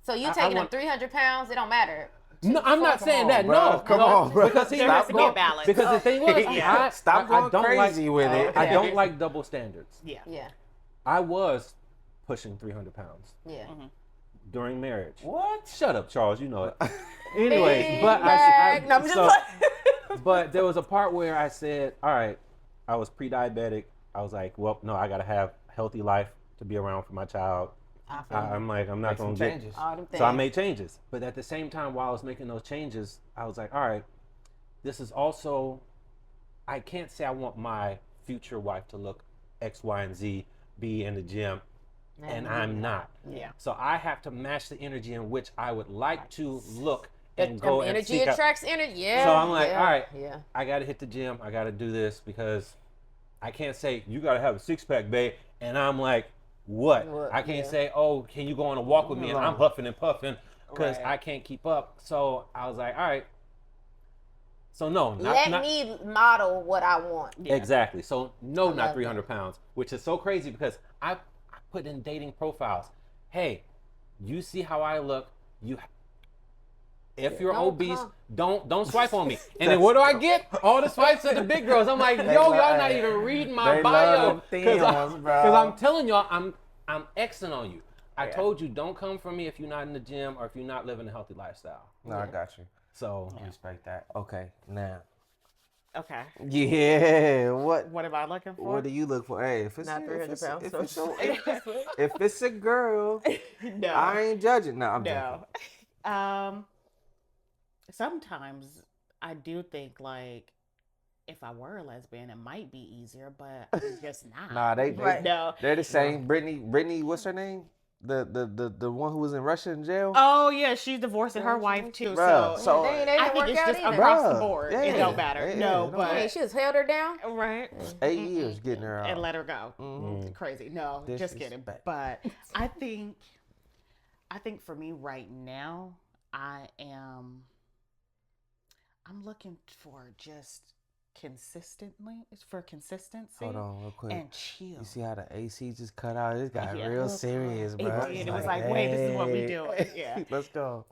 [SPEAKER 4] So you
[SPEAKER 6] I
[SPEAKER 4] taking him
[SPEAKER 6] want-
[SPEAKER 4] 300 pounds? It don't matter.
[SPEAKER 6] No, I'm not saying that.
[SPEAKER 3] bro.
[SPEAKER 6] No,
[SPEAKER 3] Come
[SPEAKER 6] no,
[SPEAKER 3] on, bro.
[SPEAKER 6] because he
[SPEAKER 5] There has to be a balance.
[SPEAKER 6] Because the thing was,
[SPEAKER 5] Yeah.
[SPEAKER 3] Stop going
[SPEAKER 6] I don't
[SPEAKER 3] crazy with it.
[SPEAKER 6] I don't like double standards.
[SPEAKER 5] Yeah.
[SPEAKER 4] Yeah.
[SPEAKER 6] I was pushing 300 pounds
[SPEAKER 4] Yeah.
[SPEAKER 6] during marriage.
[SPEAKER 3] What?
[SPEAKER 6] Shut up, Charles. You know it. Anyways,
[SPEAKER 4] Big
[SPEAKER 6] but
[SPEAKER 4] bag. No, I'm just playing.
[SPEAKER 6] but there was a part where I said, all right, I was pre-diabetic. I was like, well, no, I got to have a healthy life to be around for my child. I'm like, I'm not
[SPEAKER 3] Make some
[SPEAKER 6] going to get
[SPEAKER 3] changes.
[SPEAKER 4] All them things.
[SPEAKER 6] So I made changes. But at the same time, while I was making those changes, I was like, all right, this is also, I can't say I want my future wife to look X, Y, and Z, be in the gym, and I'm not.
[SPEAKER 5] Yeah.
[SPEAKER 6] So I have to match the energy in which I would like to look and go and
[SPEAKER 4] energy
[SPEAKER 6] seek out.
[SPEAKER 4] attracts energy. Yeah.
[SPEAKER 6] So I'm like,
[SPEAKER 4] yeah,
[SPEAKER 6] all right,
[SPEAKER 4] Yeah.
[SPEAKER 6] I got to hit the gym. I got to do this because I can't say, you got to have a six-pack, babe. And I'm like, what? I can't say, oh, can you go on a walk with me? And I'm huffing and puffing because I can't keep up. So I was like, all right. So no,
[SPEAKER 4] Let me model what I want.
[SPEAKER 6] Exactly. So no,
[SPEAKER 4] love
[SPEAKER 6] not 300 pounds, which is so crazy because I put in dating profiles. Hey, you see how I look. If you're
[SPEAKER 4] Don't
[SPEAKER 6] obese,
[SPEAKER 4] come.
[SPEAKER 6] don't swipe on me. And then what do I get? All the swipes of the big girls. I'm like, yo, y'all not even reading my
[SPEAKER 3] They
[SPEAKER 6] bio
[SPEAKER 3] love them thems, bro.
[SPEAKER 6] I'm telling y'all, I'm Xing on you. I told you, don't come for me if you're not in the gym or if you're not living a healthy lifestyle.
[SPEAKER 3] No, I got you.
[SPEAKER 6] So
[SPEAKER 3] Respect that. Okay, now.
[SPEAKER 5] Okay.
[SPEAKER 3] Yeah, what
[SPEAKER 5] What am I looking for?
[SPEAKER 3] what do you look for? Hey, if it's
[SPEAKER 4] Not
[SPEAKER 3] if
[SPEAKER 4] 300
[SPEAKER 3] it's,
[SPEAKER 4] pounds,
[SPEAKER 3] if,
[SPEAKER 4] so
[SPEAKER 3] it's if it's a girl,
[SPEAKER 5] No.
[SPEAKER 3] I ain't judging. No, I'm
[SPEAKER 5] No.
[SPEAKER 3] joking.
[SPEAKER 5] Sometimes I do think like if I were a lesbian, it might be easier, but I'm just not.
[SPEAKER 3] Nah, they
[SPEAKER 5] No.
[SPEAKER 3] they're the same. Brittany, what's her name? The one who was in Russia in jail.
[SPEAKER 5] Oh yeah, she's divorcing her wife too.
[SPEAKER 3] Bruh, so
[SPEAKER 4] They ain't
[SPEAKER 5] I
[SPEAKER 4] able to
[SPEAKER 5] think
[SPEAKER 4] work
[SPEAKER 5] it's
[SPEAKER 4] out
[SPEAKER 5] just
[SPEAKER 4] either.
[SPEAKER 5] across the
[SPEAKER 3] Bruh,
[SPEAKER 5] board.
[SPEAKER 3] yeah,
[SPEAKER 5] It don't matter.
[SPEAKER 3] yeah,
[SPEAKER 5] No,
[SPEAKER 3] no
[SPEAKER 5] but
[SPEAKER 4] Hey, she just held her down.
[SPEAKER 5] right.
[SPEAKER 3] 8 years getting her out.
[SPEAKER 5] And let her go.
[SPEAKER 3] Mhm.
[SPEAKER 5] Crazy. No, just kidding.
[SPEAKER 3] Disrespect.
[SPEAKER 5] But I think for me right now, I'm looking for just consistency
[SPEAKER 3] Hold on, real quick.
[SPEAKER 5] and chill.
[SPEAKER 3] You see how the AC just cut out? It got
[SPEAKER 5] Yeah.
[SPEAKER 3] real serious, bro.
[SPEAKER 5] did.
[SPEAKER 3] It's
[SPEAKER 5] It was like, wait, this is what we
[SPEAKER 3] hey.
[SPEAKER 5] doing. Yeah.
[SPEAKER 3] Let's go.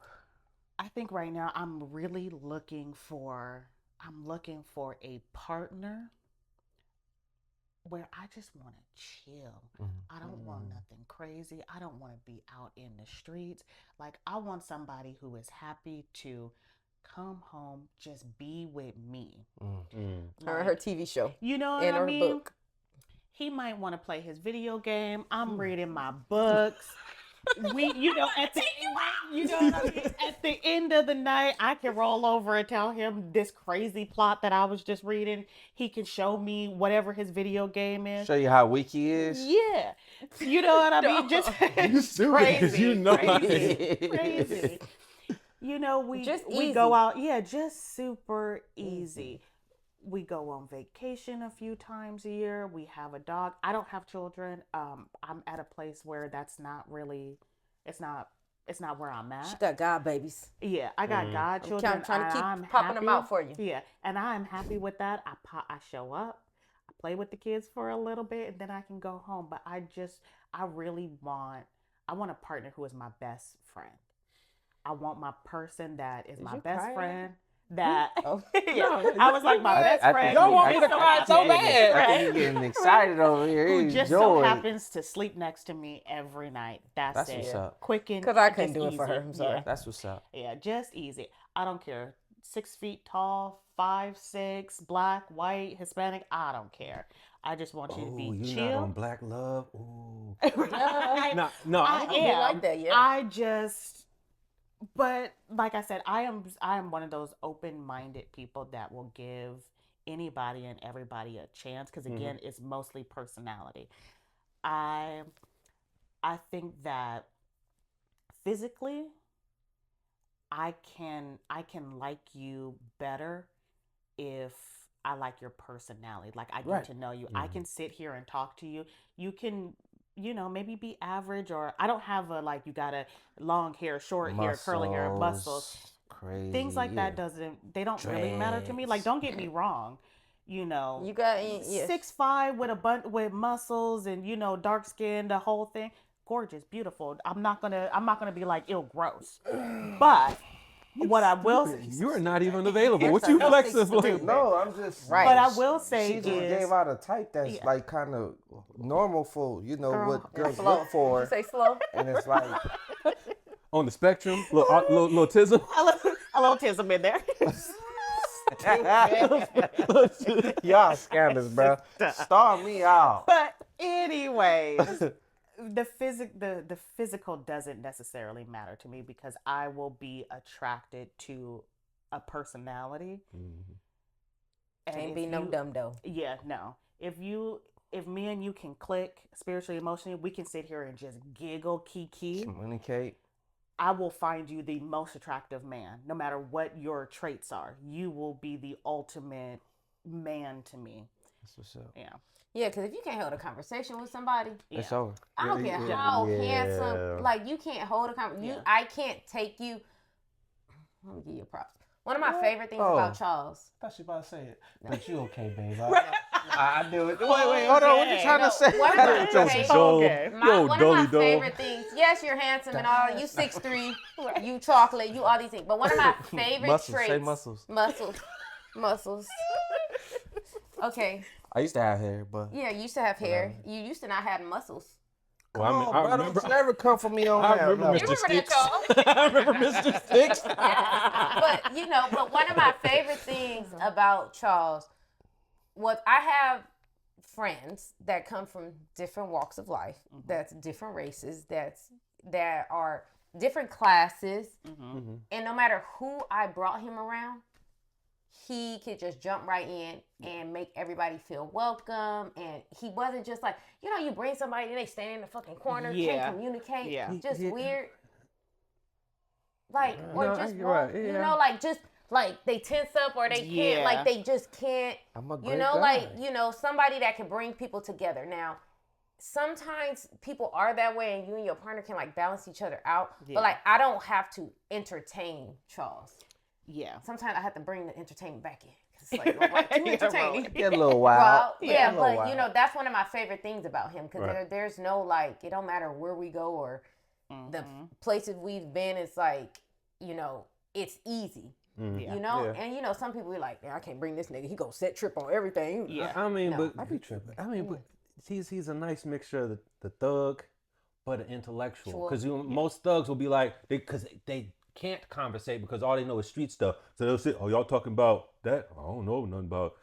[SPEAKER 5] I think right now I'm really looking for a partner where I just want to chill. I don't want nothing crazy. I don't want to be out in the streets. Like I want somebody who is happy to come home, just be with me.
[SPEAKER 4] Her TV show
[SPEAKER 5] You know what
[SPEAKER 4] and
[SPEAKER 5] I
[SPEAKER 4] her
[SPEAKER 5] mean?
[SPEAKER 4] book.
[SPEAKER 5] He might want to play his video game. I'm reading my books. We, you know, at the you know what I mean? At the end of the night, I can roll over and tell him this crazy plot that I was just reading. He can show me whatever his video game is.
[SPEAKER 3] Show you how weak he is.
[SPEAKER 5] Yeah, you know what I mean? Just
[SPEAKER 6] You stupid, 'cause you know I
[SPEAKER 5] crazy. You know, we
[SPEAKER 4] Just
[SPEAKER 5] we
[SPEAKER 4] easy.
[SPEAKER 5] go out, yeah, just super easy. We go on vacation a few times a year. We have a dog. I don't have children. I'm at a place where that's not really, it's not where I'm
[SPEAKER 4] She
[SPEAKER 5] at.
[SPEAKER 4] got God babies.
[SPEAKER 5] Yeah, I got godchildren.
[SPEAKER 4] I'm trying to keep
[SPEAKER 5] I'm
[SPEAKER 4] popping them
[SPEAKER 5] happy.
[SPEAKER 4] out for you.
[SPEAKER 5] Yeah, and I'm happy with that. I show up, I play with the kids for a little bit, and then I can go home. But I really want a partner who is my best friend. I want my person that is my
[SPEAKER 4] you
[SPEAKER 5] best
[SPEAKER 4] crying?
[SPEAKER 5] friend. That
[SPEAKER 4] Oh.
[SPEAKER 5] I was like my best friend.
[SPEAKER 3] Y'all
[SPEAKER 5] who
[SPEAKER 3] want me
[SPEAKER 5] just
[SPEAKER 3] to cry so
[SPEAKER 5] happens-
[SPEAKER 3] bad. I
[SPEAKER 5] right?
[SPEAKER 3] think he's getting excited over here.
[SPEAKER 5] Who
[SPEAKER 3] He's
[SPEAKER 5] just so
[SPEAKER 3] enjoying.
[SPEAKER 5] happens to sleep next to me every night. That's it.
[SPEAKER 3] what's up.
[SPEAKER 5] Quick and
[SPEAKER 4] Because I couldn't
[SPEAKER 5] just
[SPEAKER 4] do it for her.
[SPEAKER 5] easy.
[SPEAKER 4] I'm sorry.
[SPEAKER 5] Yeah.
[SPEAKER 3] That's what's up.
[SPEAKER 5] Yeah, just easy. I don't care. 6 feet tall, 5'6", black, white, Hispanic. I don't care. I just want you to be
[SPEAKER 6] Ooh, you
[SPEAKER 5] chill.
[SPEAKER 6] not on Black Love? Ooh.
[SPEAKER 5] Right?
[SPEAKER 6] No,
[SPEAKER 5] I
[SPEAKER 4] be
[SPEAKER 5] am.
[SPEAKER 4] like that, yeah.
[SPEAKER 5] I just, but like I said, I am one of those open-minded people that will give anybody and everybody a chance. Because again, it's mostly personality. I think that physically, I can like you better if I like your personality. Like I get
[SPEAKER 3] Right.
[SPEAKER 5] to know you. I can sit here and talk to you. You can, maybe be average, or I don't have a like you got a long hair, short hair, curly hair, muscles.
[SPEAKER 3] Crazy.
[SPEAKER 5] Things like that they don't really matter to me. Like don't get me wrong.
[SPEAKER 4] You got
[SPEAKER 5] 6'5" with muscles and dark skin, the whole thing. Gorgeous, beautiful. I'm not gonna be like ill gross. But what I will say,
[SPEAKER 6] You are not even available. What you flexing for?
[SPEAKER 3] No, I'm just
[SPEAKER 4] Right.
[SPEAKER 5] but I will say
[SPEAKER 3] She just
[SPEAKER 5] is
[SPEAKER 3] gave out a type that's
[SPEAKER 5] Yeah.
[SPEAKER 3] like kind of normal for what girls
[SPEAKER 4] slow.
[SPEAKER 3] look for,
[SPEAKER 4] You say slow.
[SPEAKER 3] and it's like
[SPEAKER 6] On the spectrum, little autism.
[SPEAKER 5] a little tism in there.
[SPEAKER 3] y'all scandalous, bro. Star me out.
[SPEAKER 5] But anyways, the physical doesn't necessarily matter to me because I will be attracted to a personality. And
[SPEAKER 4] Can't
[SPEAKER 5] if
[SPEAKER 4] be no
[SPEAKER 5] you-
[SPEAKER 4] dumb though.
[SPEAKER 5] Yeah, no. If me and you can click spiritually, emotionally, we can sit here and just giggle, kiki.
[SPEAKER 3] Communicate.
[SPEAKER 5] I will find you the most attractive man, no matter what your traits are. You will be the ultimate man to me.
[SPEAKER 3] That's what's up.
[SPEAKER 5] Yeah.
[SPEAKER 4] Yeah, because if you can't hold a conversation with somebody,
[SPEAKER 3] It's over.
[SPEAKER 4] I don't care how handsome, like you can't hold a conversation.
[SPEAKER 5] Yeah.
[SPEAKER 4] I can't take you. Let me give you props. One of my favorite things
[SPEAKER 3] Oh.
[SPEAKER 4] about Charles.
[SPEAKER 3] I thought you about to say it, but you okay, babe? I do it. Wait, hold on. What you
[SPEAKER 5] Okay.
[SPEAKER 3] trying to say?
[SPEAKER 4] One of my favorite,
[SPEAKER 5] Okay.
[SPEAKER 4] one of my favorite things. Yes, you're handsome and all. You 6'3", you chocolate, you all these things. But one of my favorite
[SPEAKER 3] Muscles,
[SPEAKER 4] traits.
[SPEAKER 3] say muscles.
[SPEAKER 4] Muscles. Okay.
[SPEAKER 3] I used to have hair, but
[SPEAKER 4] Yeah, you used to have hair. You used to not have muscles.
[SPEAKER 6] Well,
[SPEAKER 3] I don't never come for me on
[SPEAKER 6] I
[SPEAKER 3] that.
[SPEAKER 6] remember
[SPEAKER 3] level.
[SPEAKER 6] Mr.
[SPEAKER 4] remember that,
[SPEAKER 6] Sticks.
[SPEAKER 4] Charles?
[SPEAKER 6] I remember Mr. Sticks.
[SPEAKER 4] But one of my favorite things about Charles was I have friends that come from different walks of life, that's different races, that are different classes, and no matter who I brought him around, he could just jump right in and make everybody feel welcome. And he wasn't just like, you bring somebody and they stand in the fucking corner,
[SPEAKER 5] Yeah.
[SPEAKER 4] can't communicate,
[SPEAKER 5] Yeah.
[SPEAKER 4] just weird. Like, or
[SPEAKER 6] No,
[SPEAKER 4] just
[SPEAKER 6] you're
[SPEAKER 4] won't,
[SPEAKER 6] right, yeah.
[SPEAKER 4] like just like they tense up or they can't,
[SPEAKER 5] Yeah.
[SPEAKER 4] like they just can't,
[SPEAKER 3] I'm a great
[SPEAKER 4] like,
[SPEAKER 3] guy.
[SPEAKER 4] somebody that can bring people together. Now, sometimes people are that way and you and your partner can like balance each other out.
[SPEAKER 5] Yeah.
[SPEAKER 4] But like, I don't have to entertain Charles.
[SPEAKER 5] Yeah.
[SPEAKER 4] Sometimes I have to bring the entertainment back in. 'Cause it's like, well, too
[SPEAKER 5] Yeah,
[SPEAKER 4] entertaining.
[SPEAKER 5] right.
[SPEAKER 3] Get a little wild.
[SPEAKER 4] Well, yeah,
[SPEAKER 3] a little
[SPEAKER 4] but
[SPEAKER 3] wild.
[SPEAKER 4] that's one of my favorite things about him because
[SPEAKER 6] Right.
[SPEAKER 4] there's no like, it don't matter where we go or the places we've been. It's like, it's easy.
[SPEAKER 5] Yeah.
[SPEAKER 6] Yeah.
[SPEAKER 4] And some people be like, man, I can't bring this nigga. He gonna set trip on everything.
[SPEAKER 5] Yeah.
[SPEAKER 6] I mean,
[SPEAKER 4] No.
[SPEAKER 6] but
[SPEAKER 3] I be tripping.
[SPEAKER 6] I mean, but he's a nice mixture of the thug, but an intellectual.
[SPEAKER 4] Sure.
[SPEAKER 6] Because most thugs will be like, because they can't conversate because all they know is street stuff. So they'll say, y'all talking about that? I don't know nothing about.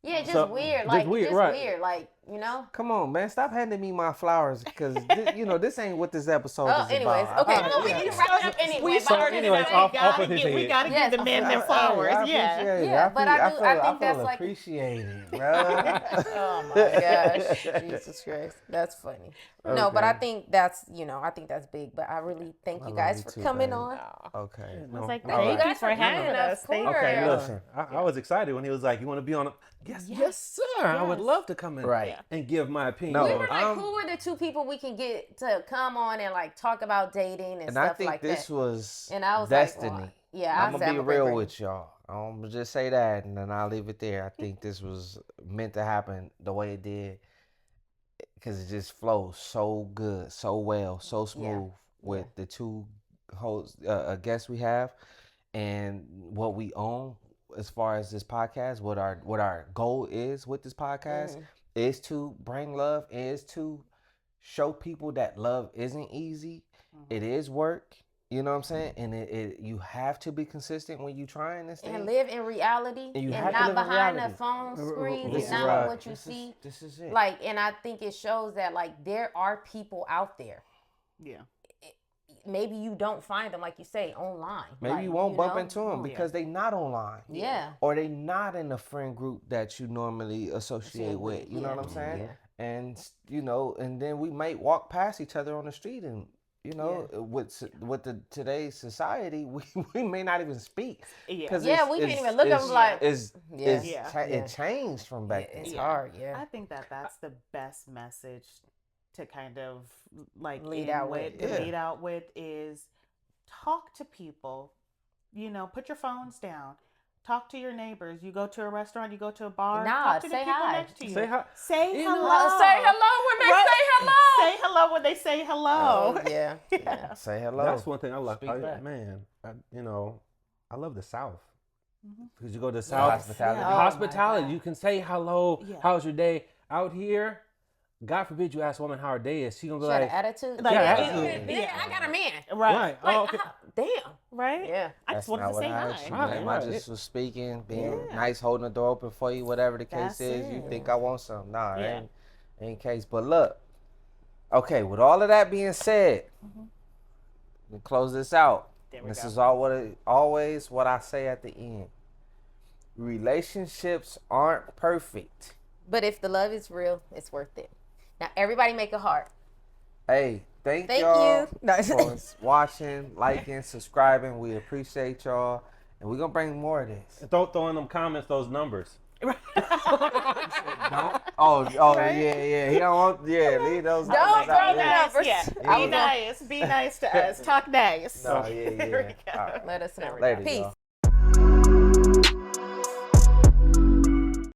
[SPEAKER 4] Yeah, just
[SPEAKER 6] So,
[SPEAKER 4] weird.
[SPEAKER 6] just
[SPEAKER 4] Like,
[SPEAKER 6] weird,
[SPEAKER 4] just
[SPEAKER 6] right.
[SPEAKER 4] weird. Like, You know.
[SPEAKER 3] Come on, man. Stop handing me my flowers because, this ain't what this episode
[SPEAKER 4] Oh,
[SPEAKER 3] is
[SPEAKER 4] anyways,
[SPEAKER 3] about.
[SPEAKER 4] okay.
[SPEAKER 3] I-
[SPEAKER 4] We need to wrap it up anyway.
[SPEAKER 5] We
[SPEAKER 4] but-
[SPEAKER 5] started
[SPEAKER 6] anyways,
[SPEAKER 5] it.
[SPEAKER 6] off
[SPEAKER 5] We
[SPEAKER 6] with his head.
[SPEAKER 5] gotta
[SPEAKER 4] Yes,
[SPEAKER 5] give the men their
[SPEAKER 4] I-
[SPEAKER 5] flowers.
[SPEAKER 3] I
[SPEAKER 5] Yeah.
[SPEAKER 3] appreciate it.
[SPEAKER 4] Yeah, but I think
[SPEAKER 3] feel
[SPEAKER 4] that's like-
[SPEAKER 3] appreciated, bro.
[SPEAKER 4] Oh my gosh, Jesus Christ, that's funny. No, but I
[SPEAKER 3] Okay.
[SPEAKER 4] think that's big. But I really thank you guys
[SPEAKER 3] you
[SPEAKER 4] for
[SPEAKER 3] too,
[SPEAKER 4] coming
[SPEAKER 3] babe.
[SPEAKER 4] on.
[SPEAKER 3] Okay.
[SPEAKER 5] I was like,
[SPEAKER 3] All
[SPEAKER 5] thank
[SPEAKER 3] right.
[SPEAKER 5] you
[SPEAKER 4] guys
[SPEAKER 5] for
[SPEAKER 4] for
[SPEAKER 5] having
[SPEAKER 4] coming,
[SPEAKER 5] us.
[SPEAKER 4] of
[SPEAKER 5] Thank
[SPEAKER 4] course.
[SPEAKER 3] Okay,
[SPEAKER 5] you.
[SPEAKER 3] listen.
[SPEAKER 6] I was excited when he was like, "You want to be on?" Yes, sir. I would
[SPEAKER 5] Yes.
[SPEAKER 6] love to come in
[SPEAKER 3] Right.
[SPEAKER 6] and give my opinion.
[SPEAKER 3] No,
[SPEAKER 4] We were like,
[SPEAKER 3] I'm-
[SPEAKER 4] who were the two people we can get to come on and like talk about dating and
[SPEAKER 3] And
[SPEAKER 4] stuff
[SPEAKER 3] I think
[SPEAKER 4] like
[SPEAKER 3] this
[SPEAKER 4] that?
[SPEAKER 3] was
[SPEAKER 4] And I was
[SPEAKER 3] destiny.
[SPEAKER 4] like, well, yeah,
[SPEAKER 3] I'm gonna be real with y'all. I'm gonna just say that, and then I'll leave it there. I think this was meant to happen the way it did, because it just flows so good, so well, so smooth with the two hosts, guests we have, and what we own as far as this podcast. What our goal is with this podcast is to bring love, is to show people that love isn't easy. It is work. You know what I'm saying? And it you have to be consistent when you trying this thing.
[SPEAKER 4] And live in reality
[SPEAKER 3] And you
[SPEAKER 4] and
[SPEAKER 3] have to
[SPEAKER 4] not
[SPEAKER 3] live in
[SPEAKER 4] behind the
[SPEAKER 3] reality.
[SPEAKER 4] phone screens
[SPEAKER 3] This
[SPEAKER 4] and
[SPEAKER 3] is
[SPEAKER 4] not
[SPEAKER 3] right.
[SPEAKER 4] what you
[SPEAKER 3] This is-
[SPEAKER 4] see.
[SPEAKER 3] This is it.
[SPEAKER 4] Like, and I think it shows that like there are people out there.
[SPEAKER 5] Yeah.
[SPEAKER 4] Maybe you don't find them, like you say, online.
[SPEAKER 3] Maybe
[SPEAKER 4] Like,
[SPEAKER 3] you won't bump
[SPEAKER 4] know?
[SPEAKER 3] into them because they not online.
[SPEAKER 4] Yeah.
[SPEAKER 3] Or they not in the friend group that you normally associate with. You know
[SPEAKER 4] Yeah.
[SPEAKER 3] what I'm saying?
[SPEAKER 4] Yeah.
[SPEAKER 3] And and then we might walk past each other on the street, and with today's society, we may not even speak.
[SPEAKER 5] Yeah.
[SPEAKER 3] 'Cause
[SPEAKER 4] Yeah, we can't even look at them like,
[SPEAKER 5] Yeah.
[SPEAKER 3] it changed from back then.
[SPEAKER 4] it's
[SPEAKER 5] Yeah.
[SPEAKER 4] hard. Yeah.
[SPEAKER 5] I think that's the best message to kind of like
[SPEAKER 4] Lead
[SPEAKER 5] end
[SPEAKER 4] out with.
[SPEAKER 5] to
[SPEAKER 3] Yeah.
[SPEAKER 5] lead out with is talk to people. Put your phones down. Talk to your neighbors. You go to a restaurant, you go to a bar.
[SPEAKER 4] Nah,
[SPEAKER 5] talk to the
[SPEAKER 4] say
[SPEAKER 5] people
[SPEAKER 4] hi.
[SPEAKER 5] next to you.
[SPEAKER 6] Say hi.
[SPEAKER 5] Say
[SPEAKER 6] You know,
[SPEAKER 5] hello.
[SPEAKER 4] Say hello when they
[SPEAKER 5] Right.
[SPEAKER 4] say hello.
[SPEAKER 5] Say hello when they say hello.
[SPEAKER 4] Oh, yeah. Yeah.
[SPEAKER 3] Say hello.
[SPEAKER 6] That's one thing I love.
[SPEAKER 3] Speak back.
[SPEAKER 6] Man, I love the South.
[SPEAKER 5] Mm-hmm.
[SPEAKER 6] Because you go to the South,
[SPEAKER 3] hospitality.
[SPEAKER 6] the
[SPEAKER 3] Oh,
[SPEAKER 6] hospitality,
[SPEAKER 4] my God.
[SPEAKER 6] you can say hello.
[SPEAKER 5] Yeah.
[SPEAKER 6] How's your day? Out here, God forbid you ask a woman how her day is. She gonna be
[SPEAKER 4] She had
[SPEAKER 6] like,
[SPEAKER 4] an attitude.
[SPEAKER 5] Like,
[SPEAKER 6] Yeah,
[SPEAKER 5] yeah,
[SPEAKER 6] absolutely.
[SPEAKER 4] Yeah, I got a man.
[SPEAKER 5] Right.
[SPEAKER 6] right, oh, okay.
[SPEAKER 4] Damn.
[SPEAKER 5] Right?
[SPEAKER 4] Yeah.
[SPEAKER 5] I
[SPEAKER 3] That's
[SPEAKER 5] just wanted
[SPEAKER 3] not
[SPEAKER 5] to
[SPEAKER 3] what
[SPEAKER 5] say
[SPEAKER 3] I
[SPEAKER 5] hi.
[SPEAKER 3] asked you,
[SPEAKER 6] Right,
[SPEAKER 3] ma'am.
[SPEAKER 6] right.
[SPEAKER 3] I just was speaking, being
[SPEAKER 5] Yeah.
[SPEAKER 3] nice, holding the door open for you, whatever the case
[SPEAKER 5] That's
[SPEAKER 3] is. You
[SPEAKER 5] it.
[SPEAKER 3] think I want something? Nah,
[SPEAKER 5] Yeah.
[SPEAKER 3] ain't case. But look, okay. With all of that being said, we close this out.
[SPEAKER 5] There we
[SPEAKER 3] This
[SPEAKER 5] go.
[SPEAKER 3] is always what I say at the end. Relationships aren't perfect.
[SPEAKER 4] But if the love is real, it's worth it. Now, everybody make a heart.
[SPEAKER 3] Hey, thank
[SPEAKER 4] Thank
[SPEAKER 3] y'all
[SPEAKER 4] you. No.
[SPEAKER 3] for watching, liking, subscribing. We appreciate y'all, and we're gonna bring more of this.
[SPEAKER 6] throw in them comments those numbers.
[SPEAKER 3] Oh, yeah. He don't want. Yeah, leave those.
[SPEAKER 4] Don't
[SPEAKER 3] numbers
[SPEAKER 4] throw
[SPEAKER 3] out.
[SPEAKER 4] the
[SPEAKER 3] Yeah.
[SPEAKER 4] numbers.
[SPEAKER 5] Yeah.
[SPEAKER 4] I
[SPEAKER 5] Be
[SPEAKER 4] was
[SPEAKER 5] nice. Be nice to us. Talk nice.
[SPEAKER 3] No, yeah.
[SPEAKER 5] There we go.
[SPEAKER 3] All right.
[SPEAKER 4] Let us know.
[SPEAKER 3] Later,
[SPEAKER 4] Peace.
[SPEAKER 3] y'all.